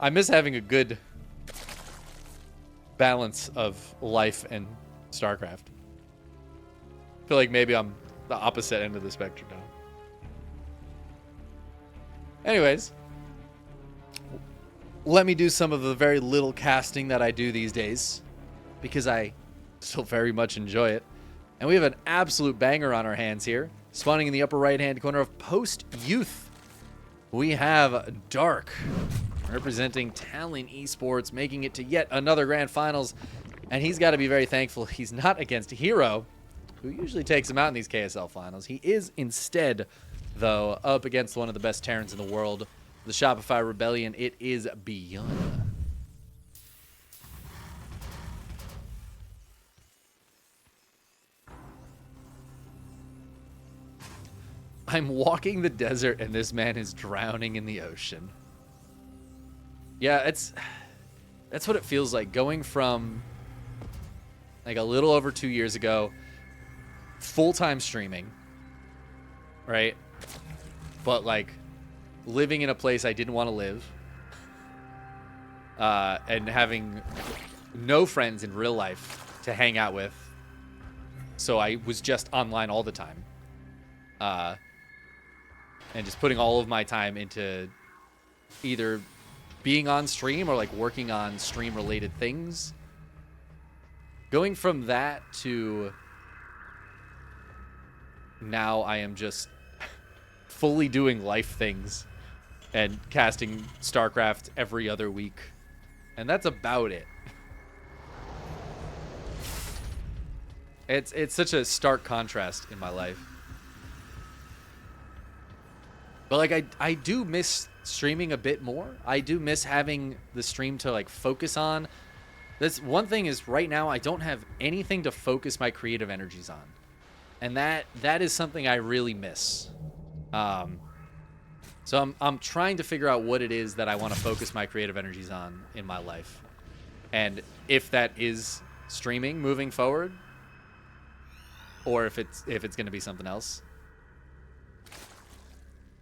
I miss having a good balance of life and StarCraft. I feel like maybe I'm the opposite end of the spectrum now. Anyways, let me do some of the very little casting that I do these days, because I still very much enjoy it. And we have an absolute banger on our hands here. Spawning in the upper right-hand corner of Post Youth, we have Dark, representing Talon Esports, making it to yet another Grand Finals. And he's got to be very thankful he's not against Hero, who usually takes him out in these KSL finals. He is instead, though, up against one of the best Terrans in the world, the Shopify Rebellion. It is ByuN. I'm walking the desert and this man is drowning in the ocean. Yeah, that's what it feels like, going from like a little over 2 years ago, full-time streaming, right? But like living in a place I didn't want to live, and having no friends in real life to hang out with, so I was just online all the time, and just putting all of my time into either being on stream or like working on stream related things. Going from that to now I am just fully doing life things and casting StarCraft every other week. And that's about it. It's such a stark contrast in my life. But like I do miss streaming a bit more. I do miss having the stream to like focus on. This one thing is right now I don't have anything to focus my creative energies on. And that is something I really miss. So I'm trying to figure out what it is that I want to focus my creative energies on in my life. And if that is streaming moving forward, or if it's going to be something else.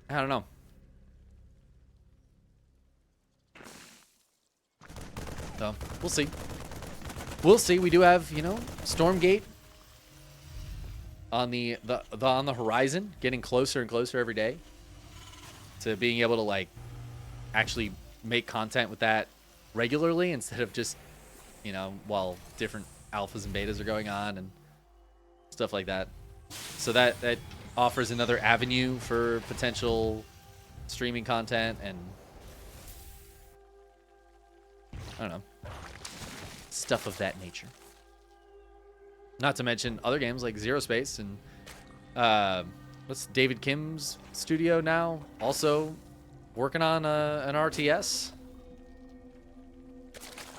I don't know. So, we'll see. We'll see. We do have, you know, Stormgate on the horizon, getting closer and closer every day to being able to like actually make content with that regularly instead of just, you know, while different alphas and betas are going on and stuff like that. So that offers another avenue for potential streaming content and I don't know, stuff of that nature. Not to mention other games like Zero Space and what's David Kim's studio now, also working on an RTS.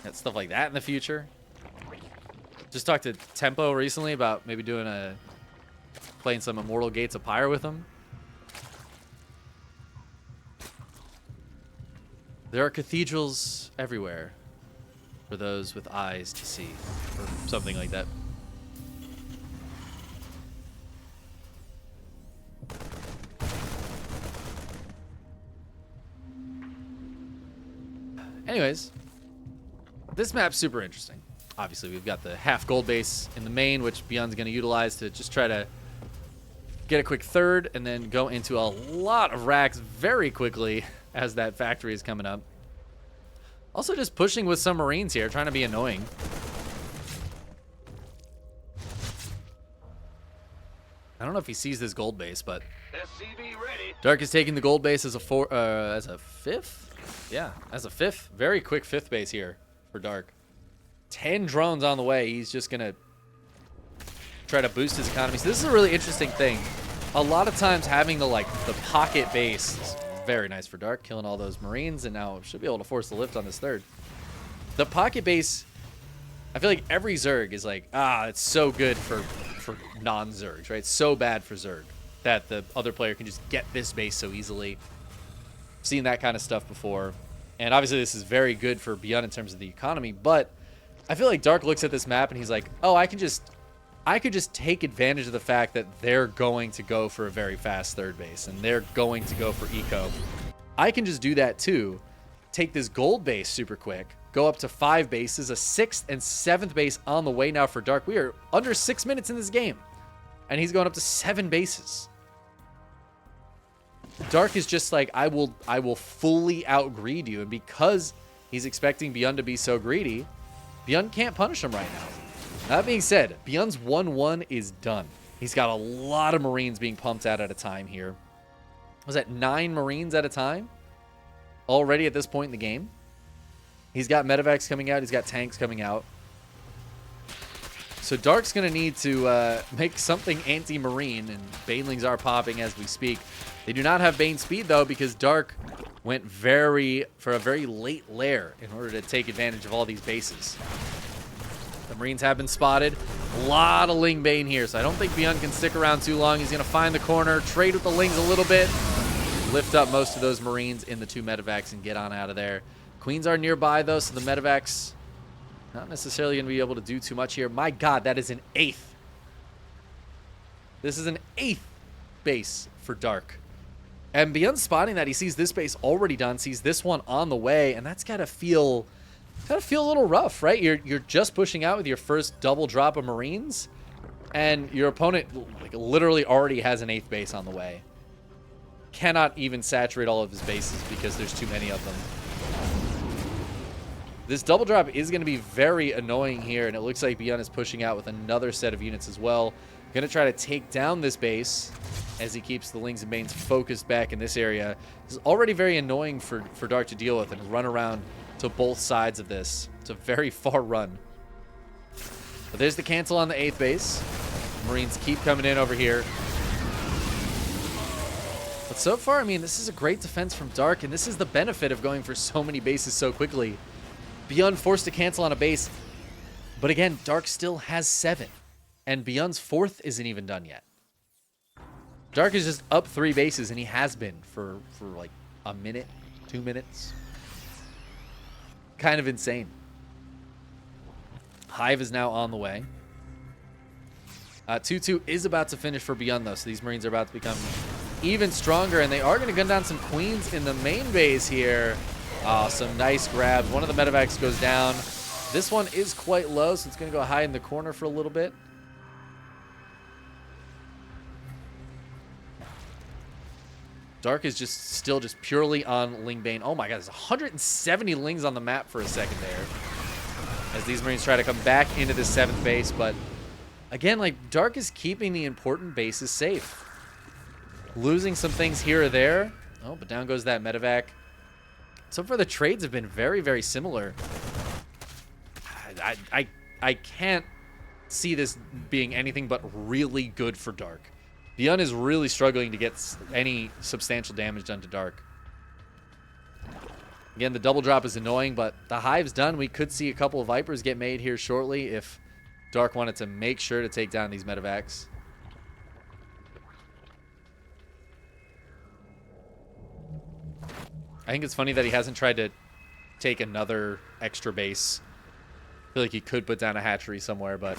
Got stuff like that in the future. Just talked to Tempo recently about maybe playing some Immortal Gates of Pyre with him. There are cathedrals everywhere for those with eyes to see, or something like that. Anyways, this map's super interesting. Obviously, we've got the half gold base in the main, which ByuN's going to utilize to just try to get a quick third and then go into a lot of racks very quickly as that factory is coming up. Also just pushing with some Marines here, trying to be annoying. I don't know if he sees this gold base, but Dark is taking the gold base as a fifth? Yeah, as a fifth. Very quick fifth base here for Dark. 10 drones on the way. He's just going to try to boost his economy. So this is a really interesting thing. A lot of times having the pocket base is very nice for Dark, killing all those Marines, and now should be able to force the lift on this third. The pocket base, I feel like every Zerg is like, it's so good for non-Zergs, right? It's so bad for Zerg that the other player can just get this base so easily. Seen that kind of stuff before. And obviously this is very good for ByuN in terms of the economy, but I feel like Dark looks at this map and he's like, oh, I could just take advantage of the fact that they're going to go for a very fast third base and they're going to go for eco. I can just do that too take this gold base super quick, go up to 5 bases, a 6th and 7th base on the way now for Dark. We are under 6 minutes in this game, and he's going up to 7 bases. Dark is just like, I will fully outgreed you, and because he's expecting ByuN to be so greedy, ByuN can't punish him right now. That being said, ByuN's 1-1 is done. He's got a lot of Marines being pumped out at a time here. Was that 9 Marines at a time already at this point in the game? He's got medevacs coming out. He's got tanks coming out. So Dark's going to need to make something anti-Marine, and Banelings are popping as we speak. They do not have Bane speed, though, because Dark went for a very late lair in order to take advantage of all these bases. The Marines have been spotted. A lot of Ling Bane here, so I don't think ByuN can stick around too long. He's going to find the corner, trade with the Lings a little bit, lift up most of those Marines in the 2 medevacs and get on out of there. Queens are nearby, though, so the medevacs not necessarily going to be able to do too much here. My God, that is an 8th. This is an 8th base for Dark. And ByuN spotting that, he sees this base already done, sees this one on the way, and that's got to feel a little rough, right? You're just pushing out with your first double drop of Marines, and your opponent like literally already has an 8th base on the way. Cannot even saturate all of his bases because there's too many of them. This double drop is going to be very annoying here, and it looks like ByuN is pushing out with another set of units as well. Going to try to take down this base as he keeps the Lings and Banes focused back in this area. This is already very annoying for Dark to deal with and run around to both sides of this. It's a very far run. But there's the cancel on the 8th base. Marines keep coming in over here. But so far, I mean, this is a great defense from Dark, and this is the benefit of going for so many bases so quickly. ByuN forced to cancel on a base, but again, Dark still has 7, and ByuN's 4th isn't even done yet. Dark is just up 3 bases, and he has been for like a minute, 2 minutes. Kind of insane. Hive is now on the way. 2-2 is about to finish for ByuN, though, so these Marines are about to become even stronger, and they are going to gun down some Queens in the main base here. Some nice grabs. One of the medevacs goes down. This one is quite low, so it's going to go hide in the corner for a little bit. Dark is still purely on Ling Bane. Oh my God, there's 170 Lings on the map for a second there, as these Marines try to come back into the 7th base. But again, like, Dark is keeping the important bases safe. Losing some things here or there. Oh, but down goes that medevac. So far, the trades have been very, very similar. I can't see this being anything but really good for Dark. ByuN is really struggling to get any substantial damage done to Dark. Again, the double drop is annoying, but the Hive's done. We could see a couple of Vipers get made here shortly if Dark wanted to make sure to take down these medevacs. I think it's funny that he hasn't tried to take another extra base. I feel like he could put down a hatchery somewhere, but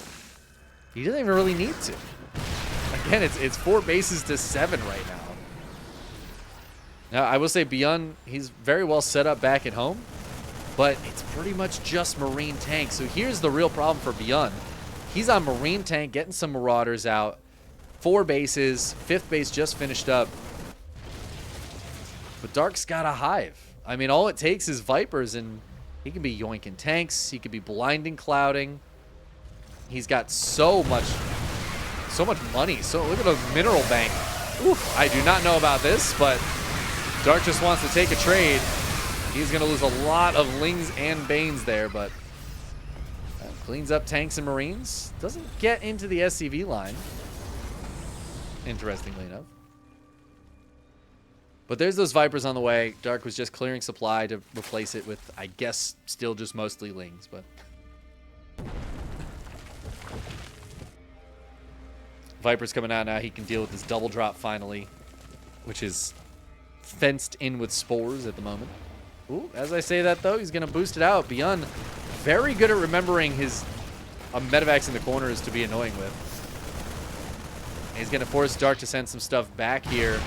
he doesn't even really need to. Again, it's 4 bases to 7 right now. Now, I will say ByuN, he's very well set up back at home, but it's pretty much just Marine tank. So here's the real problem for ByuN. He's on Marine tank, getting some Marauders out. 4 bases, 5th base just finished up. But Dark's got a Hive. I mean, all it takes is Vipers, and he can be yoinking tanks. He could be blinding, clouding. He's got so much money. So look at the mineral bank. Oof, I do not know about this, but Dark just wants to take a trade. He's going to lose a lot of Lings and Banes there, but cleans up tanks and Marines. Doesn't get into the SCV line, interestingly enough. But there's those Vipers on the way. Dark was just clearing supply to replace it with, I guess, still just mostly Lings, but Viper's coming out now. He can deal with this double drop finally, which is fenced in with spores at the moment. Ooh, as I say that, though, he's going to boost it out. ByuN, very good at remembering his medevacs in the corners to be annoying with. And he's going to force Dark to send some stuff back here.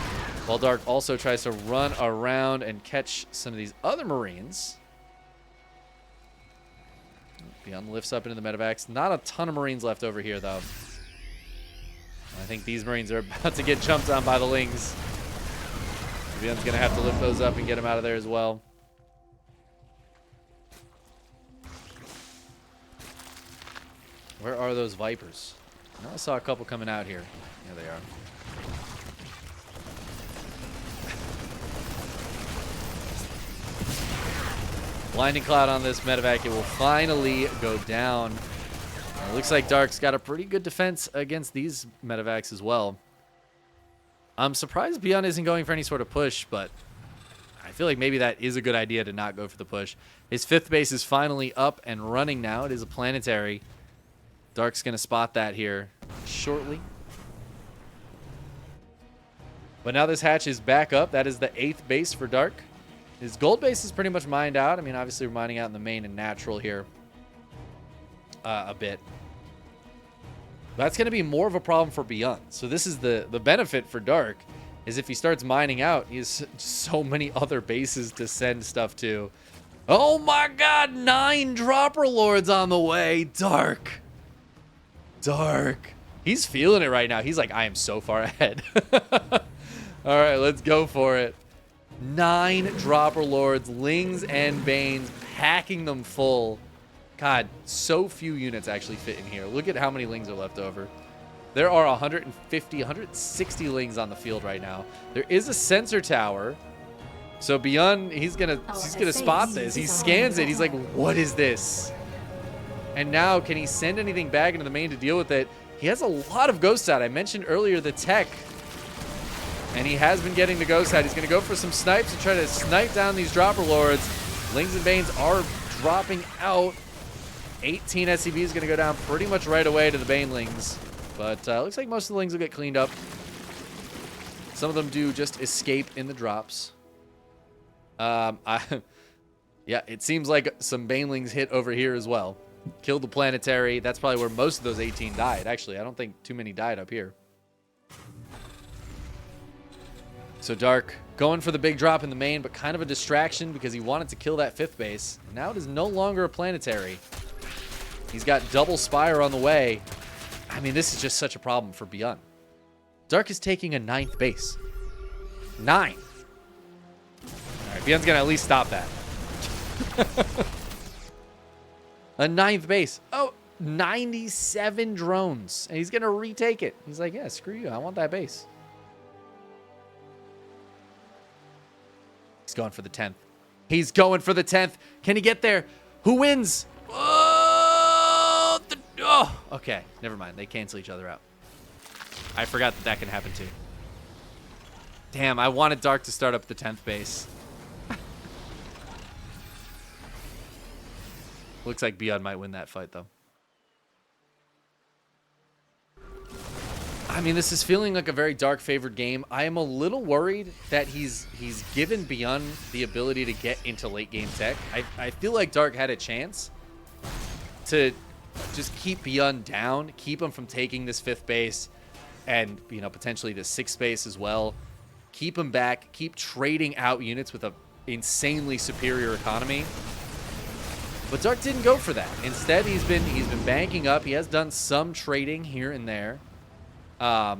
While Dark also tries to run around and catch some of these other Marines. ByuN lifts up into the medevacs. Not a ton of Marines left over here, though. I think these Marines are about to get jumped on by the Lings. ByuN's going to have to lift those up and get them out of there as well. Where are those Vipers? I saw a couple coming out here. There they are. Blinding Cloud on this medevac. It will finally go down. It looks like Dark's got a pretty good defense against these medevacs as well. I'm surprised ByuN isn't going for any sort of push, but I feel like maybe that is a good idea to not go for the push. His 5th base is finally up and running now. It is a planetary. Dark's going to spot that here shortly. But now this hatch is back up. That is the 8th base for Dark. His gold base is pretty much mined out. I mean, obviously we're mining out in the main and natural here a bit. That's going to be more of a problem for ByuN. So this is the benefit for Dark, is if he starts mining out, he has so many other bases to send stuff to. Oh my god, 9 Dropper Lords on the way. Dark. He's feeling it right now. He's like, I am so far ahead. All right, let's go for it. 9 Dropper Lords, Lings and Banes, packing them full. God, so few units actually fit in here. Look at how many Lings are left over. There are 150, 160 Lings on the field right now. There is a sensor tower. So ByuN, he's gonna spot this. He scans it. He's like, what is this? And now, can he send anything back into the main to deal with it? He has a lot of ghosts out. I mentioned earlier the tech. And he has been getting the ghost out. He's going to go for some snipes to try to snipe down these Dropper Lords. Lings and Banes are dropping out. 18 SCV is going to go down pretty much right away to the Banelings. But looks like most of the Lings will get cleaned up. Some of them do just escape in the drops. Yeah, it seems like some Banelings hit over here as well. Killed the planetary. That's probably where most of those 18 died. Actually, I don't think too many died up here. So Dark going for the big drop in the main, but kind of a distraction because he wanted to kill that 5th base. Now it is no longer a planetary. He's got double Spire on the way. I mean, this is just such a problem for ByuN. Dark is taking a 9th base. 9. All right, ByuN's going to at least stop that. A 9th base. Oh, 97 drones. And he's going to retake it. He's like, yeah, screw you. I want that base. He's going for the 10th. He's going for the 10th. Can he get there? Who wins? Oh, okay. Never mind. They cancel each other out. I forgot that that can happen too. Damn, I wanted Dark to start up the 10th base. Looks like ByuN might win that fight, though. I mean, this is feeling like a very Dark favored game. I am a little worried that he's given ByuN the ability to get into late game tech. I feel like Dark had a chance to just keep ByuN down, keep him from taking this 5th base and, you know, potentially the 6th base as well. Keep him back, keep trading out units with an insanely superior economy. But Dark didn't go for that. Instead, he's been banking up. He has done some trading here and there. But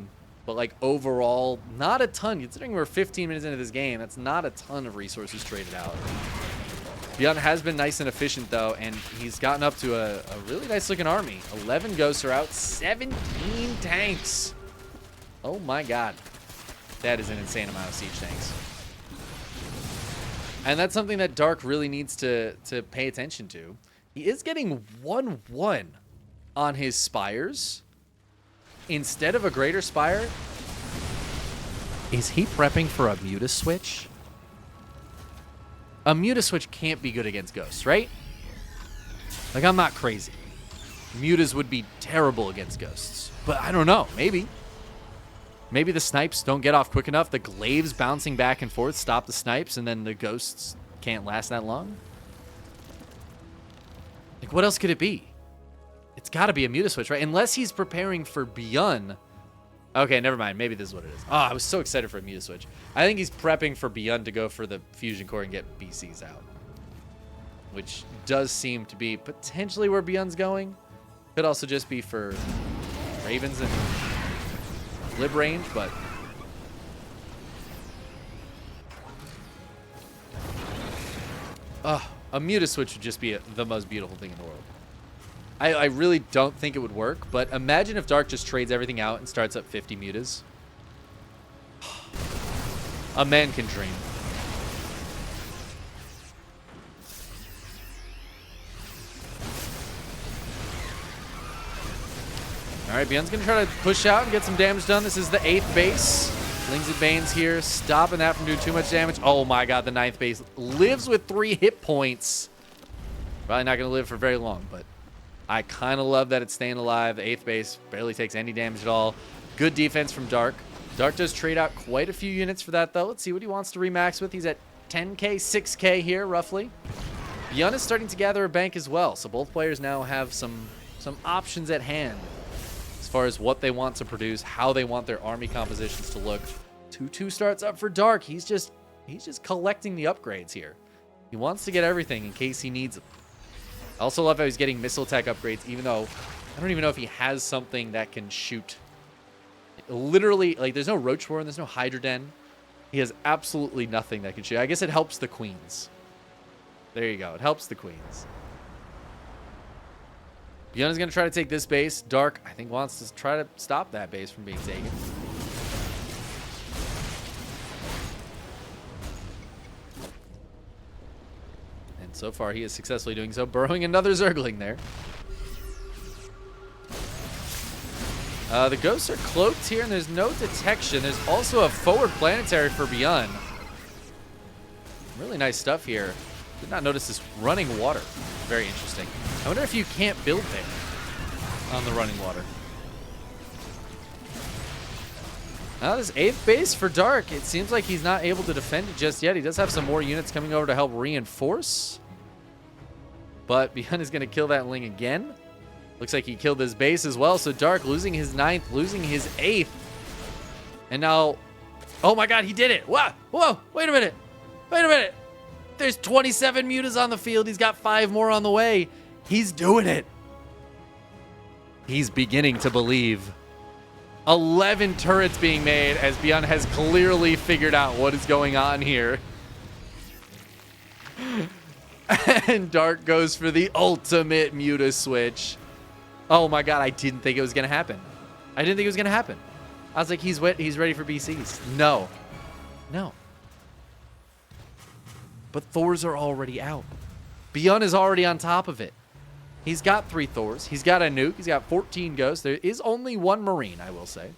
like overall, not a ton. Considering we're 15 minutes into this game, that's not a ton of resources traded out. ByuN has been nice and efficient though, and he's gotten up to a really nice looking army. 11 ghosts are out, 17 tanks. Oh my god. That is an insane amount of siege tanks. And that's something that Dark really needs to pay attention to. He is getting 1-1 on his spires. Instead of a greater spire, is he prepping for a Muta switch? A Muta switch can't be good against ghosts, right? Like, I'm not crazy. Mutas would be terrible against ghosts. But I don't know. Maybe. Maybe the snipes don't get off quick enough. The glaives bouncing back and forth stop the snipes, and then the ghosts can't last that long. Like, what else could it be? It's got to be a Muta switch, right? Unless he's preparing for ByuN Okay, never mind. Maybe this is what it is. Oh, I was so excited for a Muta switch. I think he's prepping for ByuN to go for the Fusion Core and get BCs out. Which does seem to be potentially where ByuN's going. Could also just be for Ravens and Lib range, but... a Muta switch would just be the most beautiful thing in the world. I really don't think it would work, but imagine if Dark just trades everything out and starts up 50 Mutas. A man can dream. All right, ByuN's going to try to push out and get some damage done. This is the 8th base. Lings and Banes here, stopping that from doing too much damage. Oh my god, the 9th base lives with 3 hit points. Probably not going to live for very long, but I kind of love that it's staying alive. The 8th base barely takes any damage at all. Good defense from Dark. Dark does trade out quite a few units for that, though. Let's see what he wants to remax with. He's at 10k, 6k here, roughly. ByuN is starting to gather a bank as well, so both players now have some options at hand as far as what they want to produce, how they want their army compositions to look. 2-2 starts up for Dark. He's just collecting the upgrades here. He wants to get everything in case he needs them. I also love how he's getting missile attack upgrades, even though I don't even know if he has something that can shoot. Literally, like, there's no Roach War and there's no Hydra Den. He has absolutely nothing that can shoot. I guess it helps the queens. There you go. It helps the queens. ByuN is going to try to take this base. Dark, I think, wants to try to stop that base from being taken. And so far, he is successfully doing so. Burrowing another Zergling there. The ghosts are cloaked here, and there's no detection. There's also a forward planetary for ByuN. Really nice stuff here. Did not notice this running water. Very interesting. I wonder if you can't build there on the running water. Now this 8th base for Dark, it seems like he's not able to defend it just yet. He does have some more units coming over to help reinforce. But ByuN is going to kill that Ling again. Looks like he killed this base as well. So Dark losing his 9th, losing his 8th. And now, oh my god, he did it. Whoa, whoa, wait a minute. Wait a minute. There's 27 Mutas on the field. He's got 5 more on the way. He's doing it. He's beginning to believe. 11 turrets being made as ByuN has clearly figured out what is going on here. And Dark goes for the ultimate Muta switch. Oh my god, I didn't think it was going to happen. I didn't think it was going to happen. I was like, he's ready for BCs. No. No. But Thors are already out. ByuN is already on top of it. He's got 3 Thors. He's got a nuke. He's got 14 ghosts. There is only 1 Marine, I will say.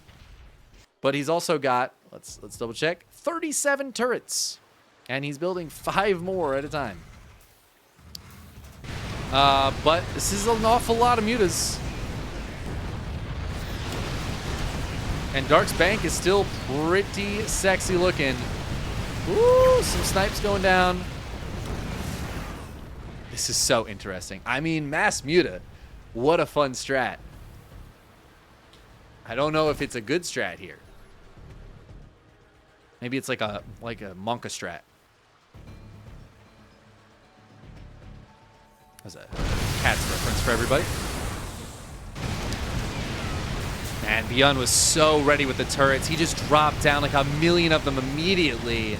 But he's also got, let's double check, 37 turrets. And he's building 5 more at a time. But this is an awful lot of Mutas. And Dark's bank is still pretty sexy looking. Ooh, some snipes going down. This is so interesting. I mean, mass Muta. What a fun strat. I don't know if it's a good strat here. Maybe it's like a Monka strat. That's a Cats reference for everybody. And ByuN was so ready with the turrets. He just dropped down like a million of them immediately.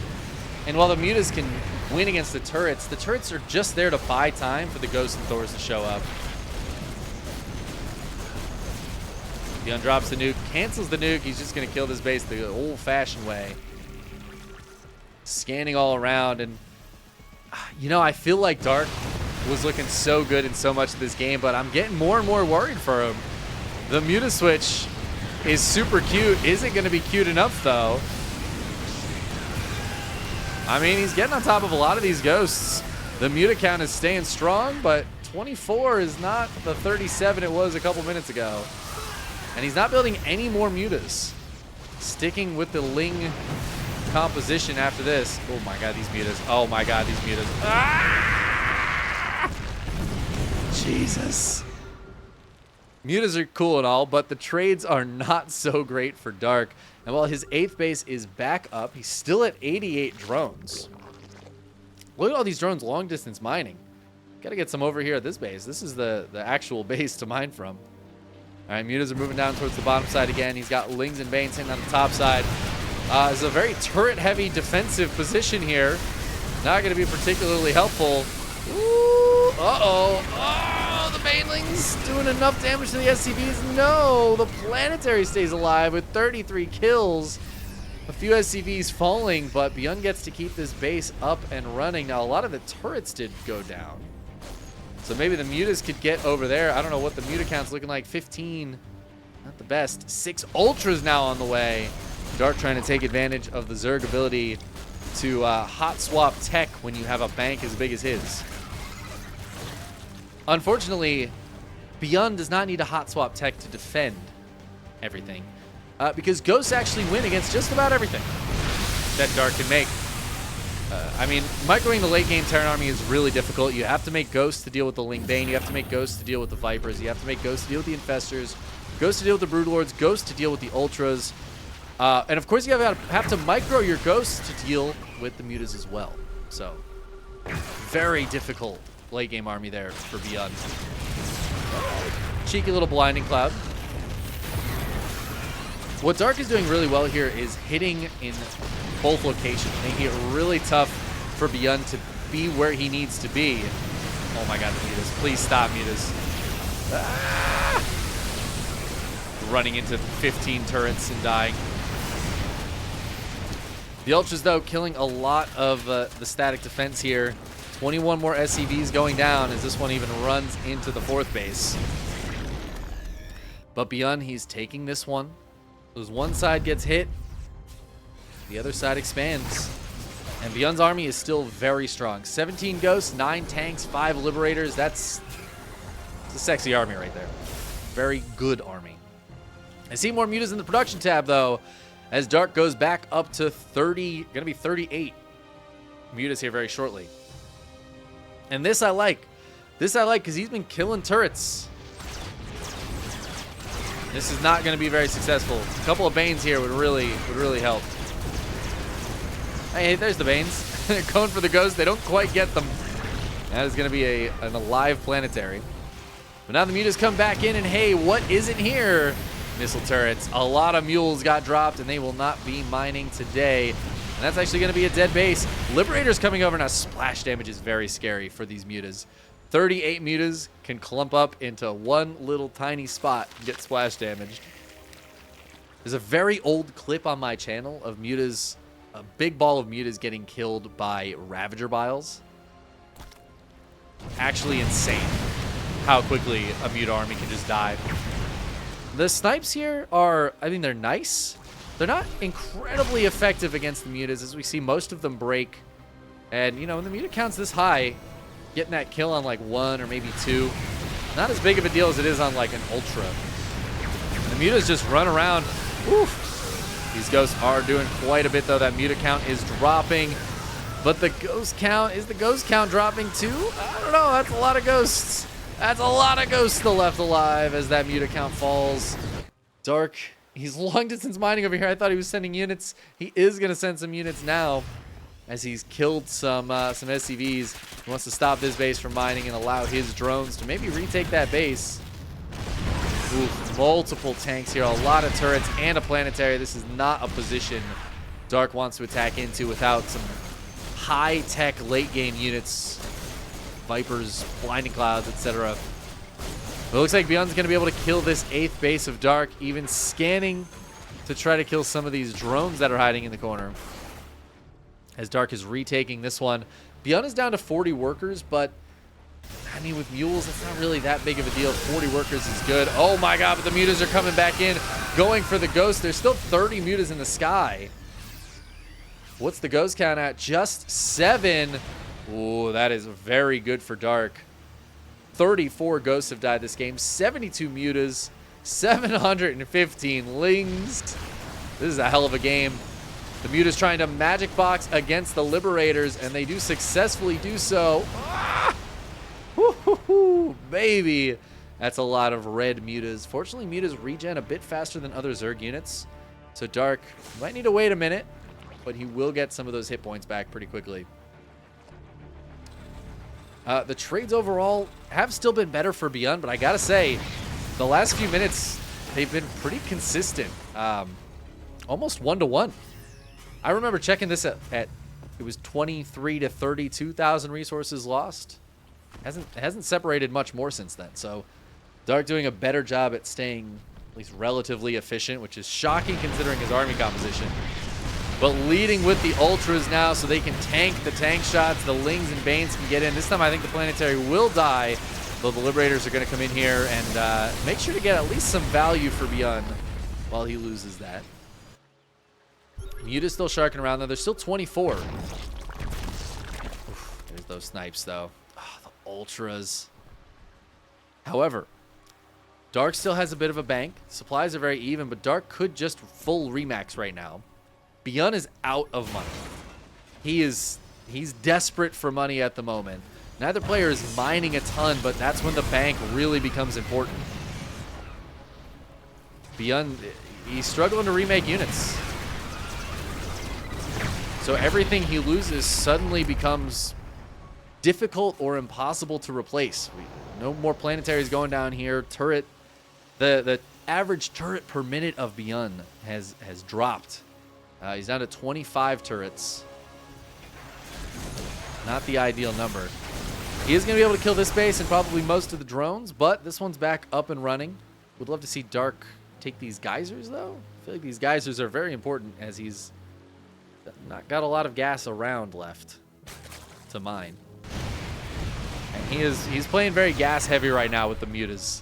And while the Mutas can win against the turrets are just there to buy time for the Ghosts and Thors to show up. ByuN drops the nuke, cancels the nuke. He's just going to kill this base the old-fashioned way. Scanning all around. And, you know, I feel like Dark was looking so good in so much of this game, but I'm getting more and more worried for him. The Muta switch is super cute. Isn't going to be cute enough, though. I mean, he's getting on top of a lot of these ghosts. The Muta count is staying strong, but 24 is not the 37 it was a couple minutes ago. And he's not building any more Mutas. Sticking with the Ling composition after this. Oh my god, these Mutas. Oh my god, these Mutas. Ah! Jesus. Mutas are cool and all, but the trades are not so great for Dark. And while his 8th base is back up, he's still at 88 drones. Look at all these drones long distance mining. Gotta get some over here at this base. This is the actual base to mine from. All right, Mutas are moving down towards the bottom side again. He's got Lings and Banes hitting on the top side. It's a very turret-heavy defensive position here. Not going to be particularly helpful. Ooh, uh-oh. Oh, the Banelings doing enough damage to the SCVs. No, the Planetary stays alive with 33 kills. A few SCVs falling, but ByuN gets to keep this base up and running. Now, a lot of the turrets did go down. So maybe the Mutas could get over there. I don't know what the Muta count's looking like. 15, not the best. 6 Ultras now on the way. Dark trying to take advantage of the Zerg ability to hot swap tech when you have a bank as big as his. Unfortunately, ByuN does not need a hot swap tech to defend everything. Because Ghosts actually win against just about everything that Dark can make. I mean, microing the late game Terran army is really difficult. You have to make Ghosts to deal with the Ling Bane. You have to make Ghosts to deal with the Vipers. You have to make Ghosts to deal with the Infestors. Ghosts to deal with the Broodlords. Ghosts to deal with the Ultras. And of course, you have to micro your Ghosts to deal with the Mutas as well. So, very difficult late game army there for ByuN. Cheeky little Blinding Cloud. What Dark is doing really well here is hitting in both locations, making it really tough for ByuN to be where he needs to be. Oh my god, the Mutas. Please stop, Mutas. Ah! Running into 15 turrets and dying. The Ultras, though, killing a lot of the static defense here. 21 more SCVs going down as this one even runs into the 4th base. But ByuN, he's taking this one. As one side gets hit, the other side expands. And ByuN's army is still very strong. 17 Ghosts, 9 Tanks, 5 Liberators. That's a sexy army right there. Very good army. I see more Mutas in the production tab, though, as Dark goes back up to 30, gonna be 38 Mutas here very shortly. And this I like. This I like because he's been killing turrets. This is not going to be very successful. A couple of Banes here would really help. Hey, there's the Banes. Going for the Ghost. They don't quite get them. That is going to be an alive Planetary. But now the Mutas come back in, and hey, what isn't here? Missile turrets. A lot of Mules got dropped, and they will not be mining today. And that's actually going to be a dead base. Liberator's coming over now. Splash damage is very scary for these Mutas. 38 Mutas can clump up into one little tiny spot and get splash damaged. There's a very old clip on my channel of Mutas, a big ball of Mutas getting killed by Ravager Biles. Actually insane how quickly a Muta army can just die. The snipes here are, I mean, they're nice. They're not incredibly effective against the Mutas, as we see most of them break. And, you know, when the Muta count's this high, getting that kill on like 1 or maybe 2, not as big of a deal as it is on like an Ultra. And the Mutas just run around. Oof. These Ghosts are doing quite a bit, though. That Muta count is dropping. But the Ghost count, is the Ghost count dropping too? I don't know. That's a lot of Ghosts. That's a lot of Ghosts still left alive as that Muta count falls. Dark, he's long distance mining over here. I thought he was sending units. He is going to send some units now, as he's killed some SCVs. He wants to stop this base from mining and allow his drones to maybe retake that base. Ooh, multiple tanks here, a lot of turrets and a Planetary. This is not a position Dark wants to attack into without some high-tech late-game units. Vipers, Blinding Clouds, etc. It looks like ByuN's going to be able to kill this 8th base of Dark, even scanning to try to kill some of these drones that are hiding in the corner. As Dark is retaking this one. ByuN is down to 40 workers, but I mean, with Mules, it's not really that big of a deal. 40 workers is good. Oh my god, but the Mutas are coming back in, going for the Ghost. There's still 30 Mutas in the sky. What's the Ghost count at? Just 7. Ooh, that is very good for Dark. 34 Ghosts have died this game. 72 Mutas. 715 Lings. This is a hell of a game. The Mutas trying to magic box against the Liberators, and they do successfully do so. Ah! Woo-hoo-hoo, baby. That's a lot of red mutas. Fortunately, mutas regen a bit faster than other Zerg units. So Dark might need to wait a minute, but he will get some of those hit points back pretty quickly. The trades overall have still been better for ByuN, but I gotta say, the last few minutes, they've been pretty consistent. Almost 1-to-1. I remember checking this at it was 23 to 32,000 resources lost. Hasn't separated much more since then. So Dark doing a better job at staying at least relatively efficient, which is shocking considering his army composition. But leading with the Ultras now so they can tank the tank shots. The Lings and Banes can get in. This time I think the Planetary will die, though the Liberators are going to come in here and make sure to get at least some value for ByuN while he loses that. Muta's still sharking around, though. There's still 24. Oof, there's those snipes, though. Oh, the Ultras. However, Dark still has a bit of a bank. Supplies are very even, but Dark could just full remax right now. ByuN is out of money. He's desperate for money at the moment. Neither player is mining a ton, but that's when the bank really becomes important. ByuN, he's struggling to remake units. So everything he loses suddenly becomes difficult or impossible to replace. No more planetaries going down here. Turret, the average turret per minute of ByuN has dropped. He's down to 25 turrets. Not the ideal number. He is going to be able to kill this base and probably most of the drones, but this one's back up and running. Would love to see Dark take these geysers, though. I feel like these geysers are very important as he's not got a lot of gas around left to mine. And he's playing very gas heavy right now with the mutas.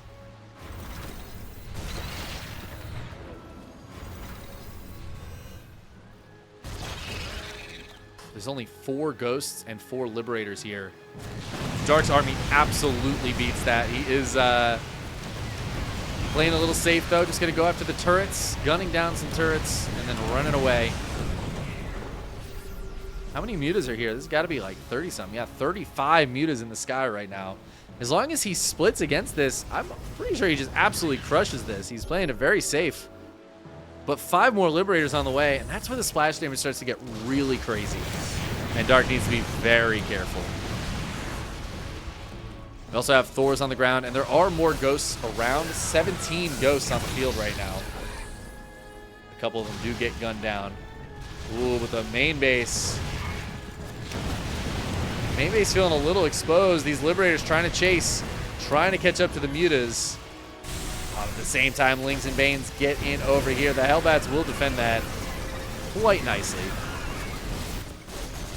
There's only 4 ghosts and 4 liberators here. Dark's army absolutely beats that. He is playing a little safe, though. Just going to go after the turrets, gunning down some turrets, and then running away. How many mutas are here? This has got to be like 30-something. Yeah, 35 mutas in the sky right now. As long as he splits against this, I'm pretty sure he just absolutely crushes this. He's playing it very safe. But 5 more Liberators on the way, and that's where the splash damage starts to get really crazy. And Dark needs to be very careful. We also have Thors on the ground, and there are more ghosts around. 17 ghosts on the field right now. A couple of them do get gunned down. Ooh, but the main base. Main base feeling a little exposed. These Liberators trying to chase, trying to catch up to the mutas. At the same time, Lings and Banes get in over here. The Hellbats will defend that quite nicely.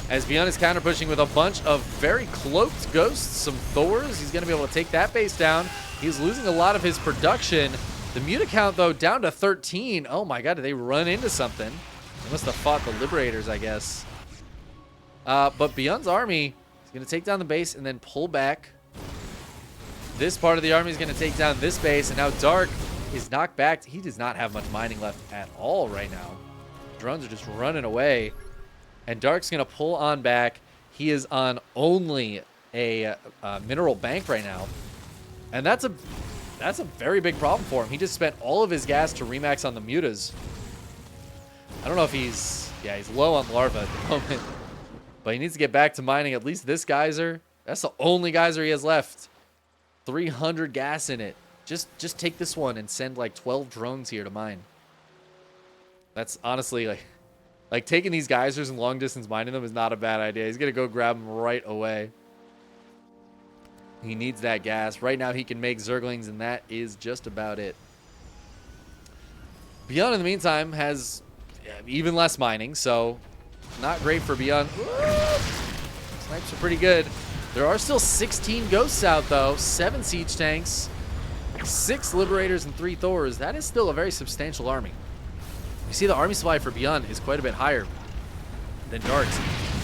As ByuN is counter-pushing with a bunch of very cloaked ghosts, some Thors. He's going to be able to take that base down. He's losing a lot of his production. The muta count, though, down to 13. Oh my god, did they run into something? They must have fought the Liberators, I guess. But ByuN's army is going to take down the base and then pull back. This part of the army is going to take down this base, and now Dark is knocked back. He does not have much mining left at all right now. Drones are just running away, and Dark's going to pull on back. He is on only a mineral bank right now, and that's a very big problem for him. He just spent all of his gas to remax on the mutas. I don't know if he's low on larva at the moment, but he needs to get back to mining at least this geyser. That's the only geyser he has left. 300 gas in it. Just take this one and send like 12 drones here to mine. That's honestly like taking these geysers and long distance mining them is not a bad idea. He's gonna go grab them right away. He needs that gas. Right now he can make Zerglings, and that is just about it. ByuN in the meantime has even less mining, so not great for ByuN. Snipes are pretty good. There are still 16 ghosts out, though. 7 siege tanks, 6 Liberators, and 3 Thors. That is still a very substantial army. You see the army supply for ByuN is quite a bit higher than Dark's.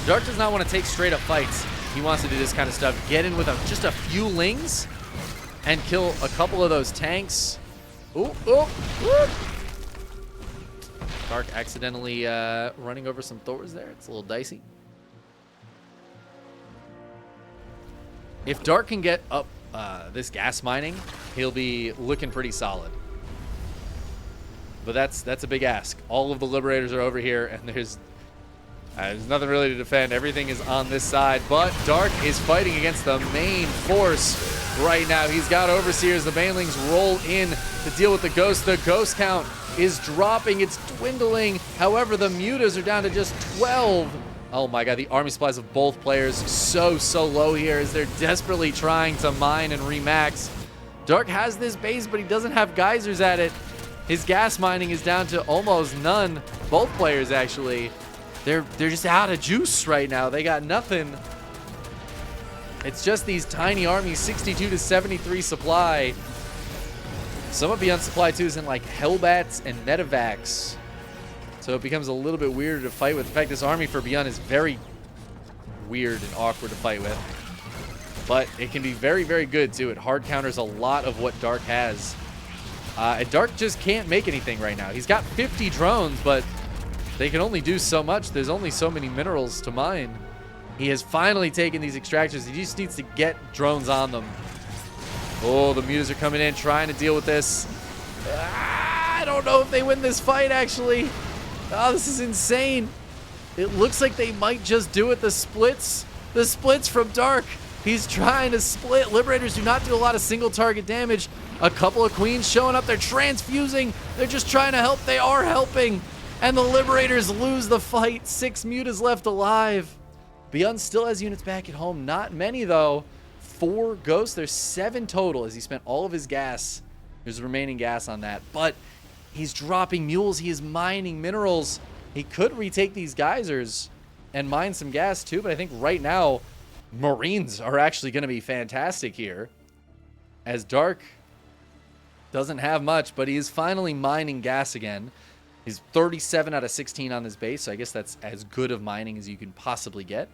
Dark does not want to take straight up fights. He wants to do this kind of stuff. Get in with just a few Lings and kill a couple of those tanks. Ooh, ooh, ooh. Dark accidentally running over some Thors there. It's a little dicey. If Dark can get up this gas mining, he'll be looking pretty solid. But that's a big ask. All of the Liberators are over here, and there's nothing really to defend. Everything is on this side, but Dark is fighting against the main force right now. He's got Overseers. The Banelings roll in to deal with the Ghost. The Ghost count is dropping. It's dwindling. However, the Mutas are down to just 12. Oh my god, the army supplies of both players so low here as they're desperately trying to mine and remax. Dark has this base, but he doesn't have geysers at it. His gas mining is down to almost none. Both players, actually. They're just out of juice right now. They got nothing. It's just these tiny armies, 62 to 73 supply. Some of ByuN's supply too is in like Hellbats and Medivacs. So it becomes a little bit weirder to fight with. In fact, this army for ByuN is very weird and awkward to fight with. But it can be very good too. It hard counters a lot of what Dark has. And Dark just can't make anything right now. He's got 50 drones, but they can only do so much. There's only so many minerals to mine. He has finally taken these extractors. He just needs to get drones on them. Oh, the Mutas are coming in, trying to deal with this. I don't know if they win this fight, actually. Oh, this is insane. It looks like they might just do it. The splits from Dark. He's trying to split. Liberators do not do a lot of single target damage. A couple of Queens showing up. They're transfusing. They're just trying to help. They are helping. And the Liberators lose the fight. 6 Mutas left alive. ByuN still has units back at home. Not many, though. 4 Ghosts. There's 7 total as he spent all of his gas. There's remaining gas on that. But he's dropping mules. He is mining minerals. He could retake these geysers and mine some gas, too. But I think right now, Marines are actually going to be fantastic here. As Dark doesn't have much, but he is finally mining gas again. He's 37 out of 16 on this base, so I guess that's as good of mining as you can possibly get.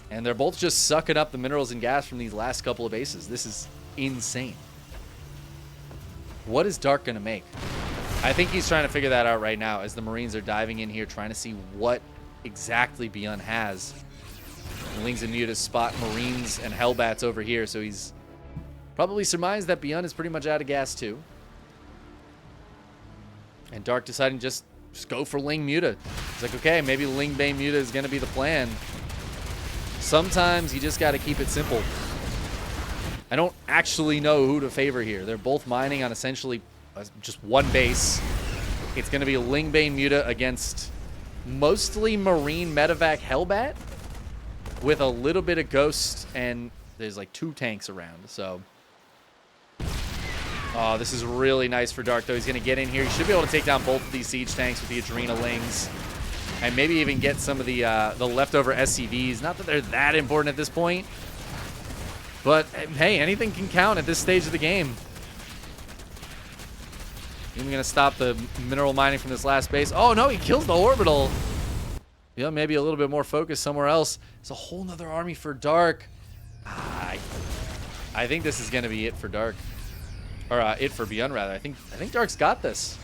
And they're both just sucking up the minerals and gas from these last couple of bases. This is insane. What is Dark going to make? I think he's trying to figure that out right now as the Marines are diving in here, trying to see what exactly ByuN has. The Lings and Mutas spot Marines and Hellbats over here, so he's probably surmised that ByuN is pretty much out of gas too. And Dark deciding just go for Ling Muta. He's like, okay, maybe Ling Bane Muta is going to be the plan. Sometimes you just got to keep it simple. I don't actually know who to favor here. They're both mining on essentially just one base. It's going to be Ling Bane Muta against mostly Marine Medivac Hellbat with a little bit of Ghost, and there's like 2 tanks around, so... Oh, this is really nice for Dark, though. He's going to get in here. He should be able to take down both of these siege tanks with the Adrenalings. And maybe even get some of the leftover SCVs. Not that they're that important at this point. But, hey, anything can count at this stage of the game. Even going to stop the mineral mining from this last base. Oh, no, he kills the orbital. Yeah, maybe a little bit more focus somewhere else. It's a whole nother army for Dark. I think this is going to be it for Dark. Or it for ByuN, rather. I think Dark's got this.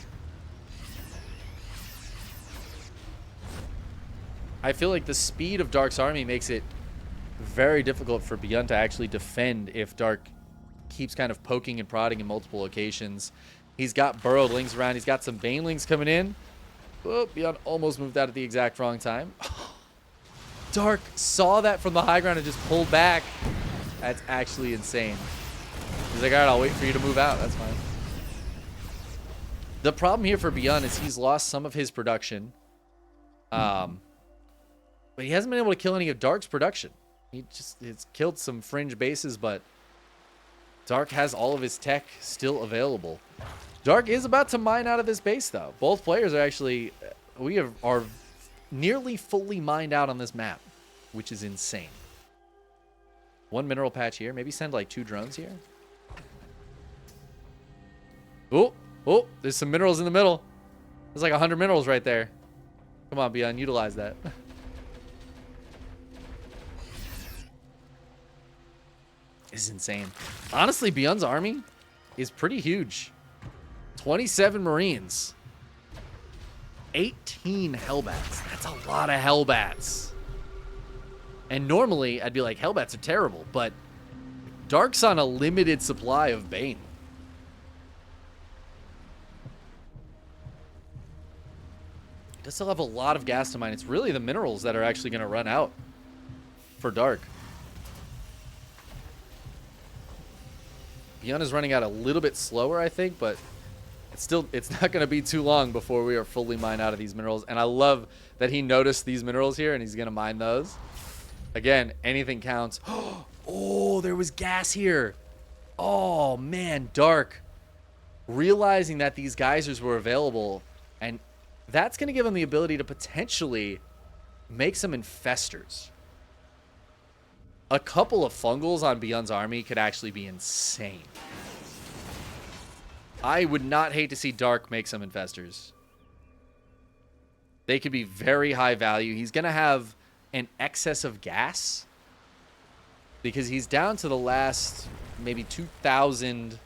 I feel like the speed of Dark's army makes it very difficult for ByuN to actually defend if Dark keeps kind of poking and prodding in multiple locations. He's got burrowed Lings around. He's got some Banelings coming in. Oh, ByuN almost moved out at the exact wrong time. Dark saw that from the high ground and just pulled back. That's actually insane. He's like, all right, I'll wait for you to move out. That's fine. The problem here for ByuN is he's lost some of his production. But he hasn't been able to kill any of Dark's production. It's killed some fringe bases, but Dark has all of his tech still available. Dark is about to mine out of this base, though. Both players are actually... are nearly fully mined out on this map, which is insane. 1 mineral patch here. Maybe send like 2 drones here. Oh, there's some minerals in the middle. There's like 100 minerals right there. Come on, ByuN, utilize that. This is insane. Honestly, ByuN's army is pretty huge. 27 Marines. 18 Hellbats. That's a lot of Hellbats. And normally, I'd be like, Hellbats are terrible, but Dark's on a limited supply of Bane. He does still have a lot of gas to mine. It's really the minerals that are actually going to run out for Dark. ByuN is running out a little bit slower, I think, but it's not going to be too long before we are fully mined out of these minerals. And I love that he noticed these minerals here, and he's going to mine those. Again, anything counts. Oh, there was gas here. Oh, man, Dark. Realizing that these geysers were available, and that's going to give him the ability to potentially make some infestors. A couple of fungals on ByuN's army could actually be insane. I would not hate to see Dark make some infestors. They could be very high value. He's going to have an excess of gas because he's down to the last maybe 2,000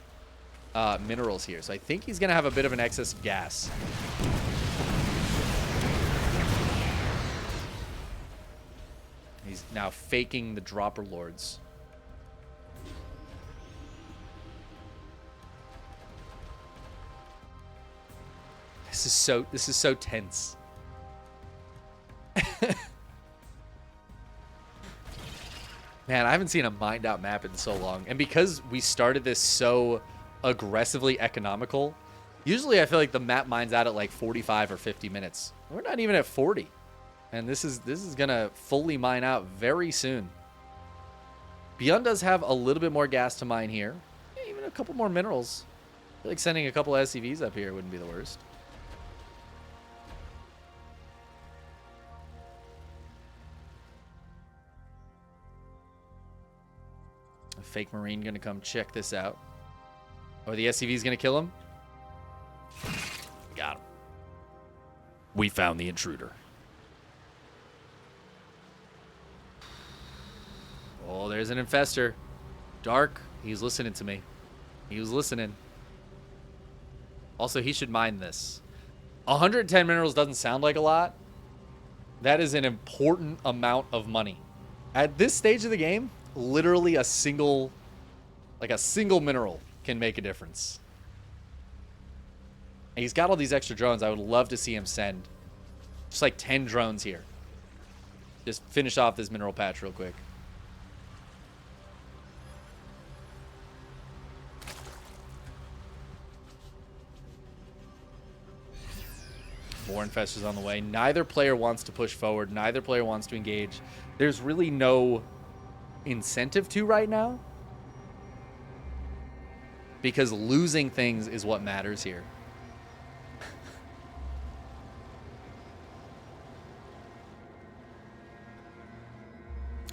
minerals here. So I think he's going to have a bit of an excess of gas. He's now faking the dropper lords. This is so tense. Man, I haven't seen a mined out map in so long. And because we started this so aggressively economical, usually I feel like the map mines out at like 45 or 50 minutes. We're not even at 40. And this is gonna fully mine out very soon. ByuN does have a little bit more gas to mine here. Even a couple more minerals. I feel like sending a couple SCVs up here wouldn't be the worst. A fake Marine gonna come check this out. Oh, the SCV's gonna kill him? Got him. We found the intruder. Oh, there's an infestor. Dark, he's listening to me. He was listening. Also, he should mine this. 110 minerals doesn't sound like a lot. That is an important amount of money. At this stage of the game, literally a single mineral can make a difference. And he's got all these extra drones. I would love to see him send just like 10 drones here. Just finish off this mineral patch real quick. More infestors on the way. Neither player wants to push forward. Neither player wants to engage. There's really no incentive to right now. Because losing things is what matters here.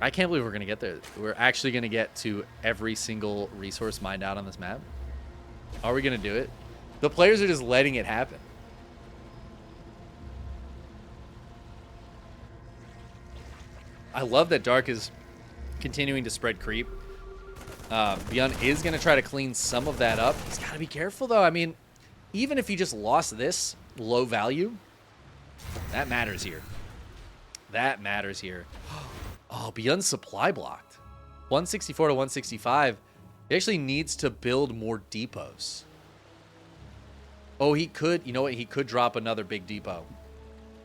I can't believe we're going to get there. We're actually going to get to every single resource mined out on this map. Are we going to do it? The players are just letting it happen. I love that Dark is continuing to spread creep. ByuN is going to try to clean some of that up. He's got to be careful, though. I mean, even if he just lost this low value, that matters here. That matters here. Oh, ByuN's supply blocked. 164 to 165. He actually needs to build more depots. Oh, he could. You know what? He could drop another big depot.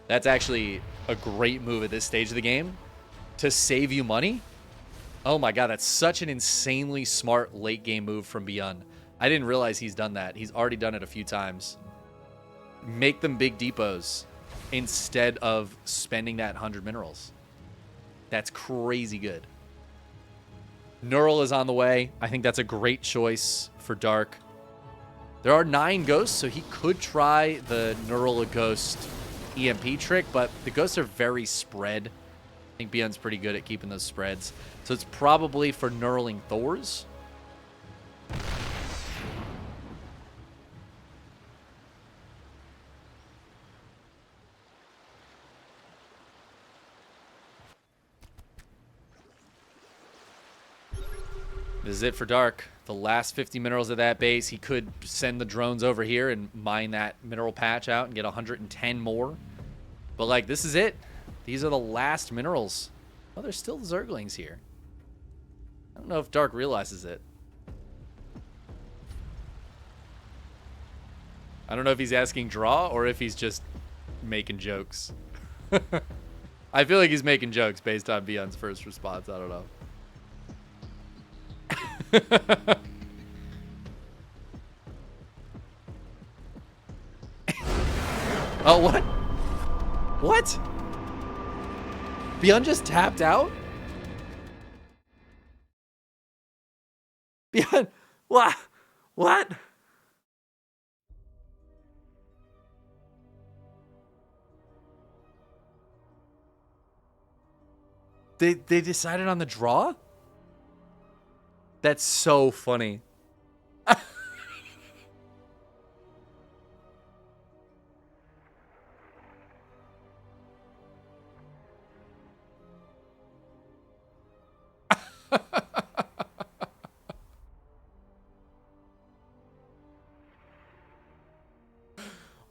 That's actually a great move at this stage of the game. To save you money? Oh my god, that's such an insanely smart late game move from ByuN. I didn't realize he's done that. He's already done it a few times. Make them big depots instead of spending that 100 minerals. That's crazy good. Neural is on the way. I think that's a great choice for Dark. There are 9 ghosts, so he could try the Neural a Ghost EMP trick, but the ghosts are very spread. I think ByuN's pretty good at keeping those spreads. So it's probably for Neuraling Thors. This is it for Dark. The last 50 minerals of that base. He could send the drones over here and mine that mineral patch out and get 110 more. But, like, this is it. These are the last minerals Oh, there's still Zerglings here. I don't know if Dark realizes it. I don't know if he's asking draw or if he's just making jokes. I feel like he's making jokes based on ByuN's first response. I don't know. Oh, what? What? ByuN just tapped out? ByuN, what? What? They decided on the draw? That's so funny.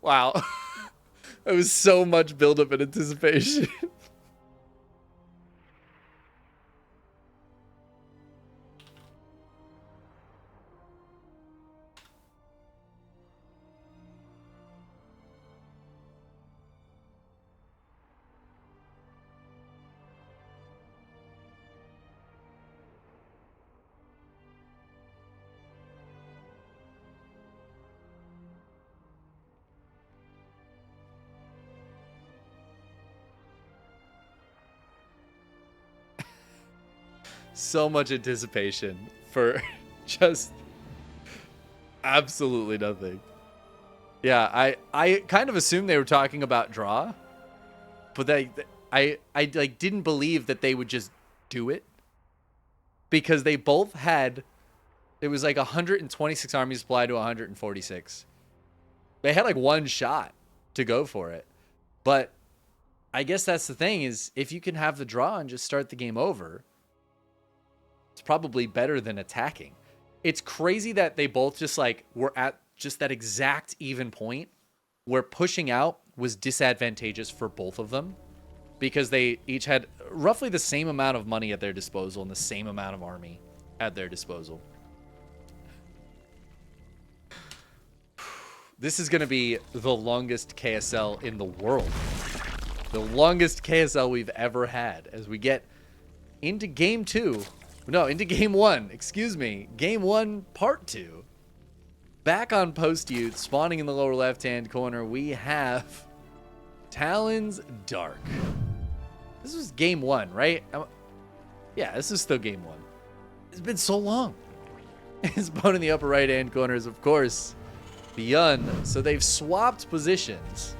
Wow. It was so much buildup and anticipation. So much anticipation for just absolutely nothing. Yeah, I kind of assumed they were talking about draw, but I like didn't believe that they would just do it, because they both had, it was like 126 army supply to 146. They had like one shot to go for it. But I guess that's the thing, is if you can have the draw and just start the game over, it's probably better than attacking. It's crazy that they both just like were at just that exact even point where pushing out was disadvantageous for both of them, because they each had roughly the same amount of money at their disposal and the same amount of army at their disposal. This is going to be the longest KSL in the world. The longest KSL we've ever had, as we get into game 2. No, into game 1. Excuse me. Game 1, part 2. Back on post youth, spawning in the lower left-hand corner, we have Talon's Dark. This was game 1, right? Yeah, this is still game 1. It's been so long. His opponent in the upper right-hand corner is, of course, ByuN. So they've swapped positions.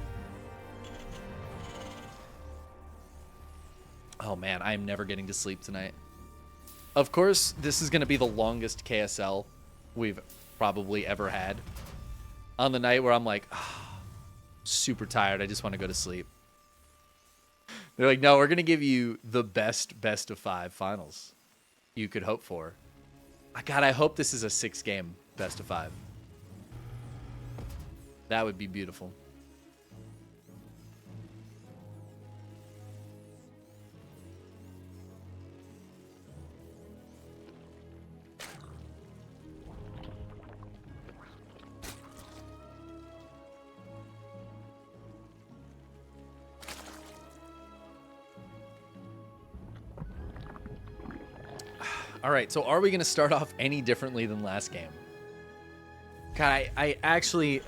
Oh man, I'm never getting to sleep tonight. Of course, this is going to be the longest KSL we've probably ever had. On the night where I'm like, oh, super tired, I just want to go to sleep. They're like, no, we're going to give you the best of 5 finals you could hope for. God, I hope this is a 6-game best of 5. That would be beautiful. All right, so are we going to start off any differently than last game? God, I actually...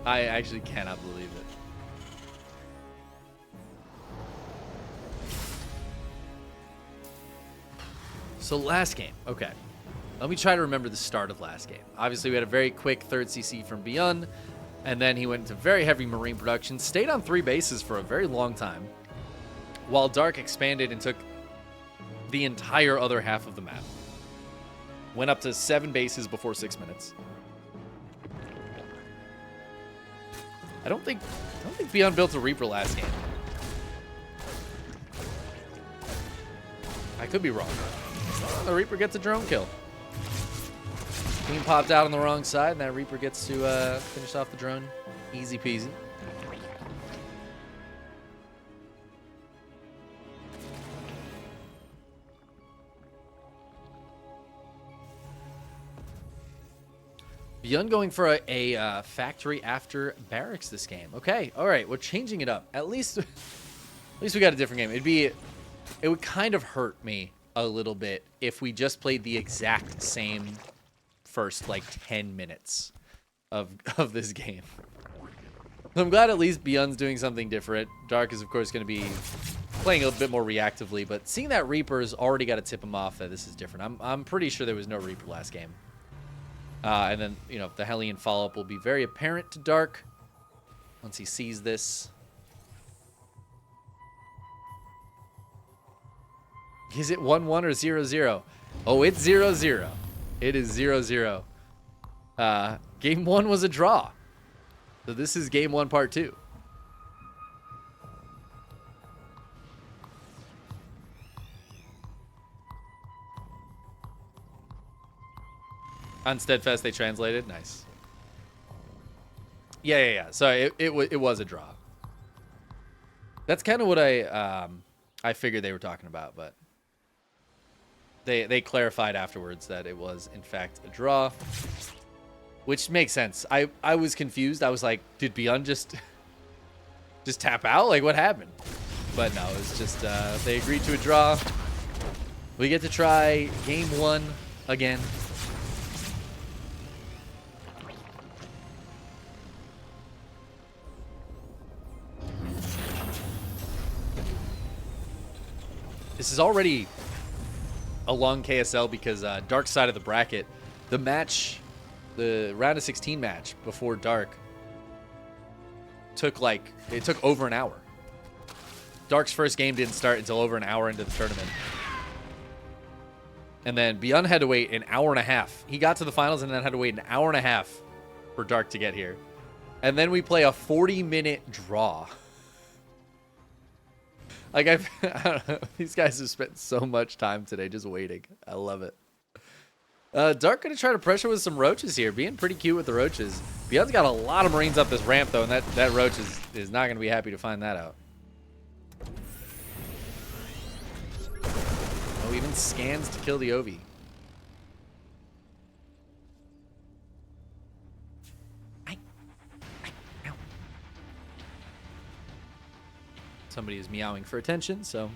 I actually cannot believe it. So last game, okay. Let me try to remember the start of last game. Obviously, we had a very quick 3rd CC from ByuN, and then he went into very heavy marine production, stayed on 3 bases for a very long time, while Dark expanded and took the entire other half of the map. Went up to 7 bases before 6 minutes. I don't think ByuN built a Reaper last game. I could be wrong. The Reaper gets a drone kill. Team popped out on the wrong side, and that Reaper gets to finish off the drone. Easy peasy. ByuN going for a factory after barracks this game. Okay, all right, we're changing it up. At least we got a different game. It would kind of hurt me a little bit if we just played the exact same first like 10 minutes of this game. I'm glad at least ByuN's doing something different. Dark is of course going to be playing a bit more reactively, but seeing that Reaper's already got to tip him off that this is different. I'm pretty sure there was no Reaper last game. And then, you know, the Hellion follow-up will be very apparent to Dark once he sees this. Is it 1-1 or 0-0? Oh, it's 0-0. It is 0-0. Game 1 was a draw. So this is game 1, part 2. On Steadfast, they translated. Nice. Yeah. So it was a draw. That's kind of what I figured they were talking about, but they clarified afterwards that it was in fact a draw, which makes sense. I was confused. I was like, did ByuN just tap out? Like, what happened? But no, it was just they agreed to a draw. We get to try game 1 again. This is already a long KSL because Dark side of the bracket, the round of 16 match before Dark took over an hour. Dark's first game didn't start until over an hour into the tournament. And then ByuN had to wait an hour and a half. He got to the finals and then had to wait an hour and a half for Dark to get here. And then we play a 40-minute draw. Like, I don't know, these guys have spent so much time today just waiting. I love it. Dark going to try to pressure with some roaches here, being pretty cute with the roaches. ByuN's got a lot of Marines up this ramp, though, and that roach is not going to be happy to find that out. Oh, even scans to kill the Ovi. Somebody is meowing for attention, so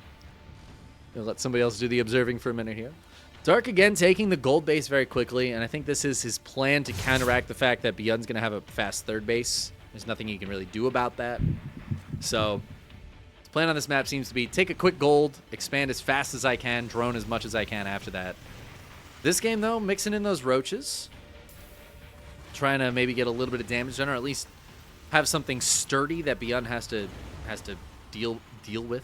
we'll let somebody else do the observing for a minute here. Dark again taking the gold base very quickly, and I think this is his plan to counteract the fact that ByuN's going to have a fast third base. There's nothing he can really do about that. So his plan on this map seems to be take a quick gold, expand as fast as I can, drone as much as I can after that. This game, though, mixing in those roaches, trying to maybe get a little bit of damage done, or at least have something sturdy that ByuN has to deal with,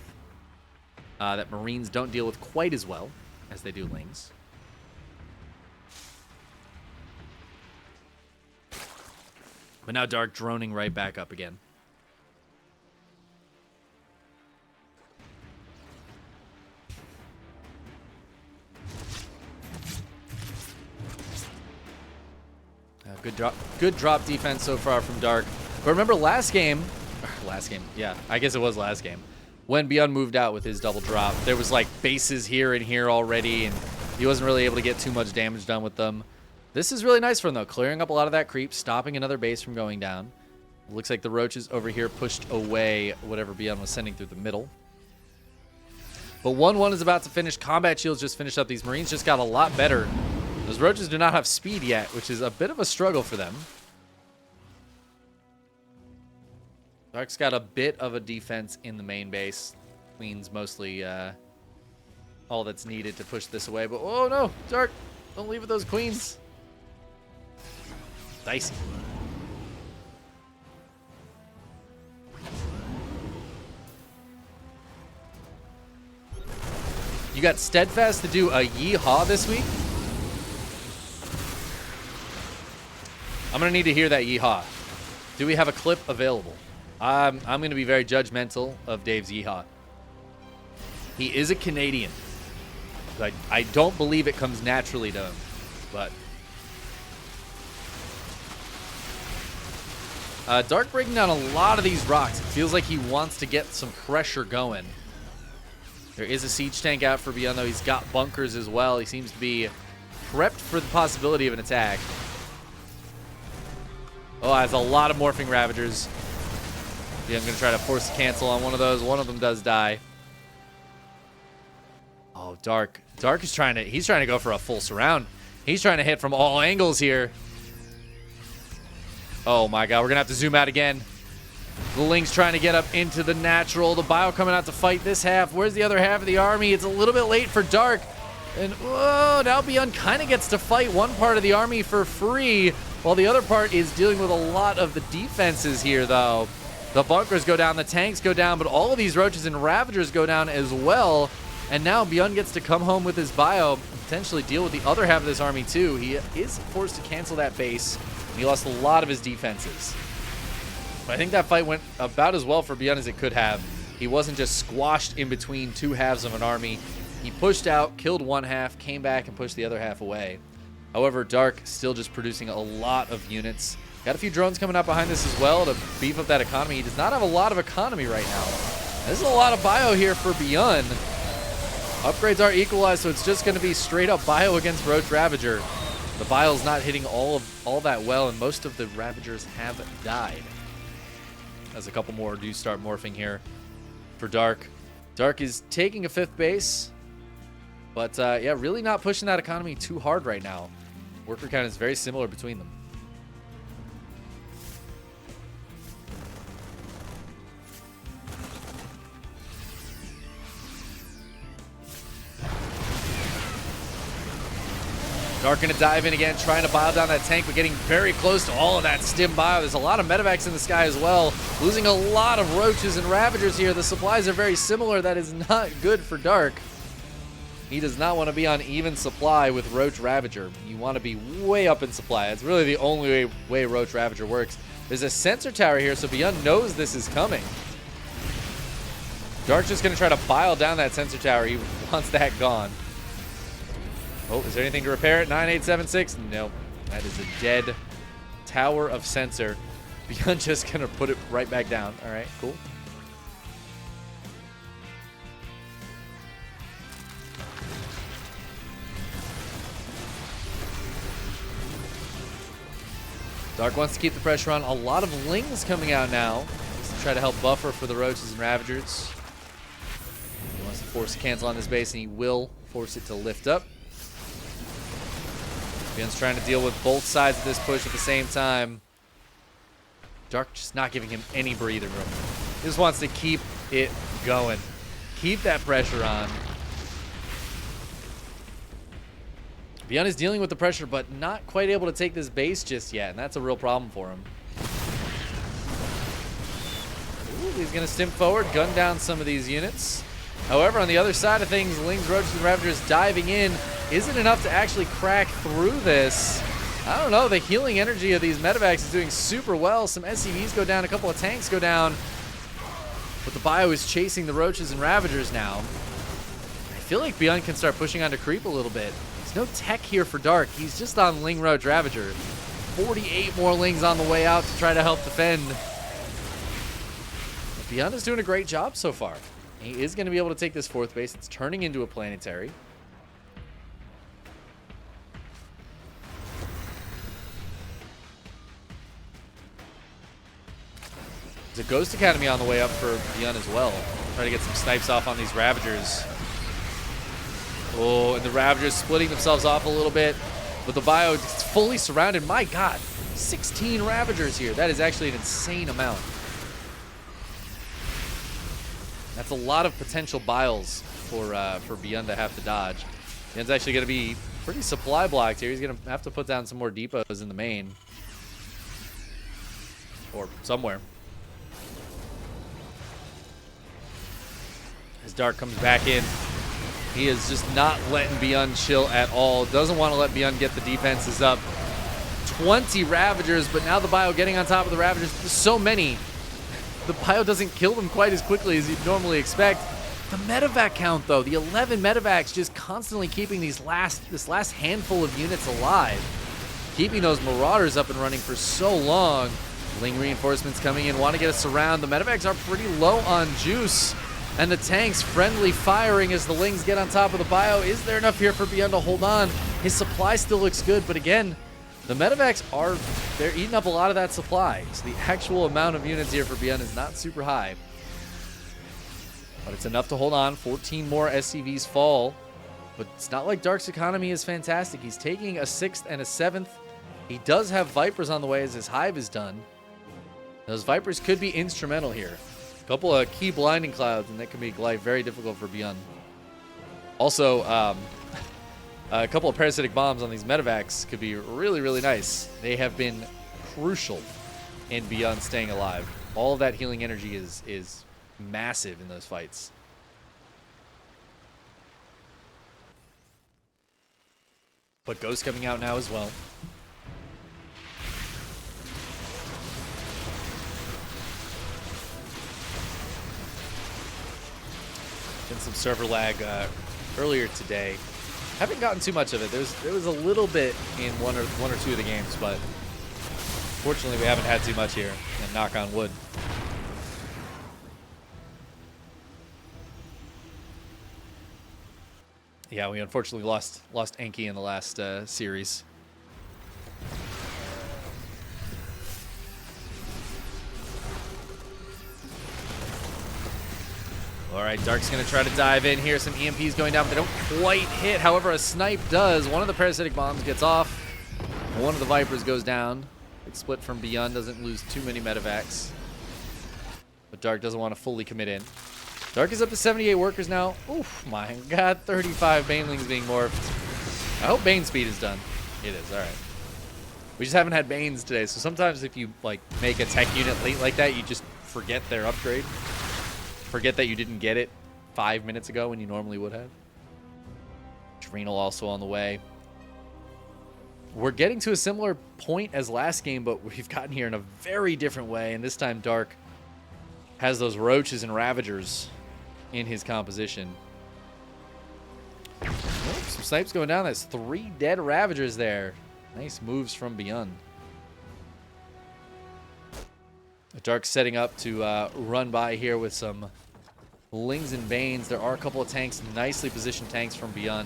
that Marines don't deal with quite as well as they do Lings. But now Dark droning right back up again. Good drop defense so far from Dark. But remember last game, yeah, I guess it was last game, when ByuN moved out with his double drop, there was like bases here and here already, and he wasn't really able to get too much damage done with them. This is really nice for him, though, clearing up a lot of that creep, stopping another base from going down. It looks like the roaches over here pushed away whatever ByuN was sending through the middle. But 1-1 is about to finish. Combat Shields just finished up. These Marines just got a lot better. Those roaches do not have speed yet, which is a bit of a struggle for them. Dark's got a bit of a defense in the main base. Queen's mostly all that's needed to push this away. But, oh no, Dark, don't leave with those queens. Dicey. You got Steadfast to do a yeehaw this week? I'm going to need to hear that yeehaw. Do we have a clip available? I'm going to be very judgmental of Dave's yeehaw. He is a Canadian. I don't believe it comes naturally to him, but Dark breaking down a lot of these rocks. It feels like he wants to get some pressure going. There is a siege tank out for ByuN, though. He's got bunkers as well. He seems to be prepped for the possibility of an attack. Oh, has a lot of morphing Ravagers. Yeah, I'm going to try to force a cancel on one of those. One of them does die. Oh, Dark. Dark is trying to... He's trying to go for a full surround. He's trying to hit from all angles here. Oh, my God. We're going to have to zoom out again. The Ling's trying to get up into the natural. The Bio coming out to fight this half. Where's the other half of the army? It's a little bit late for Dark. And, whoa, now ByuN kind of gets to fight one part of the army for free, while the other part is dealing with a lot of the defenses here, though. The bunkers go down, the tanks go down, but all of these roaches and Ravagers go down as well. And now ByuN gets to come home with his Bio, potentially deal with the other half of this army, too. He is forced to cancel that base. He lost a lot of his defenses. But I think that fight went about as well for ByuN as it could have. He wasn't just squashed in between two halves of an army. He pushed out, killed one half, came back, and pushed the other half away. However, Dark still just producing a lot of units. Got a few drones coming out behind this as well to beef up that economy. He does not have a lot of economy right now. This is a lot of Bio here for ByuN. Upgrades are equalized, so it's just going to be straight up Bio against Roach Ravager. The Bio's not hitting all that well, and most of the Ravagers have died. As a couple more do start morphing here for Dark. Dark is taking a 5th base. But, yeah, really not pushing that economy too hard right now. Worker count is very similar between them. Dark going to dive in again, trying to bio down that tank, but getting very close to all of that stim bio. There's a lot of medevacs in the sky as well. Losing a lot of roaches and Ravagers here. The supplies are very similar. That is not good for Dark. He does not want to be on even supply with Roach Ravager. You want to be way up in supply. It's really the only way Roach Ravager works. There's a sensor tower here, so ByuN knows this is coming. Dark's just going to try to bile down that sensor tower. He wants that gone. Oh, is there anything to repair it? 9876? Nope. That is a dead tower of sensor. ByuN just going to put it right back down. All right, cool. Dark wants to keep the pressure on. A lot of Lings coming out now. Just to try to help buffer for the Roaches and Ravagers. He wants to force a cancel on this base, and he will force it to lift up. ByuN's trying to deal with both sides of this push at the same time. Dark just not giving him any breathing room. He just wants to keep it going. Keep that pressure on. ByuN is dealing with the pressure, but not quite able to take this base just yet, and that's a real problem for him. Ooh, he's going to stim forward, gun down some of these units. However, on the other side of things, Lings, Roaches, and Ravagers diving in isn't enough to actually crack through this. I don't know, the healing energy of these medevacs is doing super well. Some SCVs go down, a couple of tanks go down, but the Bio is chasing the Roaches and Ravagers now. I feel like ByuN can start pushing on to creep a little bit. No tech here for Dark. He's just on Ling Roach Ravager. 48 more Lings on the way out to try to help defend. But ByuN is doing a great job so far. He is going to be able to take this 4th base. It's turning into a planetary. There's a Ghost Academy on the way up for ByuN as well. Try to get some snipes off on these Ravagers. Oh, and the Ravagers splitting themselves off a little bit. But the Bio is fully surrounded. My God, 16 Ravagers here. That is actually an insane amount. That's a lot of potential Biles for ByuN to have to dodge. ByuN's actually going to be pretty supply blocked here. He's going to have to put down some more depots in the main. Or somewhere. As Dark comes back in. He is just not letting ByuN chill at all. Doesn't want to let ByuN get the defenses up. 20 Ravagers, but now the Bio getting on top of the Ravagers. There's so many. The Bio doesn't kill them quite as quickly as you'd normally expect. The medevac count, though, the 11 medevacs just constantly keeping this last handful of units alive. Keeping those Marauders up and running for so long. Ling reinforcements coming in, want to get us around. The medevacs are pretty low on juice. And the tanks friendly firing as the Lings get on top of the Bio. Is there enough here for ByuN to hold on? His supply still looks good, but again, The medevacs they're eating up a lot of that supply. So the actual amount of units here for ByuN is not super high. But it's enough to hold on. 14 more SCVs fall. But it's not like Dark's economy is fantastic. He's taking a 6th and a 7th. He does have Vipers on the way as his hive is done. Those Vipers could be instrumental here. A couple of key blinding clouds, and that can make life very difficult for ByuN. Also, a couple of parasitic bombs on these medevacs could be really, really nice. They have been crucial in ByuN staying alive. All of that healing energy is massive in those fights. But Ghost coming out now as well. Been some server lag earlier today. Haven't gotten too much of it. There was a little bit in one or two of the games, but fortunately we haven't had too much here. And knock on wood. Yeah, we unfortunately lost Enki in the last series. All right, Dark's going to try to dive in here. Some EMPs going down, but they don't quite hit. However, a snipe does. One of the parasitic bombs gets off. And one of the Vipers goes down. Big split from ByuN. Doesn't lose too many medevacs. But Dark doesn't want to fully commit in. Dark is up to 78 workers now. Oof, my God, 35 Banelings being morphed. I hope Bane speed is done. It is, all right. We just haven't had Banes today, so sometimes if you like make a tech unit late like that, you just forget their upgrade. Forget that you didn't get it 5 minutes ago when you normally would have. Adrenal also on the way. We're getting to a similar point as last game, but we've gotten here in a very different way, and this time Dark has those roaches and ravagers in his composition. Oh, some snipes going down. That's 3 dead ravagers there. Nice moves from ByuN. Dark's setting up to run by here with some Lings and Banes. There are a couple of tanks, nicely positioned tanks from ByuN,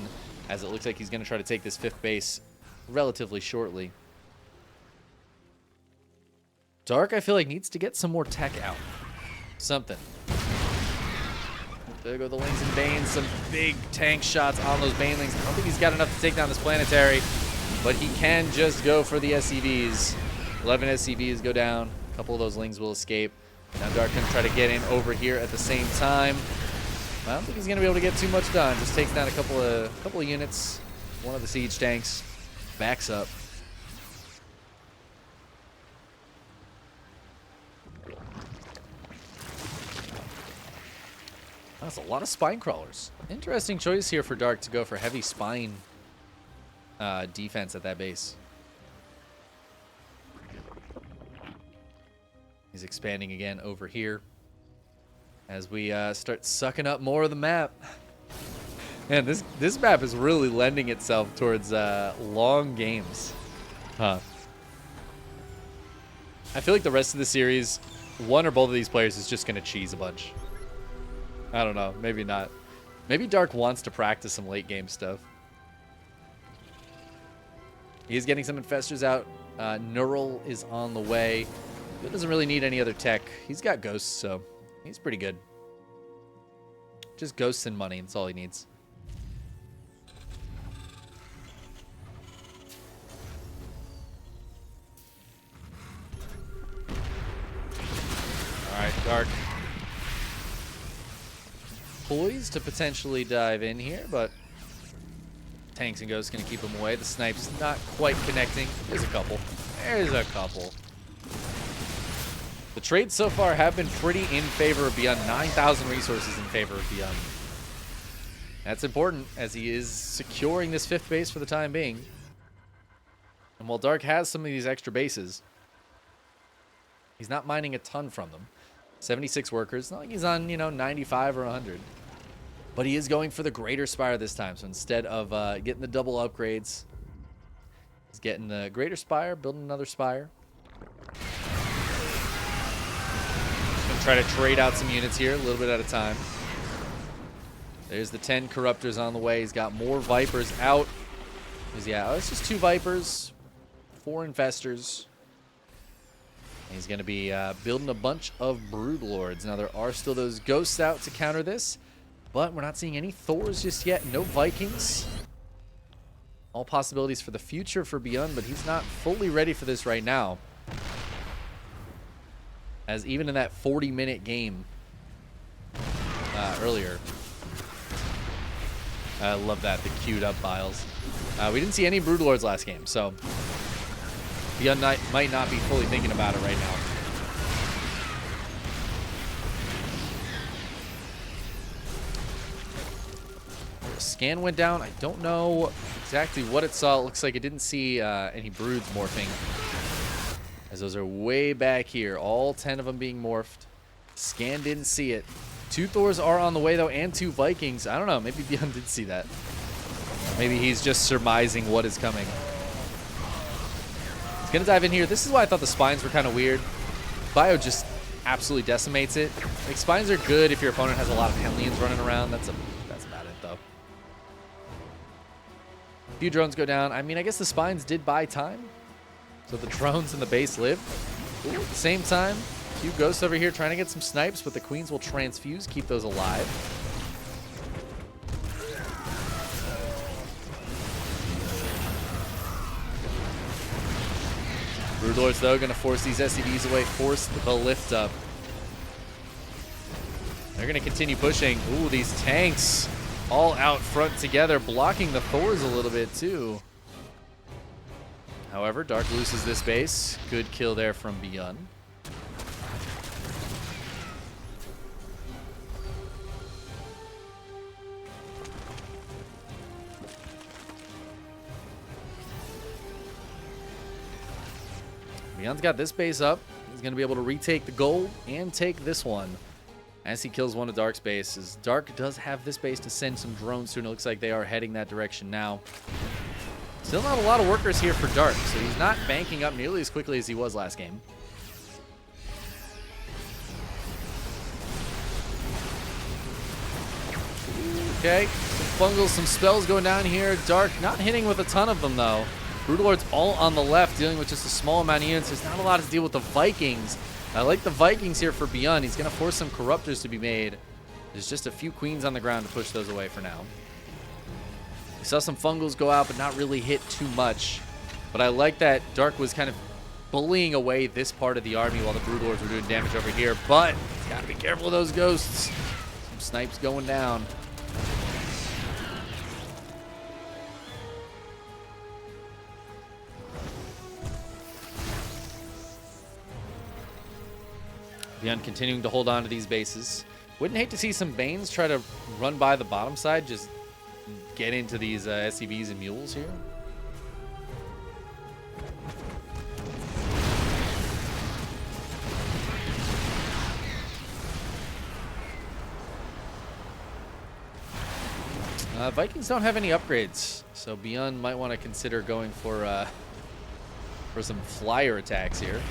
as it looks like he's going to try to take this 5th base relatively shortly. Dark, I feel like, needs to get some more tech out. Something. There go the Lings and Banes. Some big tank shots on those Banelings. I don't think he's got enough to take down this planetary, but he can just go for the SCVs. 11 SCVs go down. A couple of those Lings will escape. Now Dark can try to get in over here at the same time. I don't think he's going to be able to get too much done. Just takes down a couple of units. One of the siege tanks backs up. That's a lot of spine crawlers. Interesting choice here for Dark to go for heavy spine defense at that base. He's expanding again over here as we start sucking up more of the map. Man, this map is really lending itself towards long games. Huh. I feel like the rest of the series, one or both of these players is just going to cheese a bunch. I don't know. Maybe not. Maybe Dark wants to practice some late game stuff. He's getting some infestors out. Neural is on the way. He doesn't really need any other tech. He's got ghosts, so he's pretty good. Just ghosts and money. That's all he needs. All right, Dark. Poised to potentially dive in here, but tanks and ghosts going to keep him away. The snipe's not quite connecting. There's a couple. There's a couple. The trades so far have been pretty in favor of ByuN. 9,000 resources in favor of ByuN. That's important as he is securing this 5th base for the time being. And while Dark has some of these extra bases, he's not mining a ton from them. 76 workers. Not like he's on, 95 or 100. But he is going for the greater spire this time. So instead of getting the double upgrades, he's getting the greater spire, building another spire. Gonna try to trade out some units here, a little bit at a time. There's the 10 Corruptors on the way. He's got more Vipers out. Yeah, it's just 2 Vipers, 4 infestors. He's going to be building a bunch of broodlords. Now, there are still those ghosts out to counter this, but we're not seeing any Thors just yet. No Vikings. All possibilities for the future for ByuN, but he's not fully ready for this right now. As even in that 40-minute game earlier. I love that, the queued up files. We didn't see any broodlords last game, so ByuN might not be fully thinking about it right now. The scan went down. I don't know exactly what it saw. It looks like it didn't see any broods morphing, as those are way back here. All 10 of them being morphed. Scan didn't see it. 2 Thors are on the way, though, and 2 Vikings. I don't know. Maybe ByuN did see that. Maybe he's just surmising what is coming. He's going to dive in here. This is why I thought the spines were kind of weird. Bio just absolutely decimates it. Like, spines are good if your opponent has a lot of Hellions running around. That's about it, though. A few drones go down. I mean, I guess the spines did buy time. So the drones and the base live. Ooh, at the same time, a few ghosts over here trying to get some snipes, but the queens will transfuse, keep those alive. Broodlords, though, going to force these SCVs away, force the lift up. They're going to continue pushing. Ooh, these tanks all out front together, blocking the Thors a little bit, too. However, Dark loses this base. Good kill there from ByuN. ByuN's got this base up. He's going to be able to retake the gold and take this one as he kills one of Dark's bases. Dark does have this base to send some drones to, and it looks like they are heading that direction now. Still not a lot of workers here for Dark, so he's not banking up nearly as quickly as he was last game. Okay, some fungals, some spells going down here. Dark not hitting with a ton of them, though. Broodlords all on the left, dealing with just a small amount of units. There's not a lot to deal with the Vikings. I like the Vikings here for ByuN. He's going to force some Corruptors to be made. There's just a few queens on the ground to push those away for now. We saw some fungals go out, but not really hit too much. But I like that Dark was kind of bullying away this part of the army while the Broodlords were doing damage over here. But he's got to be careful of those ghosts. Some snipes going down. ByuN continuing to hold on to these bases. Wouldn't hate to see some Banes try to run by the bottom side, just get into these SCVs and mules here. Vikings don't have any upgrades, so ByuN might want to consider going for some flyer attacks here.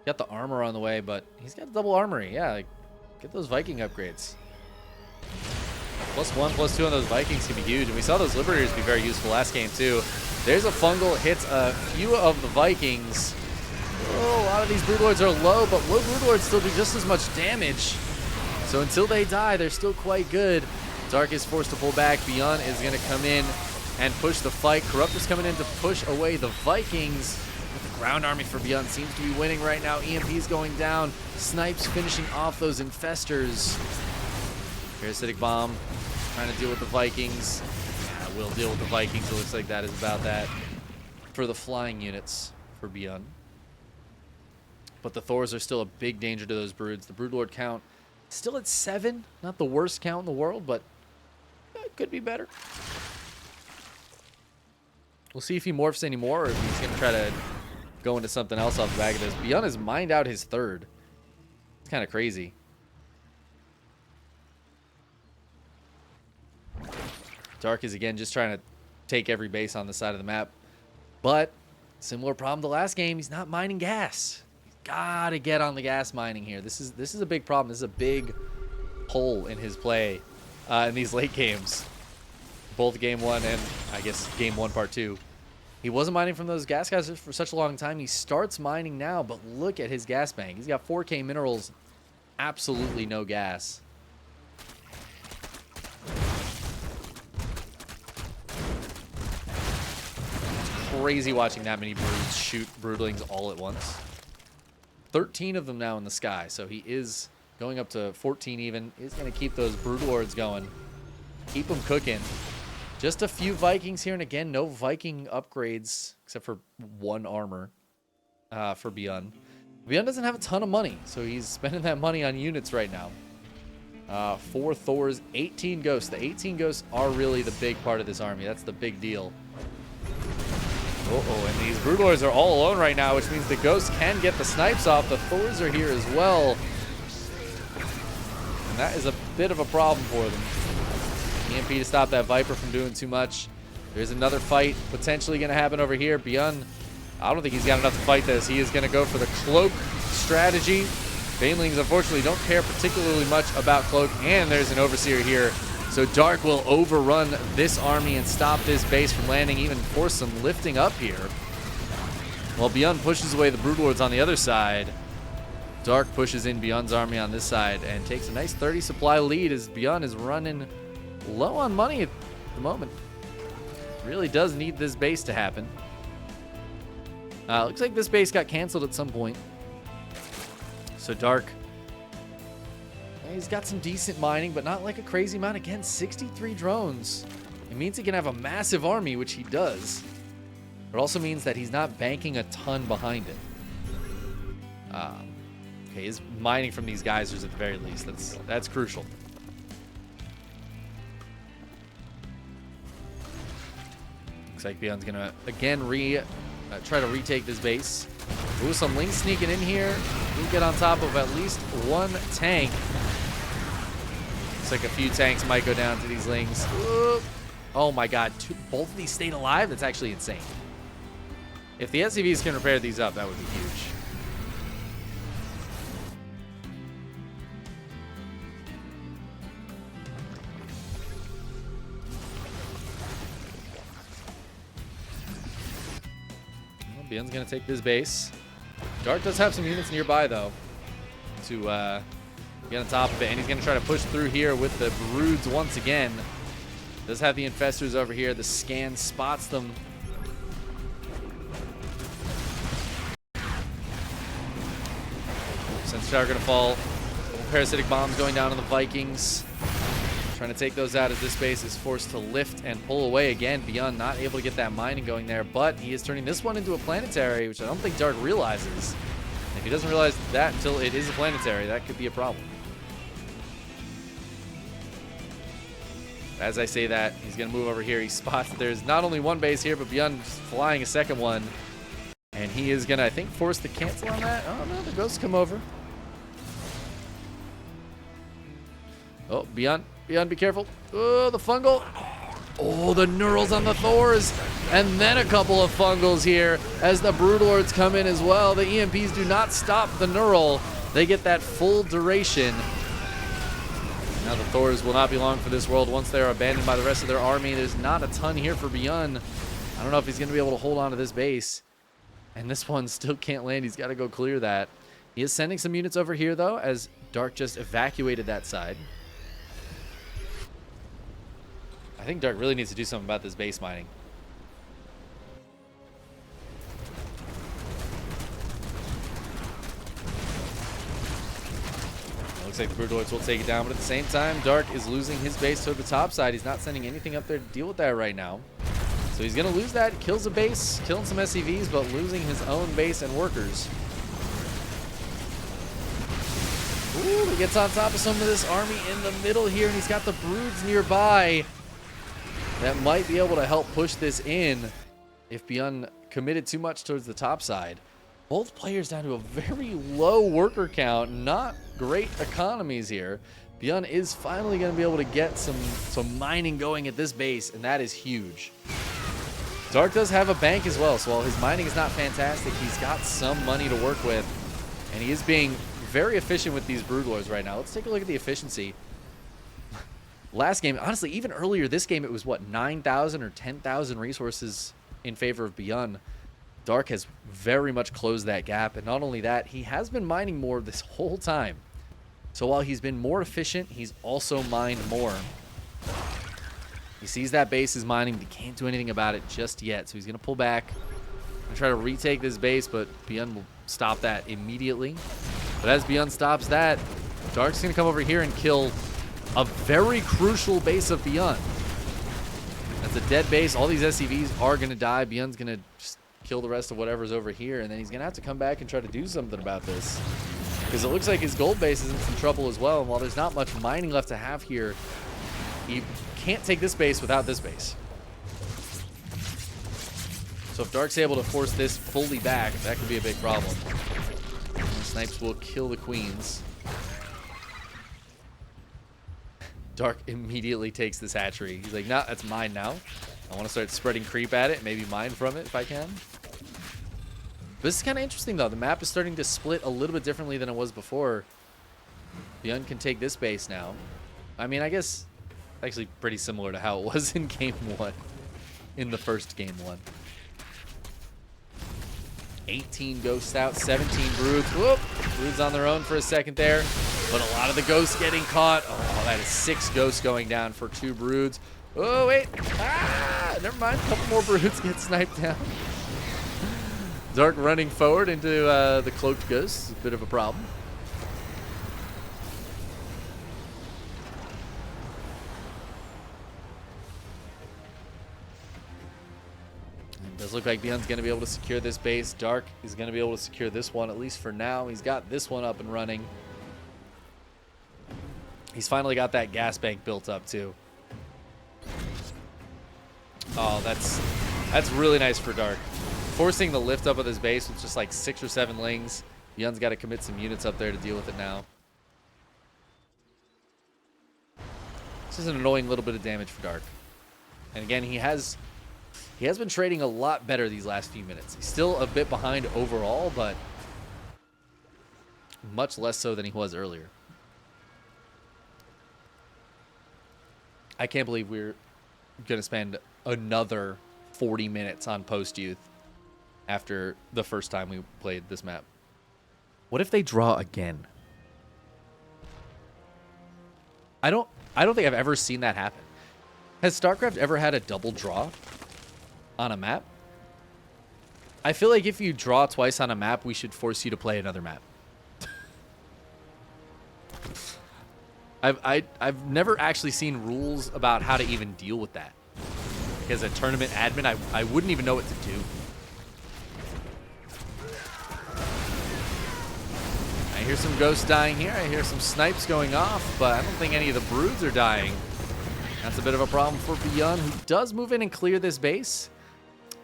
Got the armor on the way, but he's got a double armory. Yeah, like, get those Viking upgrades. +1, +2 on those Vikings can be huge. And we saw those Liberators be very useful last game, too. There's a fungal, hits a few of the Vikings. Oh, a lot of these Broodlords are low, but low Broodlords still do just as much damage. So until they die, they're still quite good. Dark is forced to pull back. ByuN is going to come in and push the fight. Corruptor's coming in to push away the Vikings. Ground army for ByuN seems to be winning right now. EMP's going down. Snipes finishing off those infestors. Parasitic bomb trying to deal with the Vikings. Yeah, we'll deal with the Vikings. It looks like that is about that for the flying units for ByuN. But the Thors are still a big danger to those broods. The Broodlord count still at 7. Not the worst count in the world, but it could be better. We'll see if he morphs anymore or if he's going to try to go into something else off the back of this. ByuN has mined out his 3rd. It's kind of crazy. Dark is again just trying to take every base on the side of the map. But similar problem to last game, he's not mining gas. He's got to get on the gas mining here. This is a big problem. This is a big hole in his play in these late games. Both game 1 and I guess game 1 part 2. He wasn't mining from those gas guys for such a long time. He starts mining now, but look at his gas bank. He's got 4K minerals, absolutely no gas. It's crazy watching that many broods shoot broodlings all at once. 13 of them now in the sky, so he is going up to 14 even. He's going to keep those brood lords going. Keep them cooking. Just a few Vikings here, and again, no Viking upgrades except for one armor for ByuN. ByuN doesn't have a ton of money, so he's spending that money on units right now. 4 Thors, 18 Ghosts. The 18 Ghosts are really the big part of this army. That's the big deal. Uh-oh, and these Broodlords are all alone right now, which means the Ghosts can get the snipes off. The Thors are here as well. And that is a bit of a problem for them. EMP to stop that Viper from doing too much. There's another fight potentially going to happen over here. ByuN, I don't think he's got enough to fight this. He is going to go for the Cloak strategy. Banelings, unfortunately, don't care particularly much about Cloak. And there's an Overseer here. So Dark will overrun this army and stop this base from landing, even force some lifting up here. While ByuN pushes away the Broodlords on the other side, Dark pushes in ByuN's army on this side and takes a nice 30 supply lead as ByuN is running low on money at the moment. Really does need this base to happen. Looks like this base got canceled at some point. So Dark, he's got some decent mining, but not like a crazy amount. Again, 63 drones. It means he can have a massive army, which he does. It also means that he's not banking a ton behind it. Okay, his mining from these geysers at the very least. That's crucial. Looks like ByuN's gonna again try to retake this base. Ooh, some Lings sneaking in here. We'll get on top of at least one tank. Looks like a few tanks might go down to these Lings. Ooh. Oh my god, both of these stayed alive? That's actually insane. If the SCVs can repair these up, that would be huge. ByuN's going to take this base. Dark does have some units nearby, though, to get on top of it. And he's going to try to push through here with the Broods once again. Does have the Infestors over here. The scan spots them. Sensors are going to fall. Parasitic bombs going down on the Vikings. Trying to take those out as this base is forced to lift and pull away again. ByuN not able to get that mining going there, but he is turning this one into a planetary, which I don't think Dark realizes. If he doesn't realize that until it is a planetary, that could be a problem. As I say that, he's going to move over here. He spots that there's not only one base here, but ByuN just flying a second one. And he is going to, I think, force the cancel on that. Oh, no, the ghosts come over. Oh, ByuN, be careful. Oh, the fungal. Oh, the Neurals on the Thors. And then a couple of fungals here as the Broodlords come in as well. The EMPs do not stop the Neural. They get that full duration. Now the Thors will not be long for this world once they're abandoned by the rest of their army. There's not a ton here for ByuN. I don't know if he's going to be able to hold on to this base. And this one still can't land. He's got to go clear that. He is sending some units over here, though, as Dark just evacuated that side. I think Dark really needs to do something about this base mining. Looks like the Broodlords will take it down, but at the same time, Dark is losing his base to the top side. He's not sending anything up there to deal with that right now. So he's going to lose that. Kills a base, killing some SCVs, but losing his own base and workers. Ooh, he gets on top of some of this army in the middle here, and he's got the Broods nearby that might be able to help push this in if ByuN committed too much towards the top side. Both players down to a very low worker count. Not great economies here. ByuN is finally going to be able to get some mining going at this base, and that is huge. Dark does have a bank as well, so while his mining is not fantastic, he's got some money to work with, and he is being very efficient with these Broodlords right now. Let's take a look at the efficiency. Last game, honestly, even earlier this game, it was what, 9,000 or 10,000 resources in favor of ByuN. Dark has very much closed that gap, and not only that, he has been mining more this whole time. So while he's been more efficient, he's also mined more. He sees that base is mining, but he can't do anything about it just yet. So he's going to pull back and try to retake this base, but ByuN will stop that immediately. But as ByuN stops that, Dark's going to come over here and kill a very crucial base of ByuN. That's a dead base. All these SCVs are going to die. ByuN's going to just kill the rest of whatever's over here, and then he's going to have to come back and try to do something about this. Because it looks like his gold base is in some trouble as well, and while there's not much mining left to have here, he can't take this base without this base. So if Dark's able to force this fully back, that could be a big problem. And the snipes will kill the queens. Dark immediately takes this hatchery. He's like, nah, that's mine now. I want to start spreading creep at it, maybe mine from it if I can. But this is kind of interesting, though. The map is starting to split a little bit differently than it was before. ByuN can take this base now. I mean, I guess actually pretty similar to how it was in Game 1. In the first Game 1. 18 ghosts out, 17 broods. Whoop! Broods on their own for a second there. But a lot of the ghosts getting caught. Oh, that is 6 ghosts going down for 2 broods. Oh, wait. Ah! Never mind. A couple more broods get sniped down. Dark running forward into the cloaked ghosts. A bit of a problem. It does look like ByuN's going to be able to secure this base. Dark is going to be able to secure this one, at least for now. He's got this one up and running. He's finally got that gas bank built up, too. Oh, that's really nice for Dark. Forcing the lift up of this base with just like 6 or 7 lings. ByuN's got to commit some units up there to deal with it now. This is an annoying little bit of damage for Dark. And again, he has been trading a lot better these last few minutes. He's still a bit behind overall, but much less so than he was earlier. I can't believe we're going to spend another 40 minutes on post-youth after the first time we played this map. What if they draw again? I don't think I've ever seen that happen. Has StarCraft ever had a double draw on a map? I feel like if you draw twice on a map, we should force you to play another map. I've never actually seen rules about how to even deal with that. As a tournament admin, I wouldn't even know what to do. I hear some ghosts dying here. I hear some snipes going off, but I don't think any of the broods are dying. That's a bit of a problem for ByuN, who does move in and clear this base.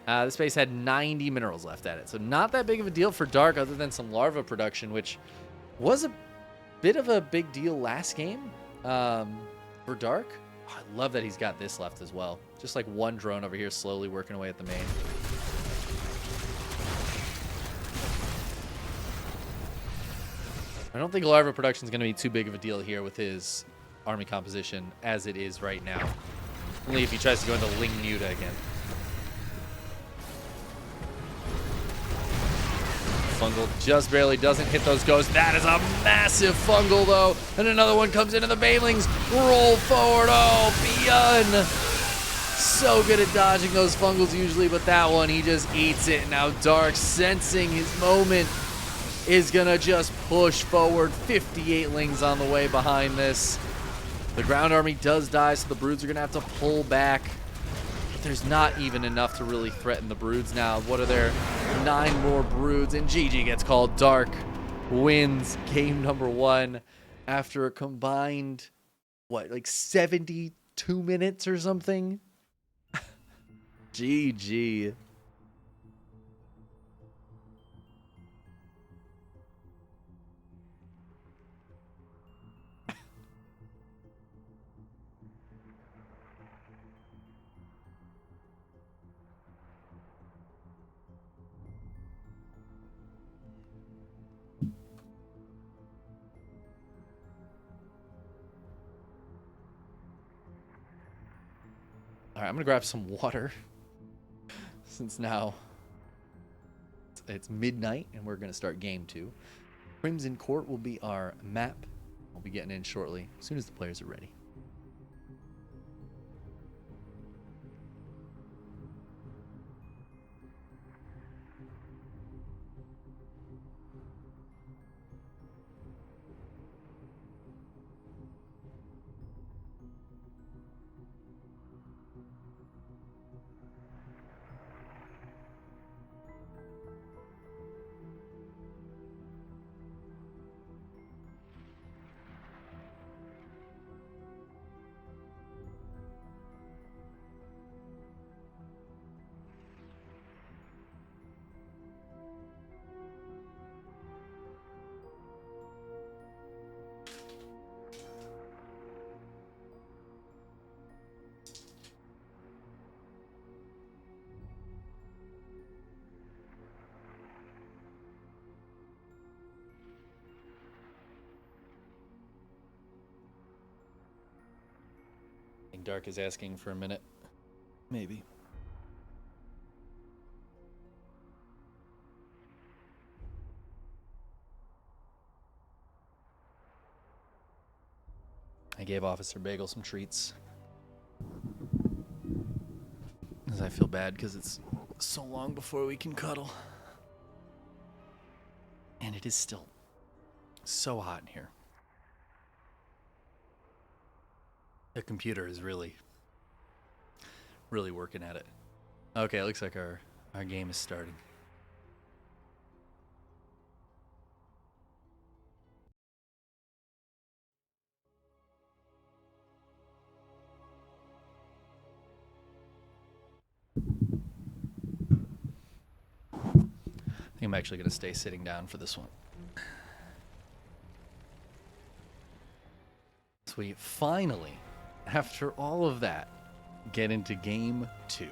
This base had 90 minerals left at it, so not that big of a deal for Dark other than some larva production, which was a bit of a big deal last game for Dark. Oh, I love that he's got this left as well. Just like one drone over here slowly working away at the main. I don't think larva production is going to be too big of a deal here with his army composition as it is right now. Only if he tries to go into Ling Nuda again. Fungal just barely doesn't hit those ghosts. That is a massive fungal, though. And another one comes into the banelings. Roll forward. Oh, ByuN. So good at dodging those fungals usually, but that one, he just eats it. Now Dark, sensing his moment, is going to just push forward. 58 lings on the way behind this. The ground army does die, so the broods are going to have to pull back. But there's not even enough to really threaten the broods now. What are there? 9 more broods, and GG gets called. Dark wins game number 1 after a combined, what, like 72 minutes or something? GG. All right, I'm gonna grab some water. since now it's midnight and we're going to start game 2. Crimson Court will be our map. We'll be getting in shortly, as soon as the players are ready. Dark is asking for a minute. Maybe. I gave Officer Bagel some treats. As I feel bad because it's so long before we can cuddle. And it is still so hot in here. The computer is really working at it. Okay, it looks like our game is starting. I think I'm actually going to stay sitting down for this one. So we finally, after all of that, get into game 2.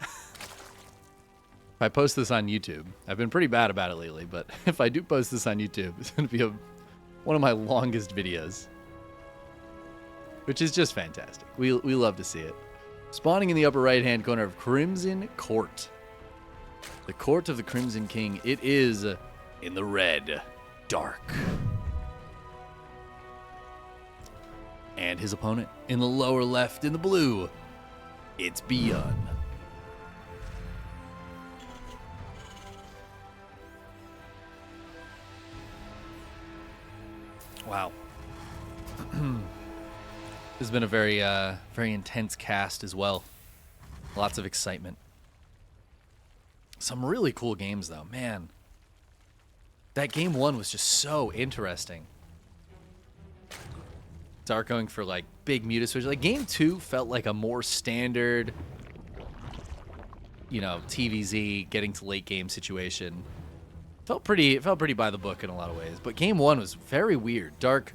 If I post this on YouTube, I've been pretty bad about it lately, but if I do post this on YouTube, it's going to be one of my longest videos, which is just fantastic. We love to see it. Spawning in the upper right-hand corner of Crimson Court. The Court of the Crimson King. It is in the red, Dark. And his opponent in the lower left in the blue, it's ByuN. Wow. This has been a very intense cast as well. Lots of excitement. Some really cool games though, man. That game 1 was just so interesting. Dark going for like big muta switch. Like game 2 felt like a more standard, you know, TVZ getting to late game situation. Felt pretty by the book in a lot of ways. But game 1 was very weird. Dark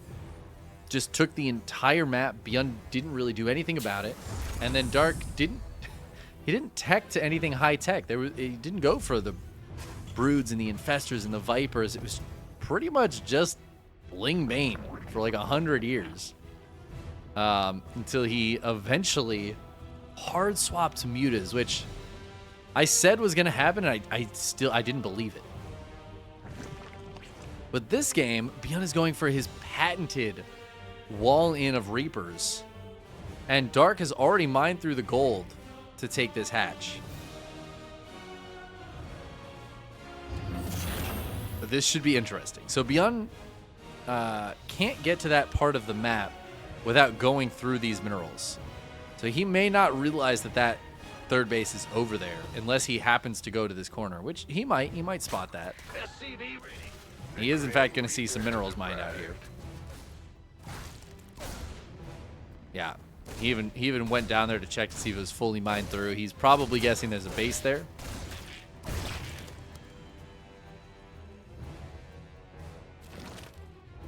just took the entire map. ByuN didn't really do anything about it, and then Dark didn't tech to anything high tech. He didn't go for the broods and the infestors and the vipers. It was pretty much just Ling Bane for like 100 years. Until he eventually hard swapped to mutas, which I said was going to happen, and I didn't believe it. But this game, ByuN is going for his patented wall-in of Reapers, and Dark has already mined through the gold to take this hatch. But this should be interesting. So ByuN can't get to that part of the map without going through these minerals. So he may not realize that third base is over there unless he happens to go to this corner, which he might spot that. He is in fact going to see some minerals mined out here. Yeah, he even went down there to check to see if it was fully mined through. He's probably guessing there's a base there.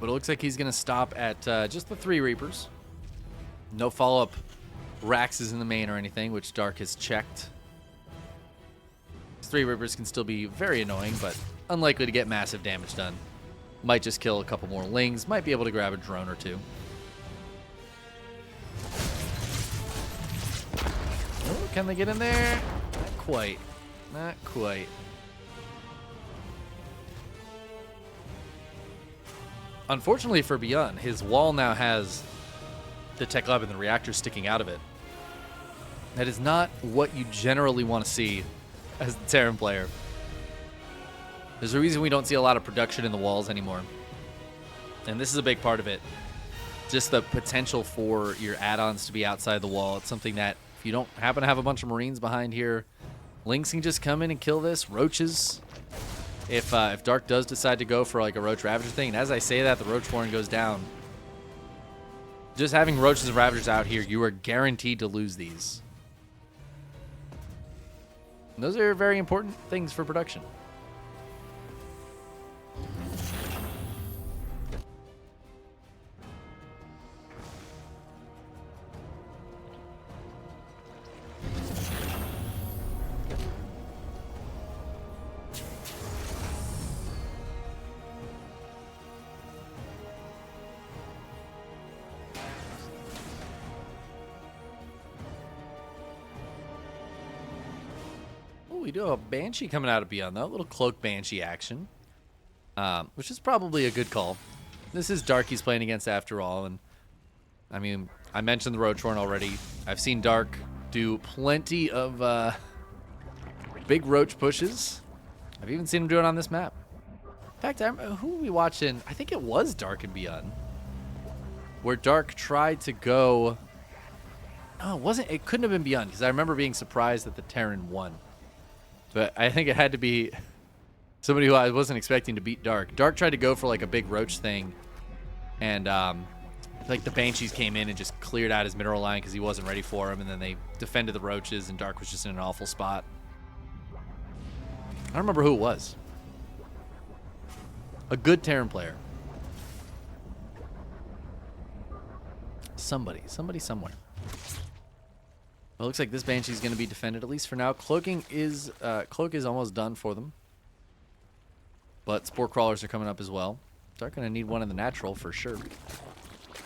But it looks like he's going to stop at just the 3 Reapers. No follow-up Raxes in the main or anything, which Dark has checked. 3 Reapers can still be very annoying, but unlikely to get massive damage done. Might just kill a couple more Lings. Might be able to grab a drone or 2. Oh, can they get in there? quite. Not quite. Unfortunately for ByuN, his wall now has the tech lab and the reactor sticking out of it. That is not what you generally want to see as the Terran player. There's a reason we don't see a lot of production in the walls anymore. And this is a big part of it. Just the potential for your add-ons to be outside the wall. It's something that if you don't happen to have a bunch of Marines behind here, Lynx can just come in and kill this. Roaches. If Dark does decide to go for like a Roach Ravager thing, and as I say that, the Roach Warren goes down. Just having Roaches and Ravagers out here, you are guaranteed to lose these. And those are very important things for production. We do have a Banshee coming out of ByuN, though. A little cloak Banshee action, which is probably a good call. This is Dark he's playing against after all, and I mean, I mentioned the Roach Horn already. I've seen Dark do plenty of big Roach pushes. I've even seen him do it on this map. In fact, who were we watching? I think it was Dark and ByuN, where Dark tried to go. No, it wasn't. It couldn't have been ByuN, because I remember being surprised that the Terran won. But I think it had to be somebody who I wasn't expecting to beat Dark. Dark tried to go for like a big Roach thing, and like the Banshees came in and just cleared out his mineral line because he wasn't ready for him, and then they defended the Roaches, and Dark was just in an awful spot. I don't remember who it was. A good Terran player. Somebody somewhere. Well, it looks like this Banshee is going to be defended, at least for now. Cloak is almost done for them. But Spore Crawlers are coming up as well. Dark going to need one in the natural for sure.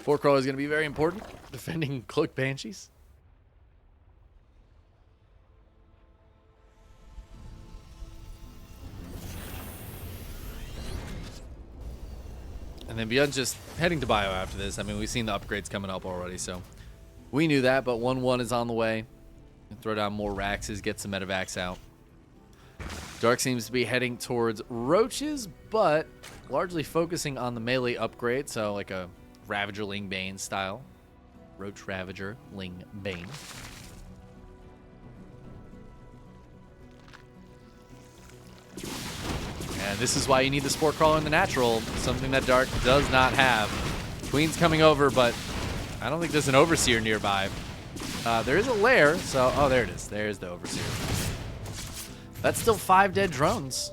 Spore Crawler is going to be very important, defending Cloak Banshees. And then ByuN's just heading to Bio after this. I mean, we've seen the upgrades coming up already, so we knew that, but 1-1 is on the way. Throw down more Raxes, get some Medivacs out. Dark seems to be heading towards Roaches, but largely focusing on the melee upgrade, so like a Ravager Ling Bane style. Roach Ravager Ling Bane. And this is why you need the Spore Crawler in the natural, something that Dark does not have. Queen's coming over, but I don't think there's an Overseer nearby. There is a lair, so... Oh, there it is. There's the Overseer. That's still 5 dead drones.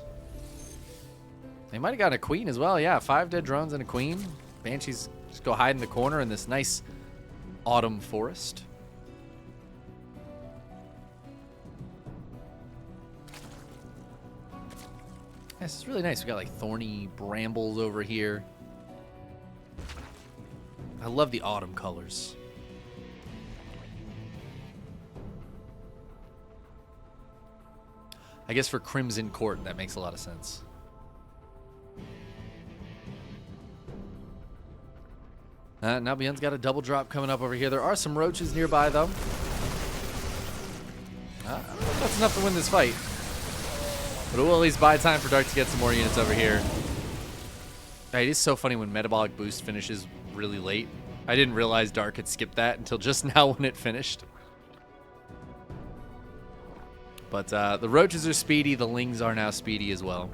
They might have got a Queen as well. Yeah, 5 dead drones and a Queen. Banshees just go hide in the corner in this nice autumn forest. This is really nice. We got like thorny brambles over here. I love the autumn colors. I guess for Crimson Court, that makes a lot of sense. Now ByuN's got a double drop coming up over here. There are some Roaches nearby, though. I don't know if that's enough to win this fight. But it will at least buy time for Dark to get some more units over here. It is so funny when Metabolic Boost finishes really late. I didn't realize Dark had skipped that until just now when it finished. But the Roaches are speedy. The Lings are now speedy as well.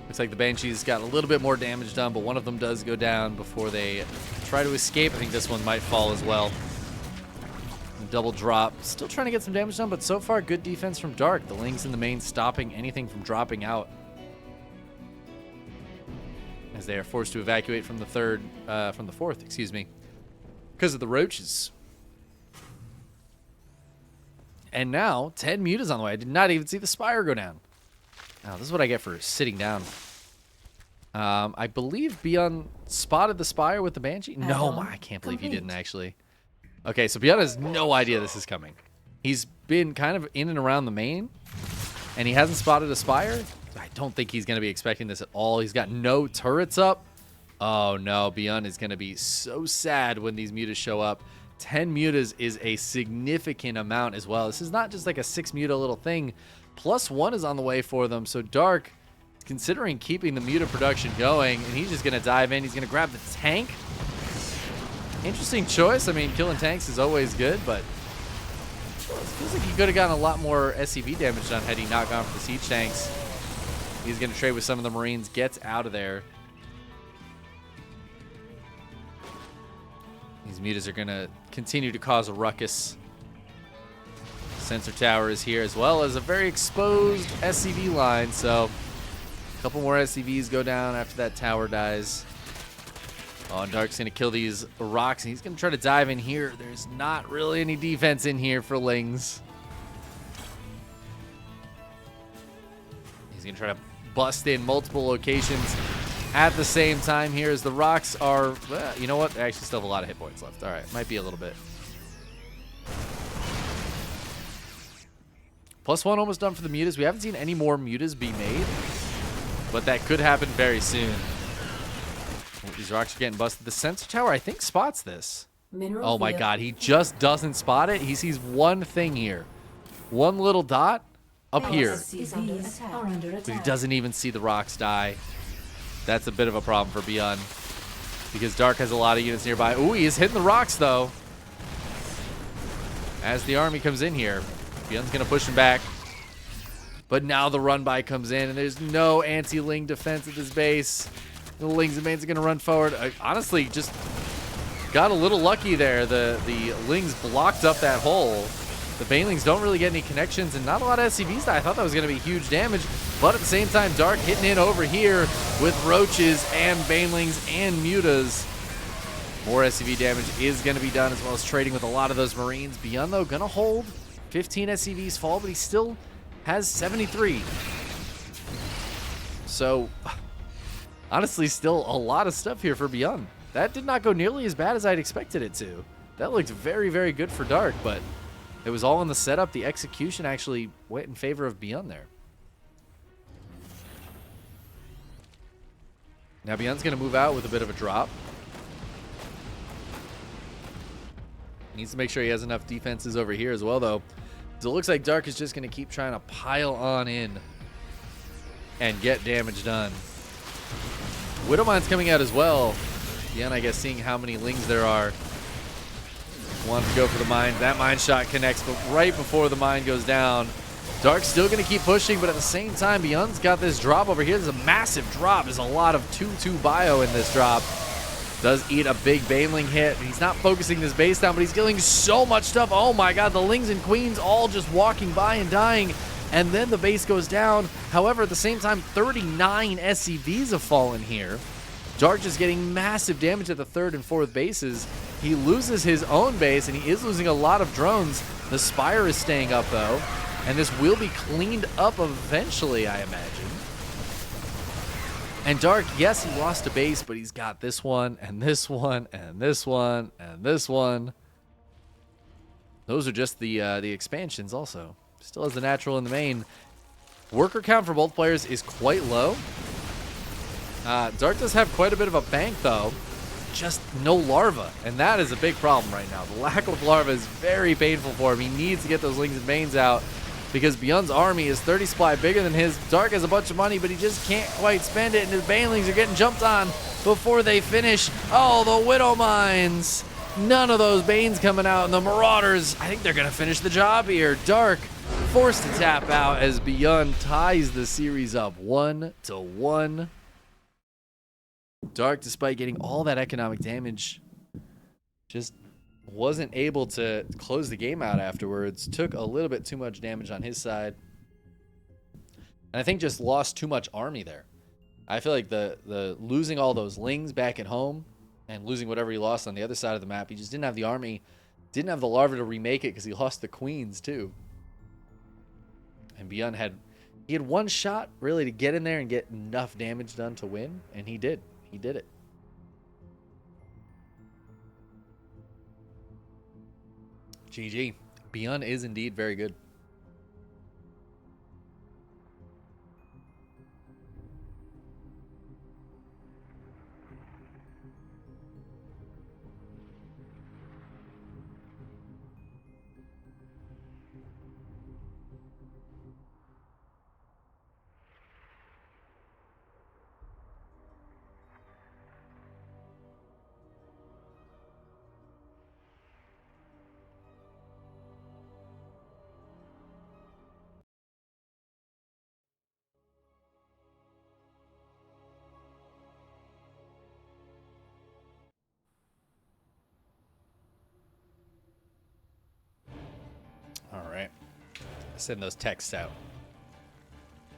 Looks like the Banshees got a little bit more damage done, but one of them does go down before they try to escape. I think this one might fall as well. Double drop. Still trying to get some damage done, but so far good defense from Dark. The Lings in the main stopping anything from dropping out. As they are forced to evacuate from the fourth, excuse me, because of the Roaches. And now 10 mutas on the way. I did not even see the Spire go down. Now, this is what I get for sitting down. I believe ByuN spotted the Spire with the Banshee. No, I can't believe he didn't actually. Okay, so ByuN has no idea this is coming. He's been kind of in and around the main, and he hasn't spotted a Spire. I don't think he's going to be expecting this at all. He's got no turrets up. Oh, no. ByuN is going to be so sad when these mutas show up. 10 mutas is a significant amount as well. This is not just like a 6 muta little thing. +1 is on the way for them. So Dark is considering keeping the muta production going, and he's just going to dive in. He's going to grab the tank. Interesting choice. I mean, killing tanks is always good, but it feels like he could have gotten a lot more SCV damage done had he not gone for the siege tanks. He's going to trade with some of the Marines, gets out of there. These mutas are going to continue to cause a ruckus. Sensor tower is here, as well as a very exposed SCV line, so a couple more SCVs go down after that tower dies. Oh, and Dark's going to kill these rocks, and he's going to try to dive in here. There's not really any defense in here for Lings. He's going to try to bust in multiple locations at the same time here as the rocks are, well, you know what? They actually still have a lot of hit points left. All right, might be a little bit. +1 almost done for the mutas. We haven't seen any more mutas be made, but that could happen very soon. These rocks are getting busted. The sensor tower, I think, spots this. Oh my god, he just doesn't spot it. He sees one thing here. One little dot up here. But he doesn't even see the rocks die. That's a bit of a problem for ByuN, because Dark has a lot of units nearby. Ooh, he is hitting the rocks, though. As the army comes in here, ByuN's going to push him back. But now the run-by comes in, and there's no anti-Ling defense at this base. The Lings and Mains are going to run forward. Honestly, just got a little lucky there. The Lings blocked up that hole. The Banelings don't really get any connections, and not a lot of SCVs. I thought that was going to be huge damage, but at the same time, Dark hitting in over here with Roaches and Banelings and Mutas. More SCV damage is going to be done, as well as trading with a lot of those Marines. ByuN, though, going to hold. 15 SCVs fall, but he still has 73. So, honestly, still a lot of stuff here for ByuN. That did not go nearly as bad as I'd expected it to. That looked very, very good for Dark, but it was all in the setup. The execution actually went in favor of ByuN there. Now ByuN's going to move out with a bit of a drop. Needs to make sure he has enough defenses over here as well, though. So it looks like Dark is just going to keep trying to pile on in and get damage done. Widowmine's coming out as well. ByuN, I guess, seeing how many Lings there are. Wants to go for the mine. That mine shot connects, but right before the mine goes down, Dark's still going to keep pushing, but at the same time, ByuN's got this drop over here. There's a massive drop. There's a lot of 2-2 bio in this drop. Does eat a big Baneling hit. He's not focusing this base down, but he's killing so much stuff. Oh my god, the Lings and Queens all just walking by and dying, and then the base goes down. However, at the same time, 39 SCVs have fallen here. Dark just getting massive damage at the 3rd and 4th bases. He loses his own base, and he is losing a lot of drones. The Spire is staying up, though, and this will be cleaned up eventually, I imagine. And Dark, yes, he lost a base, but he's got this one, and this one, and this one, and this one. Those are just the expansions also. Still has the natural in the main. Worker count for both players is quite low. Dark does have quite a bit of a bank, though. Just no larva, and that is a big problem right now. The lack of larva is very painful for him. He needs to get those Lings and Banes out, because ByuN's army is 30 supply bigger than his. Dark has a bunch of money, but he just can't quite spend it, and his Banelings are getting jumped on before they finish. Oh, the Widow Mines. None of those Banes coming out, and the Marauders, I think they're going to finish the job here. Dark forced to tap out as ByuN ties the series up 1-1. Dark, despite getting all that economic damage, just wasn't able to close the game out afterwards. Took a little bit too much damage on his side. And I think just lost too much army there. I feel like the losing all those Lings back at home and losing whatever he lost on the other side of the map, he just didn't have the army, didn't have the larva to remake it because he lost the Queens too. And ByuN had He had one shot, really, to get in there and get enough damage done to win, and he did. He did it. GG. ByuN is indeed very good. All right. Send those texts out.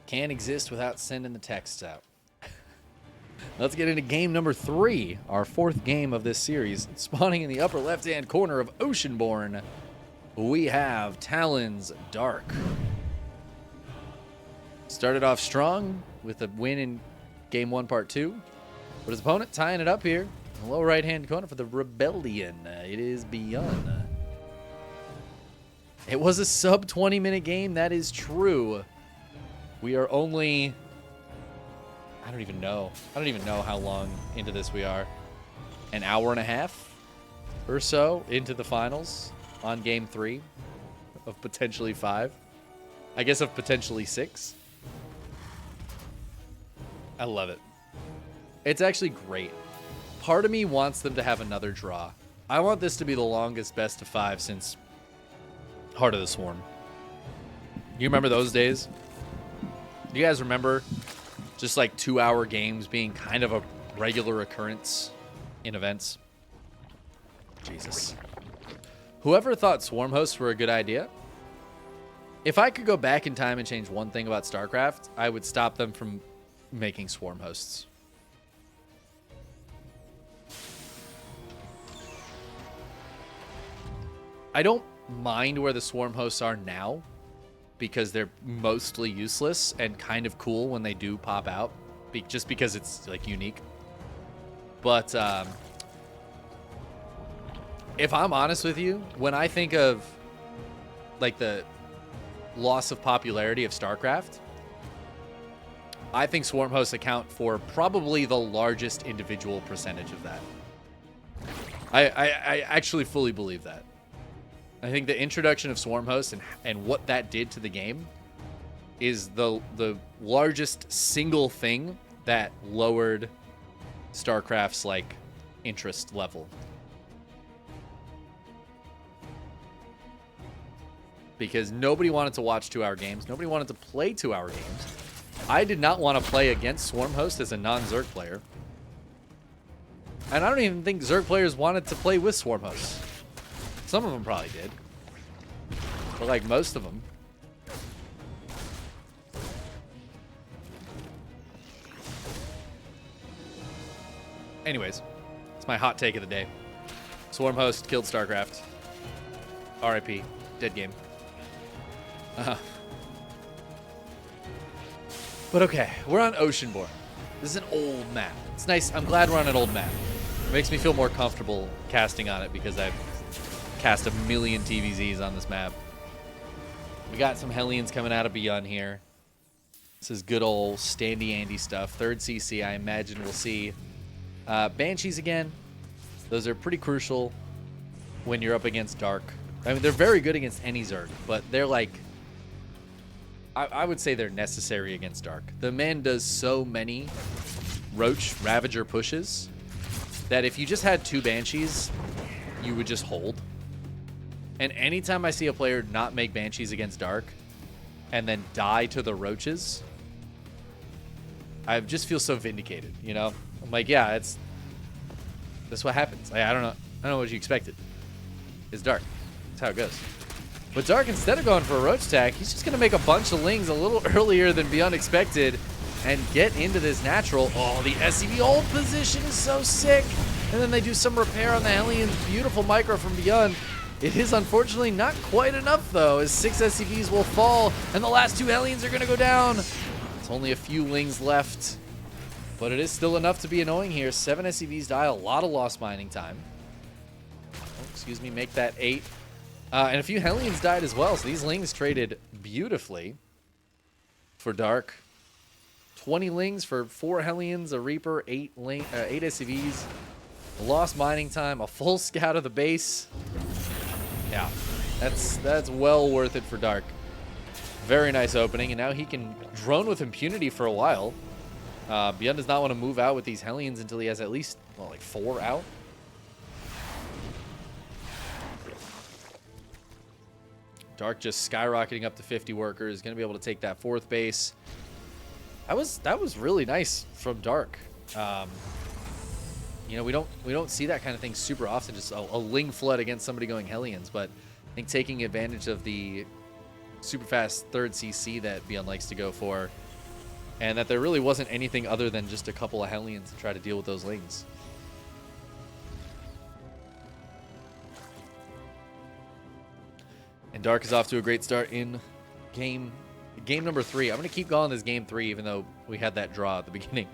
Can't exist without sending the texts out. Let's get into game number 3, our 4th game of this series. Spawning in the upper left-hand corner of Oceanborn, we have Talon's Dark. Started off strong with a win in game 1, part 2. But his opponent tying it up here in the lower right-hand corner for the Rebellion. It is ByuN. It was a sub 20-minute game. That is true. We are only... I don't even know how long into this we are. An hour and a half or so into the finals on game 3 of potentially 5. I guess of potentially 6. I love it. It's actually great. Part of me wants them to have another draw. I want this to be the longest best of 5 since Heart of the Swarm. You remember those days? Do you guys remember just like 2-hour games being kind of a regular occurrence in events? Jesus. Whoever thought Swarm hosts were a good idea, if I could go back in time and change one thing about StarCraft, I would stop them from making Swarm hosts. I don't mind where the Swarm hosts are now because they're mostly useless and kind of cool when they do pop out, just because it's like unique. But if I'm honest with you, when I think of like the loss of popularity of StarCraft, I think Swarm hosts account for probably the largest individual percentage of that. I actually fully believe that. I think the introduction of Swarm hosts and what that did to the game is the largest single thing that lowered StarCraft's like interest level. Because nobody wanted to watch 2-hour games. Nobody wanted to play 2-hour games. I did not want to play against Swarm host as a non-Zerg player. And I don't even think Zerg players wanted to play with Swarm hosts. Some of them probably did. But like most of them. Anyways, it's my hot take of the day. Swarm host killed StarCraft. RIP. Dead game. But okay, we're on Oceanborn. This is an old map. It's nice. I'm glad we're on an old map. It makes me feel more comfortable casting on it because I've cast a million TVZs on this map. We got some Hellions coming out of ByuN here. This is good old standy Andy stuff. 3rd CC, I imagine we'll see Banshees again. Those are pretty crucial when you're up against Dark. I mean, they're very good against any Zerg, but they're like... I would say they're necessary against Dark. The man does so many Roach Ravager pushes that if you just had 2 Banshees, you would just hold. And anytime I see a player not make Banshees against Dark and then die to the Roaches, I just feel so vindicated, you know? I'm like, yeah, that's what happens. I don't know what you expected. It's Dark. That's how it goes. But Dark, instead of going for a Roach attack, he's just going to make a bunch of Lings a little earlier than ByuN expected and get into this natural. Oh, the SCV hold position is so sick. And then they do some repair on the Hellions. Beautiful micro from ByuN. It is unfortunately not quite enough, though, as 6 SCVs will fall, and the last 2 Hellions are going to go down. It's only a few Lings left, but it is still enough to be annoying here. 7 SCVs die, a lot of lost mining time. Oh, excuse me, make that 8. And a few Hellions died as well, so these Lings traded beautifully for Dark. 20 Lings for 4 Hellions, a Reaper, 8 SCVs. Lost mining time, a full scout of the base. Yeah, that's well worth it for Dark. Very nice opening, and now he can drone with impunity for a while. ByuN does not want to move out with these Hellions until he has at least, well, like 4 out. Dark just skyrocketing up to 50 workers, going to be able to take that 4th base. That was really nice from Dark. You know, we don't see that kind of thing super often, just a Ling flood against somebody going Hellions, but I think taking advantage of the super fast 3rd CC that ByuN likes to go for, and that there really wasn't anything other than just a couple of Hellions to try to deal with those Lings. And Dark is off to a great start in game number 3. I'm going to keep calling this game 3, even though we had that draw at the beginning.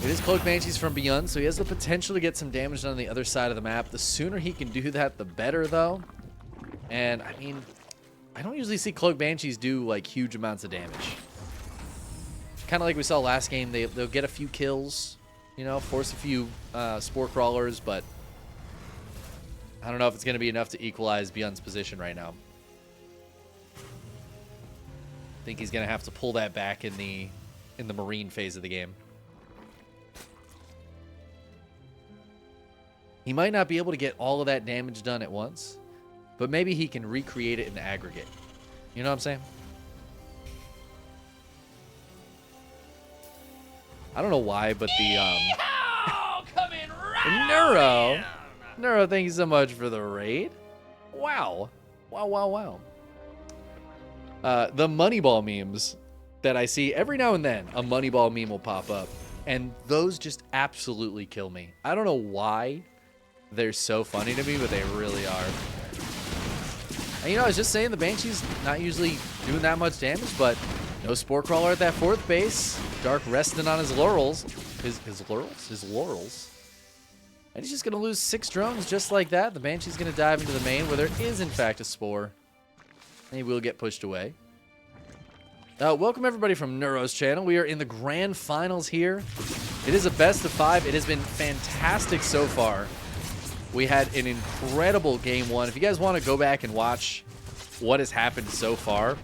It is Cloak Banshees from ByuN, so he has the potential to get some damage done on the other side of the map. The sooner he can do that, the better, though. And, I mean, I don't usually see Cloak Banshees do, like, huge amounts of damage. Kind of like we saw last game, they'll get a few kills, you know, force a few Spore Crawlers, but I don't know if it's going to be enough to equalize ByuN's position right now. I think he's going to have to pull that back in the Marine phase of the game. He might not be able to get all of that damage done at once, but maybe he can recreate it in the aggregate. You know what I'm saying? I don't know why, but the coming right Neuro, thank you so much for the raid. Wow. The Moneyball memes that I see every now and then, a Moneyball meme will pop up, and those just absolutely kill me. I don't know why they're so funny to me, but they really are. And, you know, I was just saying the Banshee's not usually doing that much damage, but no Spore Crawler at that 4th base. Dark resting on his laurels. His laurels. And he's just going to lose 6 drones just like that. The Banshee's going to dive into the main where there is, in fact, a Spore. And he will get pushed away. Welcome, everybody, from Neuro's channel. We are in the grand finals here. It is a best of 5. It has been fantastic so far. We had an incredible game 1. If you guys want to go back and watch what has happened so far,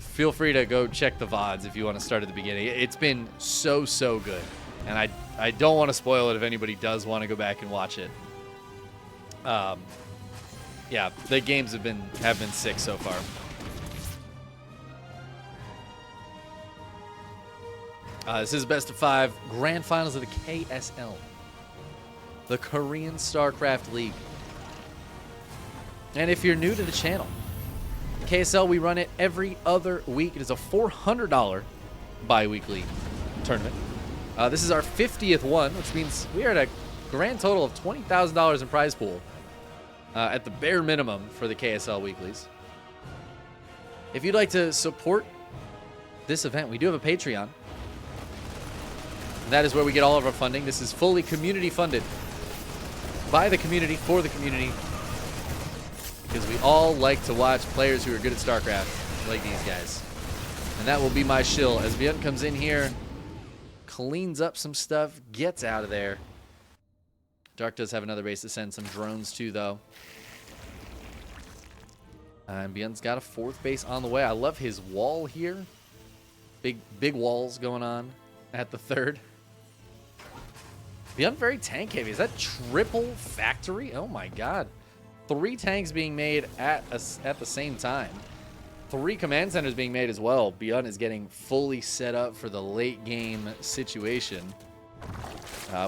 feel free to go check the VODs if you want to start at the beginning. It's been so good. And I don't want to spoil it if anybody does want to go back and watch it. Yeah, the games have been sick so far. This is best of 5 grand finals of the KSL, the Korean StarCraft League. And if you're new to the channel, KSL, we run it every other week. It is a $400 bi-weekly tournament. This is our 50th one, which means we are at a grand total of $20,000 in prize pool at the bare minimum for the KSL weeklies. If you'd like to support this event, we do have a Patreon. That is where we get all of our funding. This is fully community funded by the community for the community, because we all like to watch players who are good at StarCraft like these guys. And that will be my shill as ByuN comes in here, cleans up some stuff, gets out of there. Dark does have another base to send some drones to, though. And ByuN's got a 4th base on the way. I love his wall here. Big walls going on at the 3rd. ByuN very tank heavy. Is that triple factory? Oh my god. 3 tanks being made at the same time. 3 command centers being made as well. ByuN is getting fully set up for the late game situation.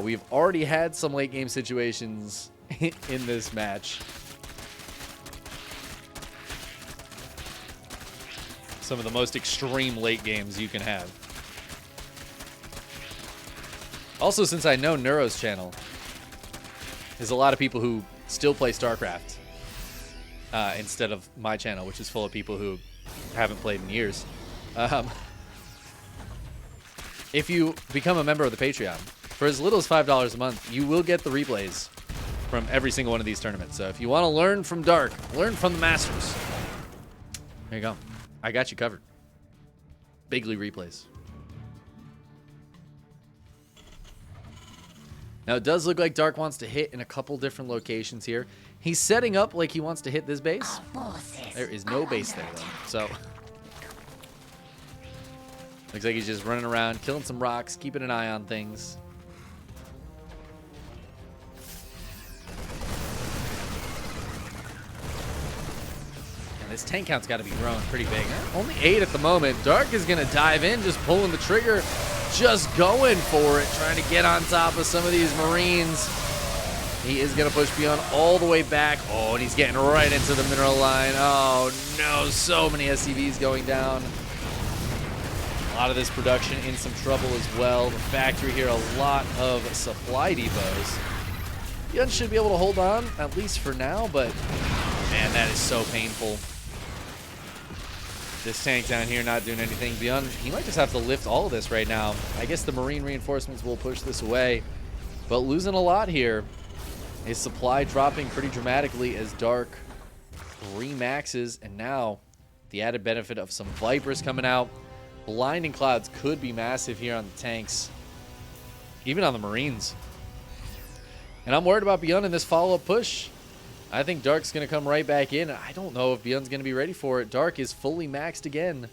We've already had some late game situations in this match. Some of the most extreme late games you can have. Also, since I know Neuro's channel, there's a lot of people who still play StarCraft instead of my channel, which is full of people who haven't played in years. If you become a member of the Patreon, for as little as $5 a month, you will get the replays from every single one of these tournaments. So if you want to learn from Dark, learn from the Masters, there you go. I got you covered. Bigly replays. Now, it does look like Dark wants to hit in a couple different locations here. He's setting up like he wants to hit this base. There is no base there, though. So, looks like he's just running around, killing some rocks, keeping an eye on things. And this tank count's got to be growing pretty big. Only 8 at the moment. Dark is going to dive in, just pulling the trigger. Just going for it, trying to get on top of some of these Marines. He is going to push ByuN all the way back. Oh, and he's getting right into the mineral line. Oh, no, so many SCVs going down. A lot of this production in some trouble as well. The factory here, a lot of supply depots. ByuN should be able to hold on, at least for now, but man, that is so painful. This tank down here not doing anything. ByuN, he might just have to lift all of this right now. I guess the Marine reinforcements will push this away, but losing a lot here. His supply dropping pretty dramatically as Dark remaxes, and now the added benefit of some Vipers coming out. Blinding Clouds could be massive here on the tanks, even on the Marines. And I'm worried about ByuN in this follow-up push. I think Dark's going to come right back in. I don't know if ByuN's going to be ready for it. Dark is fully maxed again.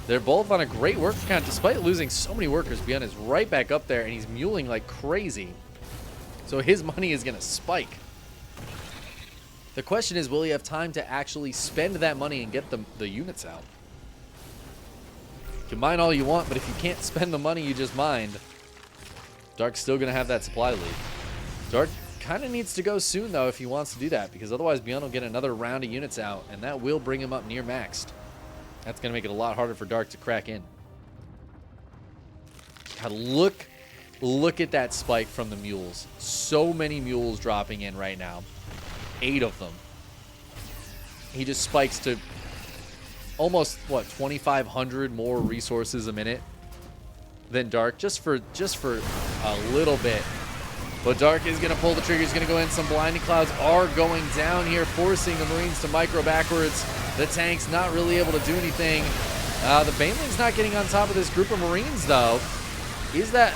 They're both on a great worker count. Despite losing so many workers, ByuN is right back up there, and he's muling like crazy. So his money is going to spike. The question is, will he have time to actually spend that money and get the units out? You can mine all you want, but if you can't spend the money you just mined, Dark's still going to have that supply lead. Dark kind of needs to go soon, though, if he wants to do that, because otherwise ByuN will get another round of units out, and that will bring him up near maxed. That's going to make it a lot harder for Dark to crack in. God, look at that spike from the mules. So many mules dropping in right now. 8 of them. He just spikes to almost, what, 2,500 more resources a minute than Dark, just for a little bit. But Dark is going to pull the trigger. He's going to go in. Some Blinding Clouds are going down here, forcing the Marines to micro backwards. The tank's not really able to do anything. The Baneling's not getting on top of this group of Marines, though. Is that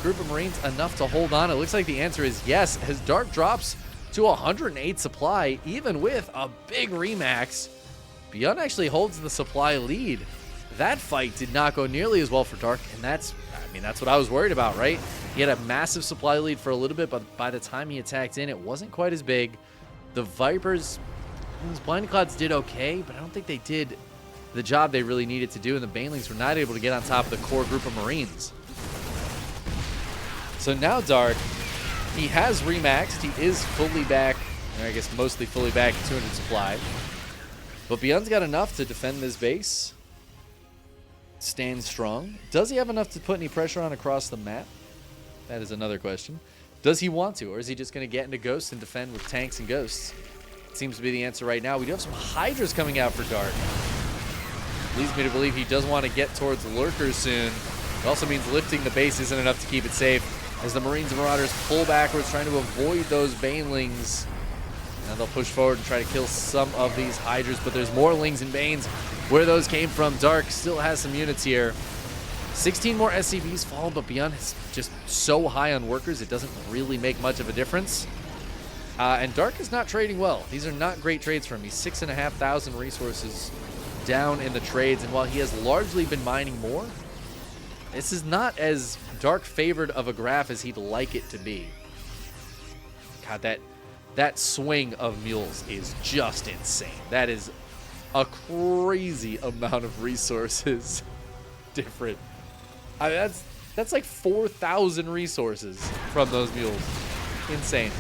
group of Marines enough to hold on? It looks like the answer is yes, as Dark drops to 108 supply, even with a big remax. ByuN actually holds the supply lead. That fight did not go nearly as well for Dark, and that's what I was worried about, right? He had a massive supply lead for a little bit, but by the time he attacked in, it wasn't quite as big. The Vipers, those Blinding Clouds did okay, but I don't think they did the job they really needed to do, and the Banelings were not able to get on top of the core group of Marines. So now Dark, he has remaxed. He is fully back, or I guess mostly fully back at 200 supply. But ByuN's got enough to defend this base. Stand strong. Does he have enough to put any pressure on across the map? That is another question. Does he want to, or is he just going to get into Ghosts and defend with tanks and Ghosts? It seems to be the answer right now. We do have some Hydras coming out for Dark. Leads me to believe he does want to get towards Lurkers soon. It also means lifting the base isn't enough to keep it safe, as the Marines and Marauders pull backwards, trying to avoid those Banelings. Now they'll push forward and try to kill some of these Hydras, but there's more Lings and Banes. Where those came from, Dark still has some units here. 16 more SCVs fall, but ByuN is just so high on workers, it doesn't really make much of a difference. And Dark is not trading well. These are not great trades for him. He's 6,500 resources down in the trades, and while he has largely been mining more, this is not as Dark favored of a graph as he'd like it to be. God, that swing of mules is just insane. That is a crazy amount of resources different. I mean, that's like 4,000 resources from those mules. Insane.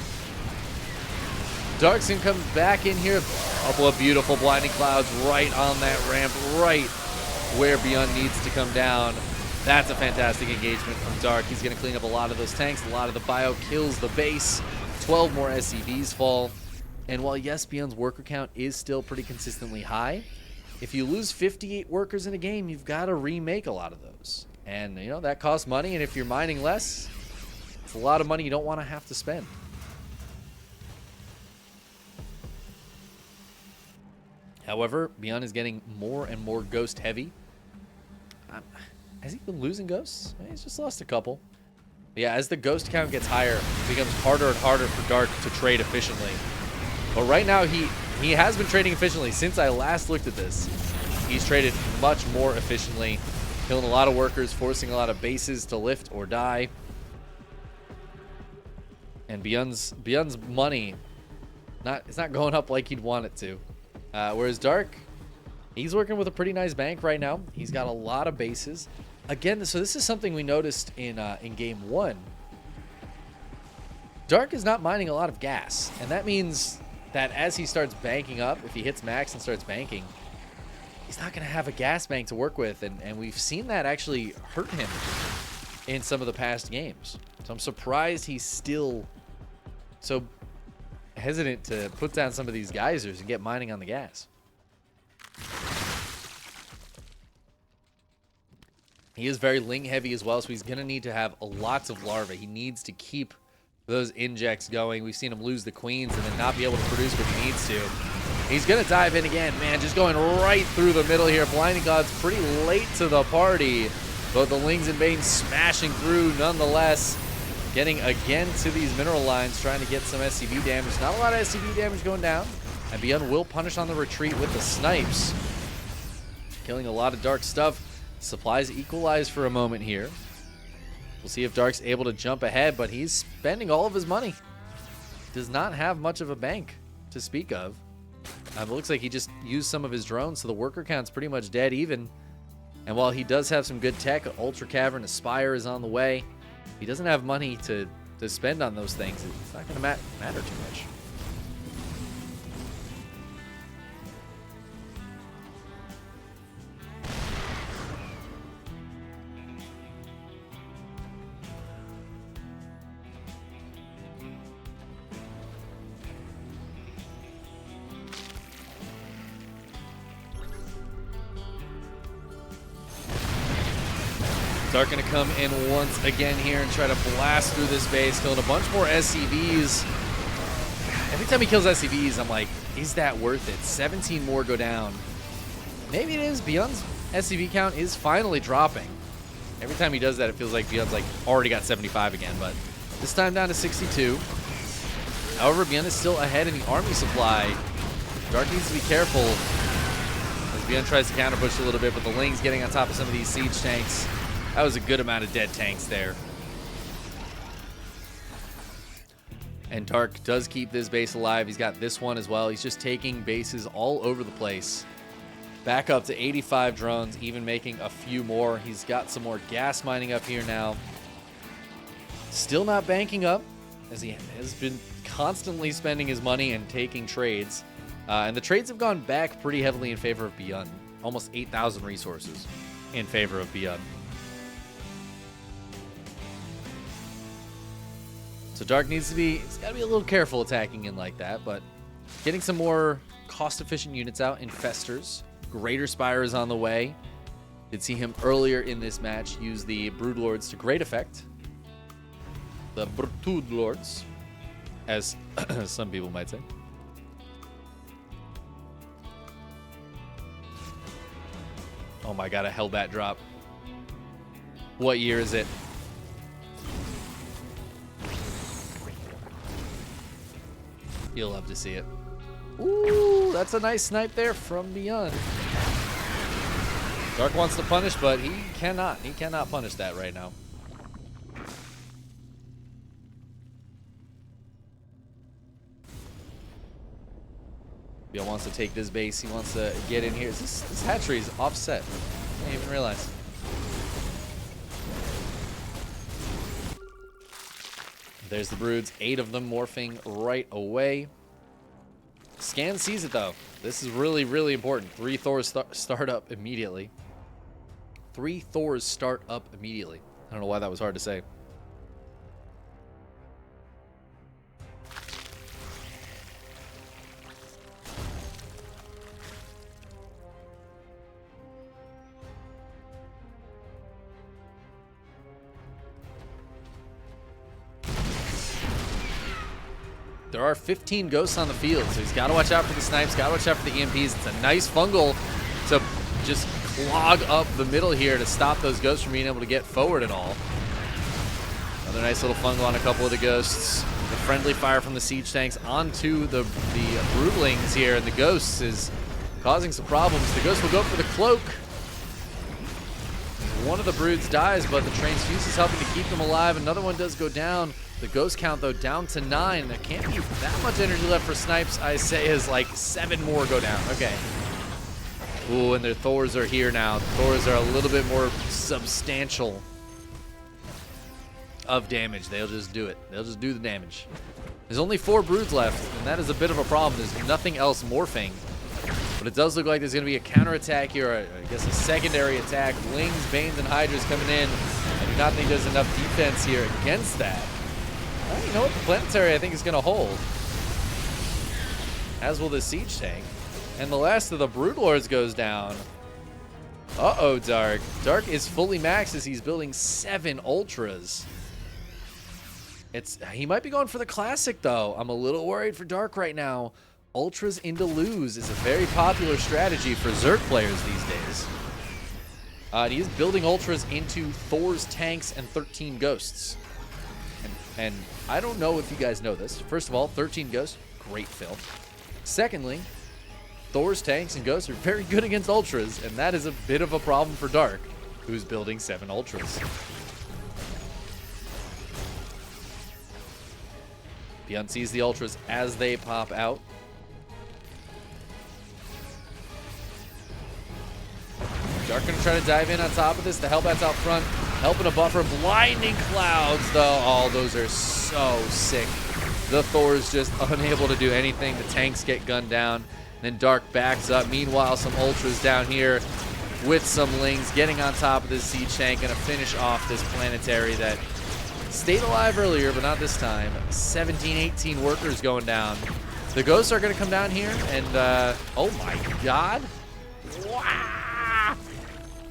Darkson comes back in here. A couple of beautiful Blinding Clouds right on that ramp, right where ByuN needs to come down. That's a fantastic engagement from Dark. He's going to clean up a lot of those tanks. A lot of the bio kills the base. 12 more SCVs fall. And while, yes, ByuN's worker count is still pretty consistently high, if you lose 58 workers in a game, you've got to remake a lot of those. And, you know, that costs money. And if you're mining less, it's a lot of money you don't want to have to spend. However, ByuN is getting more and more ghost heavy. Has he been losing ghosts? He's just lost a couple. But yeah, as the ghost count gets higher, it becomes harder and harder for Dark to trade efficiently. But right now, he has been trading efficiently. Since I last looked at this, he's traded much more efficiently, killing a lot of workers, forcing a lot of bases to lift or die. And ByuN's money, it's not going up like he'd want it to. Whereas Dark, he's working with a pretty nice bank right now. He's got a lot of bases. Again, so this is something we noticed in game 1. Dark is not mining a lot of gas, and that means that as he starts banking up, if he hits max and starts banking, he's not going to have a gas bank to work with, and we've seen that actually hurt him in some of the past games. So I'm surprised he's still so hesitant to put down some of these geysers and get mining on the gas. He is very ling heavy as well, so he's going to need to have lots of larvae. He needs to keep those injects going. We've seen him lose the queens and then not be able to produce what he needs to. He's going to dive in again. Man, just going right through the middle here. Blinding God's pretty late to the party, but the Lings and Banes smashing through nonetheless. Getting again to these mineral lines, trying to get some SCV damage. Not a lot of SCV damage going down. And ByuN will punish on the retreat with the snipes. Killing a lot of Dark stuff. Supplies equalize for a moment here. We'll see if Dark's able to jump ahead, but he's spending all of his money. Does not have much of a bank to speak of. It looks like he just used some of his drones, so the worker count's pretty much dead even. And while he does have some good tech, Ultra Cavern, Aspire is on the way. He doesn't have money to spend on those things. It's not going to matter too much. Dark going to come in once again here and try to blast through this base, killing a bunch more SCVs. Every time he kills SCVs, I'm like, is that worth it? 17 more go down. Maybe it is. ByuN's SCV count is finally dropping. Every time he does that, it feels like ByuN's like already got 75 again, but this time down to 62. However, ByuN is still ahead in the army supply. Dark needs to be careful as ByuN tries to counter push a little bit, but the Ling's getting on top of some of these siege tanks. That was a good amount of dead tanks there. And Dark does keep this base alive. He's got this one as well. He's just taking bases all over the place. Back up to 85 drones, even making a few more. He's got some more gas mining up here now. Still not banking up, as he has been constantly spending his money and taking trades. And the trades have gone back pretty heavily in favor of ByuN. Almost 8,000 resources in favor of ByuN. So Dark needs to be, he's got to be a little careful attacking in like that, but getting some more cost-efficient units out. Infestors, Greater Spire is on the way. Did see him earlier in this match use the Broodlords to great effect. The Broodlords, as some people might say. Oh my god, a Hellbat drop. What year is it? You'll love to see it. Ooh, that's a nice snipe there from ByuN. Dark wants to punish, but he cannot. He cannot punish that right now. ByuN wants to take this base. He wants to get in here. This hatchery is offset. I didn't even realize. There's the broods, 8 of them morphing right away. Scan sees it though. This is really, really important. 3 Thors start up immediately. 3 Thors start up immediately. I don't know why that was hard to say. There are 15 ghosts on the field, so he's got to watch out for the snipes, got to watch out for the EMPs. It's a nice fungal to just clog up the middle here to stop those ghosts from being able to get forward at all. Another nice little fungal on a couple of the ghosts. The friendly fire from the siege tanks onto the broodlings here, and the ghosts is causing some problems. The ghost will go for the cloak. One of the broods dies, but the transfuse is helping to keep them alive. Another one does go down. The ghost count, though, down to 9. There can't be that much energy left for snipes. I say is like 7 more go down. Okay. Ooh, and their Thors are here now. The Thors are a little bit more substantial of damage. They'll just do it. They'll just do the damage. There's only 4 broods left, and that is a bit of a problem. There's nothing else morphing. But it does look like there's going to be a counterattack here, or I guess a secondary attack. Lings, Banes, and Hydras coming in. I do not think there's enough defense here against that. Well, you know what? The planetary, I think, is going to hold. As will the siege tank. And the last of the Broodlords goes down. Uh-oh, Dark. Dark is fully maxed as he's building 7 Ultras. He might be going for the Classic, though. I'm a little worried for Dark right now. Ultras into lose is a very popular strategy for Zerg players these days. He is building Ultras into Thor's tanks and 13 Ghosts. And I don't know if you guys know this. First of all, 13 Ghosts, great fill. Secondly, Thor's tanks and Ghosts are very good against Ultras, and that is a bit of a problem for Dark, who's building 7 Ultras. ByuN sees the Ultras as they pop out. Dark gonna try to dive in on top of this. The Hellbats out front, helping to buffer. Blinding Clouds, though. Oh, those are so sick. The Thor's just unable to do anything. The tanks get gunned down. Then Dark backs up. Meanwhile, some Ultras down here with some Lings getting on top of this siege tank. Gonna finish off this planetary that stayed alive earlier, but not this time. 17, 18 workers going down. The Ghosts are gonna come down here, and oh my god. Wow.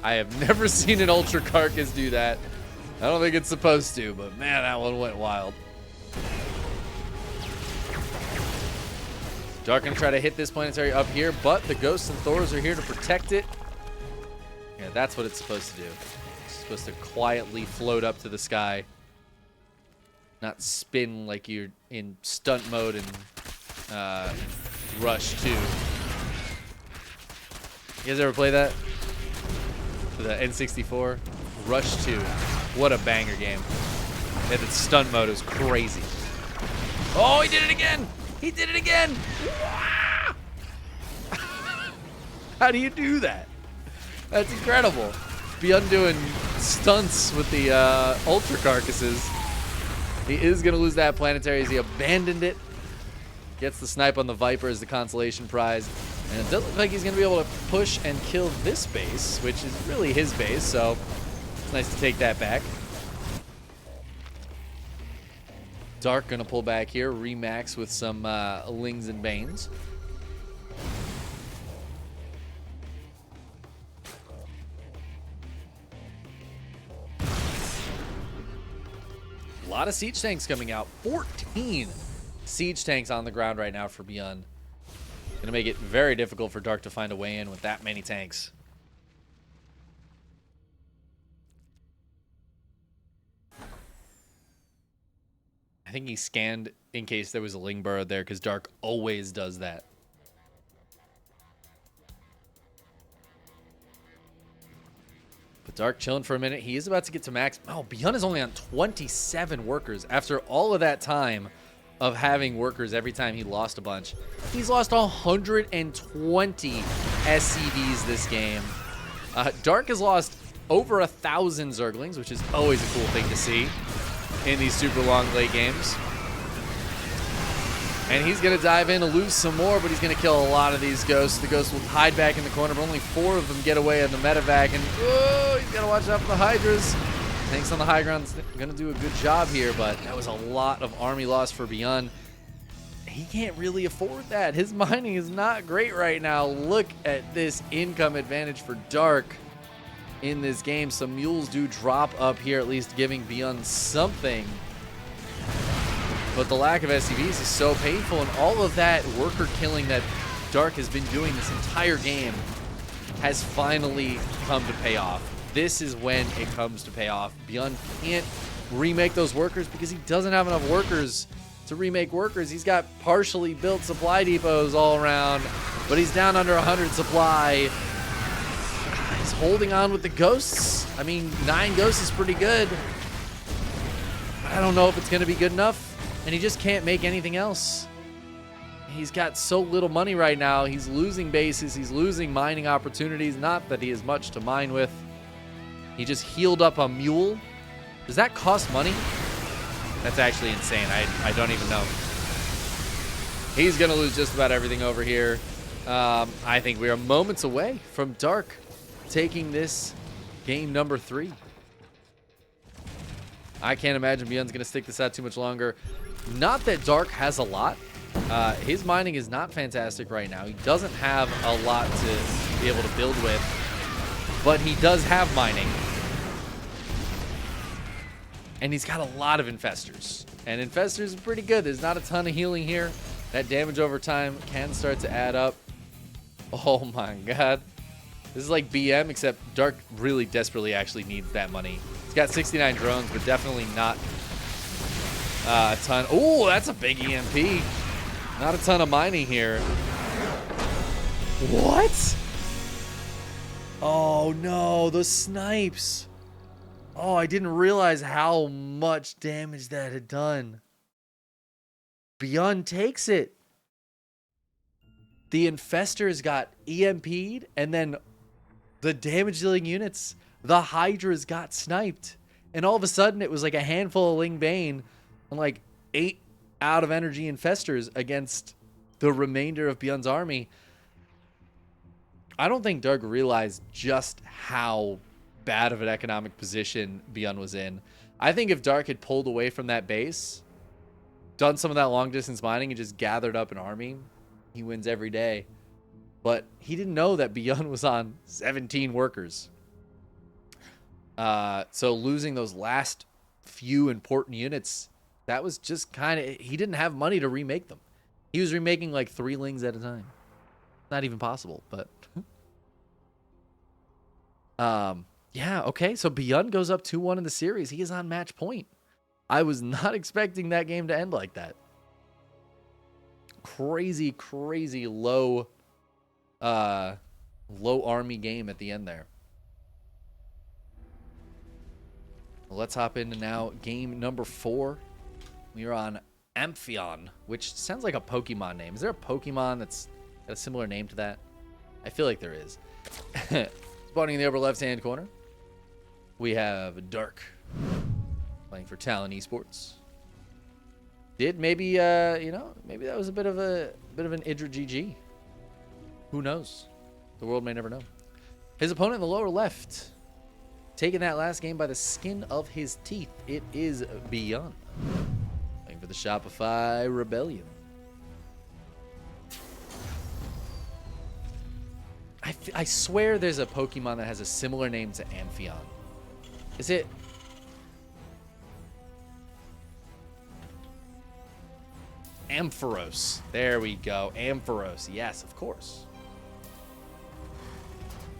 I have never seen an Ultra Carcass do that. I don't think it's supposed to, but man, that one went wild. Dark gonna try to hit this planetary up here, but the Ghosts and Thors are here to protect it. Yeah, that's what it's supposed to do. It's supposed to quietly float up to the sky. Not spin like you're in stunt mode and Rush 2. You guys ever play that? The N64? Rush 2. What a banger game. Yeah, the stunt mode is crazy. Oh, he did it again! He did it again! How do you do that? That's incredible. ByuN doing stunts with the Ultra Carcasses. He is going to lose that planetary as he abandoned it. Gets the snipe on the Viper as the consolation prize. And it doesn't look like he's going to be able to push and kill this base, which is really his base, so it's nice to take that back. Dark going to pull back here, remax with some Lings and Banes. A lot of siege tanks coming out. 14 siege tanks on the ground right now for ByuN. Gonna make it very difficult for Dark to find a way in with that many tanks. I think he scanned in case there was a Ling burrow there, because Dark always does that. But Dark chilling for a minute. He is about to get to max. Oh, ByuN is only on 27 workers after all of that time of having workers every time he lost a bunch. He's lost 120 SCVs this game. Dark has lost over 1,000 Zerglings, which is always a cool thing to see in these super long late games. And he's going to dive in to lose some more, but he's going to kill a lot of these ghosts. The ghosts will hide back in the corner, but only 4 of them get away in the medevac. And oh, he's got to watch out for the Hydras. Tanks on the high ground is going to do a good job here, but that was a lot of army loss for ByuN. He can't really afford that. His mining is not great right now. Look at this income advantage for Dark in this game. Some mules do drop up here, at least giving ByuN something. But the lack of SCVs is so painful, and all of that worker killing that Dark has been doing this entire game has finally come to pay off. This is when it comes to pay off. ByuN can't remake those workers because he doesn't have enough workers to remake workers. He's got partially built supply depots all around, but he's down under 100 supply. He's holding on with the ghosts. I mean, 9 ghosts is pretty good. I don't know if it's going to be good enough, and he just can't make anything else. He's got so little money right now. He's losing bases. He's losing mining opportunities. Not that he has much to mine with. He just healed up a mule. Does that cost money? That's actually insane. I don't even know. He's going to lose just about everything over here. I think we are moments away from Dark taking this game number 3. I can't imagine ByuN's going to stick this out too much longer. Not that Dark has a lot. His mining is not fantastic right now. He doesn't have a lot to be able to build with, but he does have mining. And he's got a lot of infestors. And infestors are pretty good. There's not a ton of healing here. That damage over time can start to add up. Oh my god. This is like BM, except Dark really desperately actually needs that money. He's got 69 drones, but definitely not a ton. Oh, that's a big EMP. Not a ton of mining here. What? Oh no, those snipes. Oh, I didn't realize how much damage that had done. ByuN takes it. The infestors got EMP'd, and then the damage dealing units, the Hydras got sniped. And all of a sudden, it was like a handful of Ling Bane and like 8 out of energy infestors against the remainder of ByuN's army. I don't think Dark realized just how bad of an economic position ByuN was in. I think if Dark had pulled away from that base, done some of that long distance mining, and just gathered up an army, he wins every day. But he didn't know that ByuN was on 17 workers. So losing those last few important units, that was just kind of, he didn't have money to remake them. He was remaking like 3 Lings at a time. Not even possible, but yeah, okay, so ByuN goes up 2-1 in the series. He is on match point. I was not expecting that game to end like that. Crazy, crazy low army game at the end there. Well, let's hop into now game number 4. We are on Amphion, which sounds like a Pokemon name. Is there a Pokemon that's got a similar name to that? I feel like there is. Spawning in the upper left-hand corner, we have Dark playing for Talon Esports. Maybe you know, maybe that was a bit of an Idra GG. Who knows? The world may never know. His opponent in the lower left, taking that last game by the skin of his teeth. It is ByuN playing for the Shopify Rebellion. I swear there's a Pokemon that has a similar name to Amphion. Is it? Ampharos. There we go. Ampharos. Yes, of course.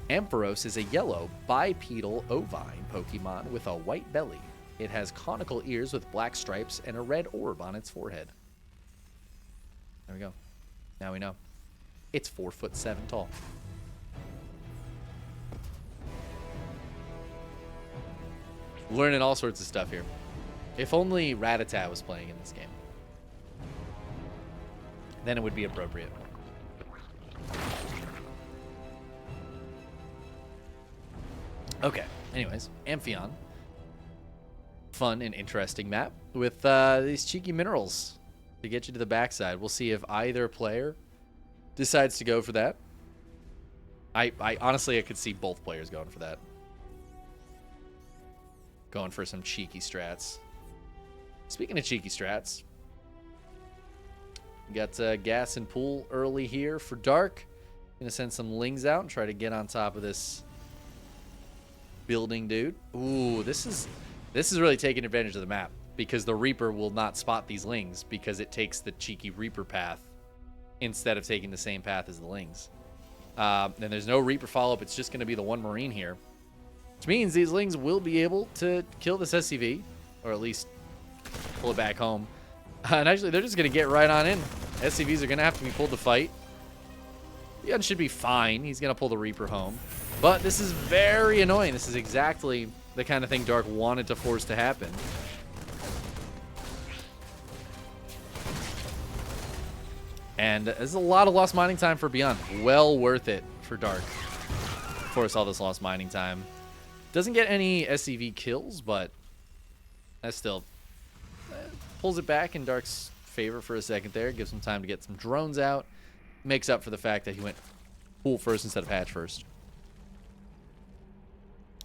Ampharos is a yellow bipedal ovine Pokemon with a white belly. It has conical ears with black stripes and a red orb on its forehead. There we go. Now we know. It's 4'7" tall. Learning all sorts of stuff here. If only Rattata was playing in this game, then it would be appropriate. Okay, anyways, Amphion. Fun and interesting map with these cheeky minerals. to get you to the backside. We'll see if either player decides to go for that. I honestly, I could see both players going for that. Going for some cheeky strats. Speaking of cheeky strats, we got gas and pool early here for Dark. Gonna send some lings out and try to get on top of this building dude. Ooh, this is really taking advantage of the map, because the Reaper will not spot these lings because it takes the cheeky Reaper path instead of taking the same path as the lings. And there's no Reaper follow-up. It's just going to be the one Marine here, which means these lings will be able to kill this SCV, or at least pull it back home. And actually, they're just going to get right on in. SCVs are going to have to be pulled to fight. ByuN should be fine. He's going to pull the Reaper home. But this is very annoying. This is exactly the kind of thing Dark wanted to force to happen. And there's a lot of lost mining time for ByuN. Well worth it for Dark. Force all this lost mining time. Doesn't get any SCV kills, but that still pulls it back in Dark's favor for a second there. Gives him time to get some drones out. Makes up for the fact that he went pool first instead of hatch first.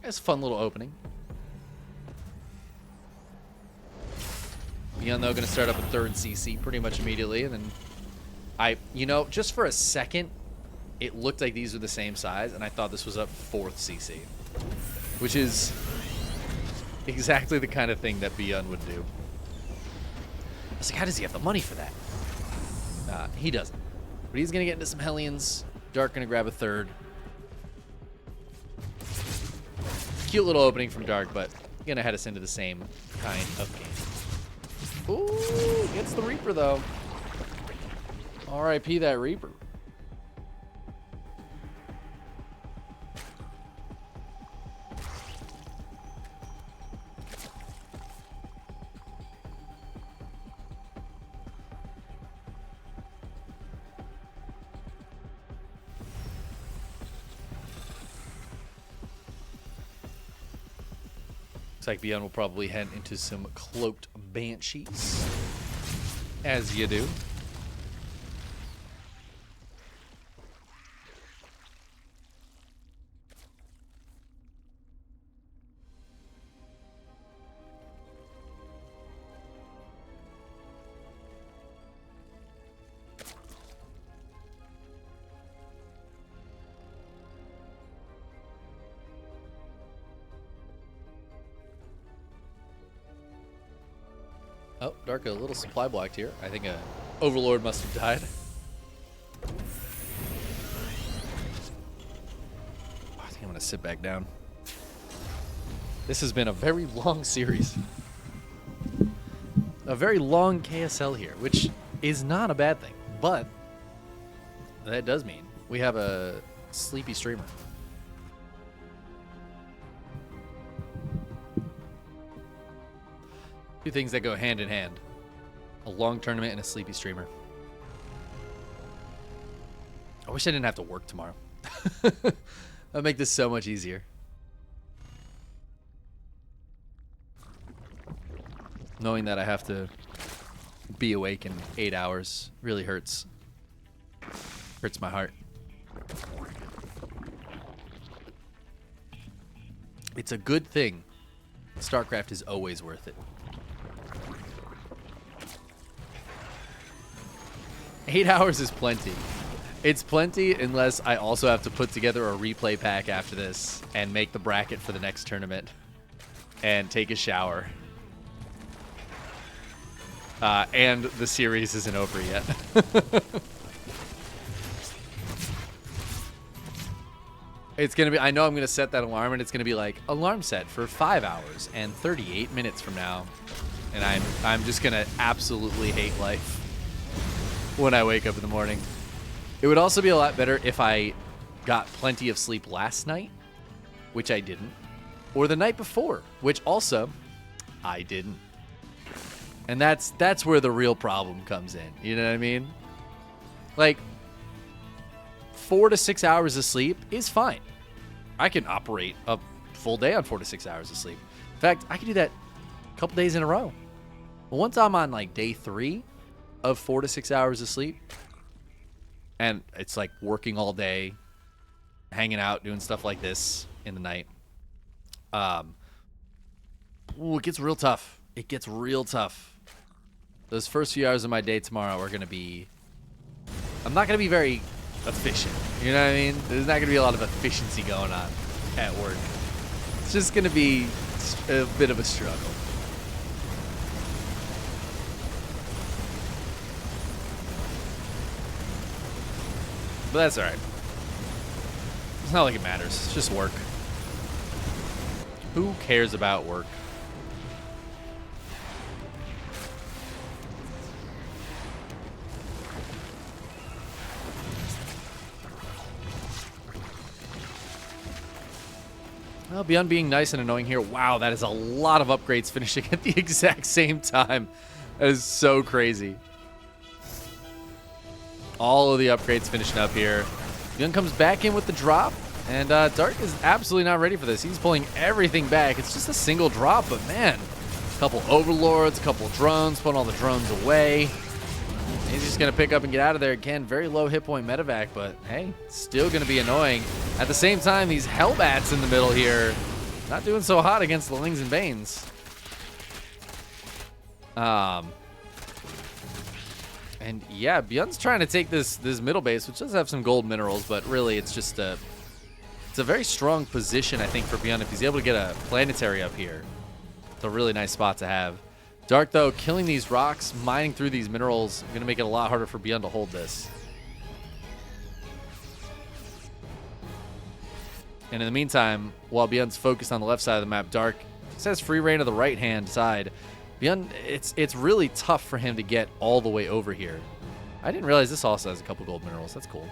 It's a fun little opening. ByuN, though, going to start up a third CC pretty much immediately. And then you know, just for a second, it looked like these were the same size, and I thought this was a fourth CC, which is exactly the kind of thing that ByuN would do. I was like, how does he have the money for that? He doesn't. But he's going to get into some Hellions. Dark going to grab a third. Cute little opening from Dark, but going to head us into the same kind of game. Ooh, gets the Reaper, though. RIP that Reaper. Looks like ByuN will probably head into some cloaked banshees, as you do. Oh, Dark a little supply blocked here. I think a Overlord must have died. I think I'm going to sit back down. This has been a very long series. A very long KSL here, which is not a bad thing. But that does mean we have a sleepy streamer. Two things that go hand in hand. A long tournament and a sleepy streamer. I wish I didn't have to work tomorrow. That'd make this so much easier. Knowing that I have to be awake in 8 hours really hurts. Hurts my heart. It's a good thing. StarCraft is always worth it. 8 hours is plenty. It's plenty unless I also have to put together a replay pack after this and make the bracket for the next tournament and take a shower. And the series isn't over yet. It's going to be, I know I'm going to set that alarm and it's going to be like alarm set for 5 hours and 38 minutes from now. And I'm just going to absolutely hate life when I wake up in the morning. It would also be a lot better if I got plenty of sleep last night, which I didn't, or the night before, which also I didn't. And that's where the real problem comes in. You know what I mean? Like 4 to 6 hours of sleep is fine. I can operate a full day on 4 to 6 hours of sleep. In fact, I can do that a couple days in a row. But once I'm on like day 3, of 4 to 6 hours of sleep. And it's like working all day, hanging out, doing stuff like this in the night. Ooh, it gets real tough. It gets real tough. Those first few hours of my day tomorrow are going to be... I'm not going to be very efficient. You know what I mean? There's not going to be a lot of efficiency going on at work. It's just going to be a bit of a struggle. But that's alright. It's not like it matters. It's just work. Who cares about work? Well, ByuN being nice and annoying here. Wow, that is a lot of upgrades finishing at the exact same time. That is so crazy. All of the upgrades finishing up here. ByuN comes back in with the drop, and Dark is absolutely not ready for this. He's pulling everything back. It's just a single drop, but man, a couple overlords, a couple drones, putting all the drones away. He's just going to pick up and get out of there. Again, very low hit point medevac, but hey, still going to be annoying. At the same time, these Hellbats in the middle here, not doing so hot against the Lings and Banes. And yeah, ByuN's trying to take this middle base, which does have some gold minerals, but really it's just it's a very strong position, I think, for ByuN if he's able to get a planetary up here. It's a really nice spot to have. Dark, though, killing these rocks, mining through these minerals, going to make it a lot harder for ByuN to hold this. And in the meantime, while ByuN's focused on the left side of the map, Dark has free reign of the right-hand side. ByuN, it's really tough for him to get all the way over here. I didn't realize this also has a couple gold minerals. That's cool.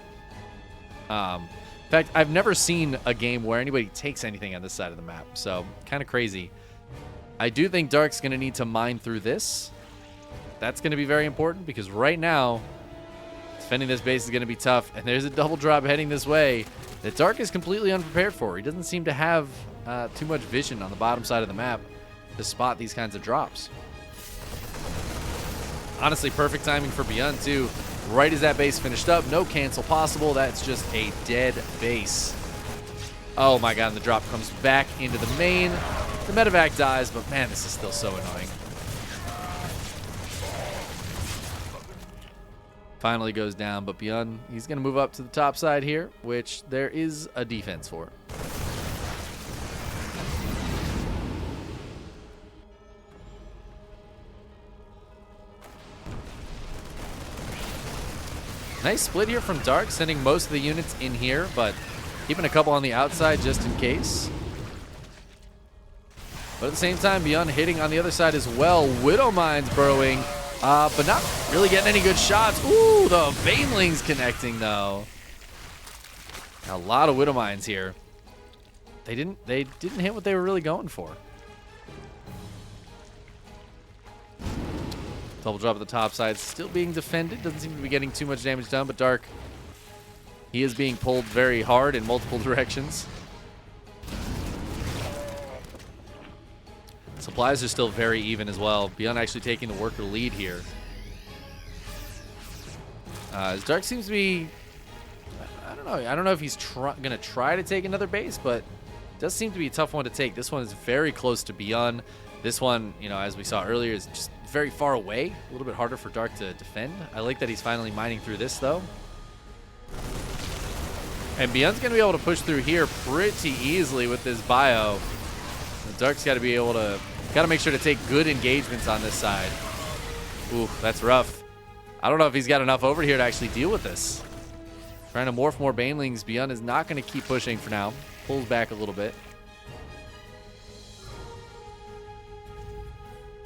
In fact, I've never seen a game where anybody takes anything on this side of the map, so kind of crazy. I do think Dark's going to need to mine through this. That's going to be very important because right now, defending this base is going to be tough. And there's a double drop heading this way that Dark is completely unprepared for. He doesn't seem to have too much vision on the bottom side of the map to spot these kinds of drops. Honestly, perfect timing for ByuN too. Right as that base finished up, no cancel possible. That's just a dead base. Oh my god, and the drop comes back into the main. The medevac dies, but man, this is still so annoying. Finally goes down, but ByuN, he's going to move up to the top side here, which there is a defense for. Nice split here from Dark, sending most of the units in here, but keeping a couple on the outside just in case. But at the same time, ByuN hitting on the other side as well. Widow Mines burrowing, but not really getting any good shots. Ooh, the Banelings connecting, though. A lot of Widow Mines here. They didn't hit what they were really going for. Double drop at the top side, still being defended. Doesn't seem to be getting too much damage done, but Dark, he is being pulled very hard in multiple directions. Supplies are still very even as well. ByuN actually taking the worker lead here. As Dark seems to be, I don't know. I don't know if he's going to try to take another base, but it does seem to be a tough one to take. This one is very close to ByuN. This one, you know, as we saw earlier, is just very far away. A little bit harder for Dark to defend. I like that he's finally mining through this, though. And ByuN's going to be able to push through here pretty easily with this bio. Dark's got to be able to, got to make sure to take good engagements on this side. Ooh, that's rough. I don't know if he's got enough over here to actually deal with this. Trying to morph more Banelings. ByuN is not going to keep pushing for now. Pulls back a little bit.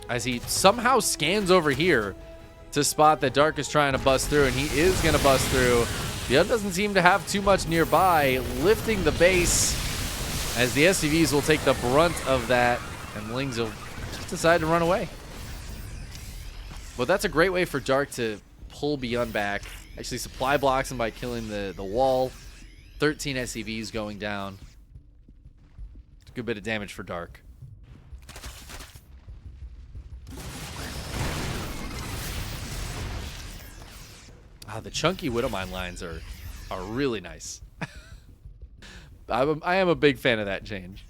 As he somehow scans over here to spot that Dark is trying to bust through, and he is going to bust through. ByuN doesn't seem to have too much nearby, lifting the base as the SCVs will take the brunt of that, and the Lings will just decide to run away. But that's a great way for Dark to pull ByuN back. Actually supply blocks him by killing the wall. 13 SCVs going down. It's a good bit of damage for Dark. The chunky Widowmine lines are really nice. I am a big fan of that change.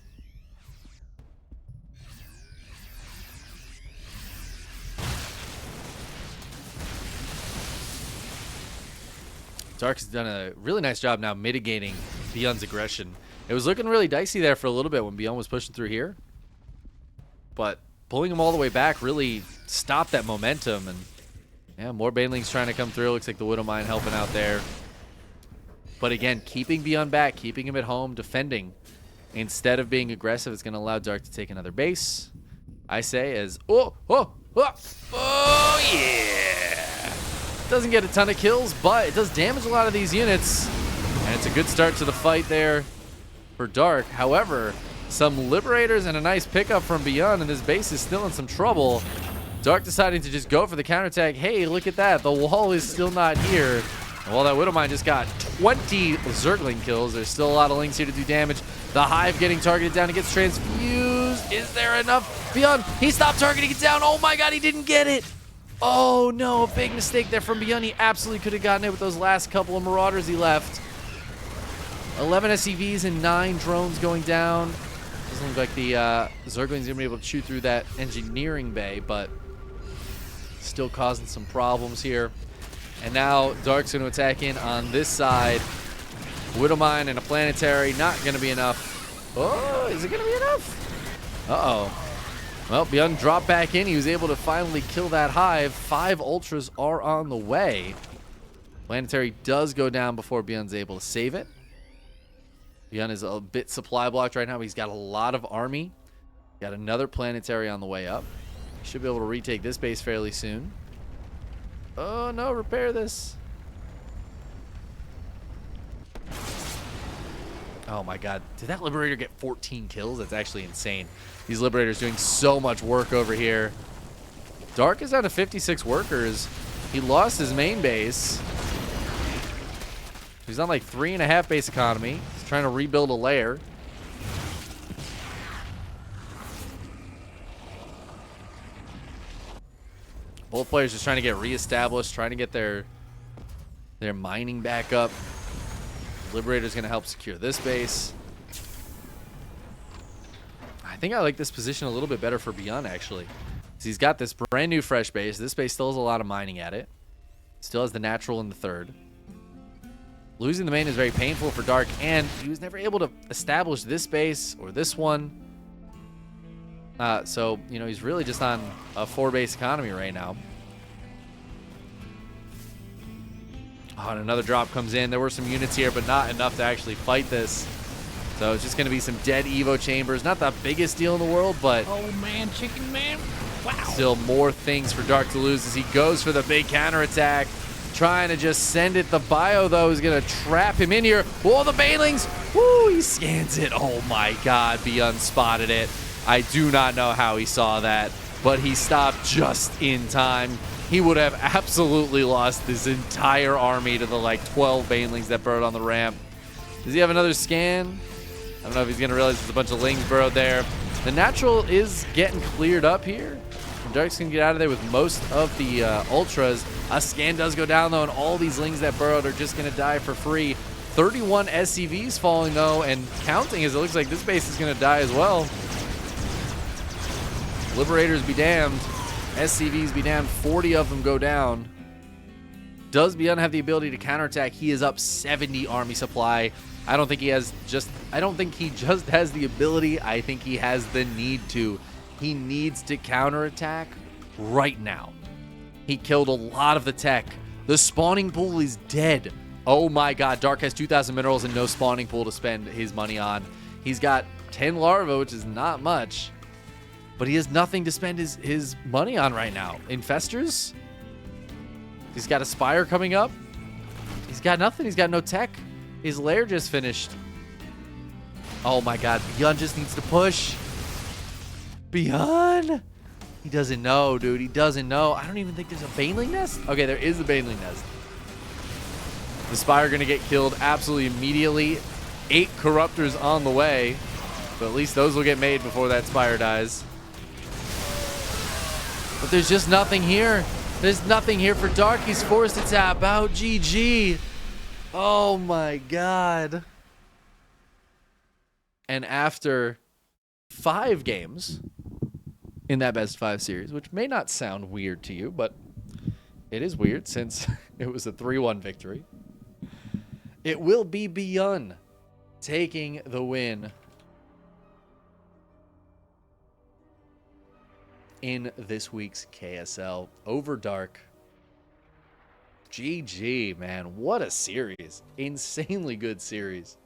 Dark has done a really nice job now mitigating ByuN's aggression. It was looking really dicey there for a little bit when ByuN was pushing through here. But pulling him all the way back really stopped that momentum. And yeah, more banelings trying to come through. Looks like the Widowmine helping out there. But again, keeping ByuN back, keeping him at home, defending. Instead of being aggressive, it's going to allow Dark to take another base. I say as... Oh, yeah! Doesn't get a ton of kills, but it does damage a lot of these units. And it's a good start to the fight there for Dark. However, some Liberators and a nice pickup from ByuN, and this base is still in some trouble. Dark deciding to just go for the counterattack. Hey, look at that. The wall is still not here. Well, that Widowmine just got 20 Zergling kills. There's still a lot of Lings here to do damage. The Hive getting targeted down. He gets transfused. Is there enough? ByuN, he stopped targeting it down. Oh my god, he didn't get it. Oh no, a big mistake there from ByuN. He absolutely could have gotten it with those last couple of Marauders he left. 11 SCVs and 9 drones going down. Doesn't look like the Zergling's going to be able to chew through that engineering bay, but still causing some problems here. And now Dark's going to attack in on this side. Widowmine and a planetary, not going to be enough. Oh, is it going to be enough? Uh-oh. Well, ByuN dropped back in. He was able to finally kill that Hive. 5 Ultras are on the way. Planetary does go down before ByuN's able to save it. ByuN is a bit supply blocked right now. He's got a lot of army. Got another planetary on the way up. He should be able to retake this base fairly soon. Oh no, repair this. Oh my god. Did that Liberator get 14 kills? That's actually insane. These Liberators doing so much work over here. Dark is down to 56 workers. He lost his main base. He's on like 3.5 base economy. He's trying to rebuild a lair. Both players just trying to get reestablished, trying to get their mining back up. Liberator's going to help secure this base. I think I like this position a little bit better for ByuN, actually. So he's got this brand new fresh base. This base still has a lot of mining at it. Still has the natural in the third. Losing the main is very painful for Dark, and he was never able to establish this base or this one. So, you know, he's really just on a 4-base economy right now. Oh, and another drop comes in. There were some units here, but not enough to actually fight this. So it's just going to be some dead Evo chambers. Not the biggest deal in the world, but... Oh, man, Chickenman. Wow. Still more things for Dark to lose as he goes for the big counterattack. Trying to just send it. The bio, though, is going to trap him in here. Oh, the Banelings. Woo, he scans it. Oh, my God. ByuN spotted it. I do not know how he saw that, but he stopped just in time. He would have absolutely lost this entire army to the, like, 12 Banelings that burrowed on the ramp. Does he have another scan? I don't know if he's going to realize there's a bunch of Lings burrowed there. The natural is getting cleared up here. Dark's going to get out of there with most of the Ultras. A scan does go down, though, and all these Lings that burrowed are just going to die for free. 31 SCVs falling, though, and counting as it looks like this base is going to die as well. Liberators be damned. SCVs be damned. 40 of them go down. Does ByuN have the ability to counterattack? He is up 70 army supply. I don't think he just has the ability. I think he has the need to. He needs to counterattack right now. He killed a lot of the tech. The spawning pool is dead. Oh my god, Dark has 2,000 minerals and no spawning pool to spend his money on. He's got 10 larvae, which is not much. But he has nothing to spend his money on right now. Infestors? He's got a Spire coming up. He's got nothing. He's got no tech. His lair just finished. Oh my god, ByuN just needs to push. ByuN? He doesn't know, dude. He doesn't know. I don't even think there's a Baneling nest. Okay, there is a Baneling nest. The Spire going to get killed absolutely immediately. 8 Corruptors on the way. But at least those will get made before that Spire dies. But there's just nothing here. There's nothing here for Dark. He's forced to tap out. GG. Oh my god. And after 5 games in that best 5 series, which may not sound weird to you, but it is weird since it was a 3-1 victory. It will be ByuN taking the win in this week's KSL over Dark. GG, man. What a series. Insanely good series.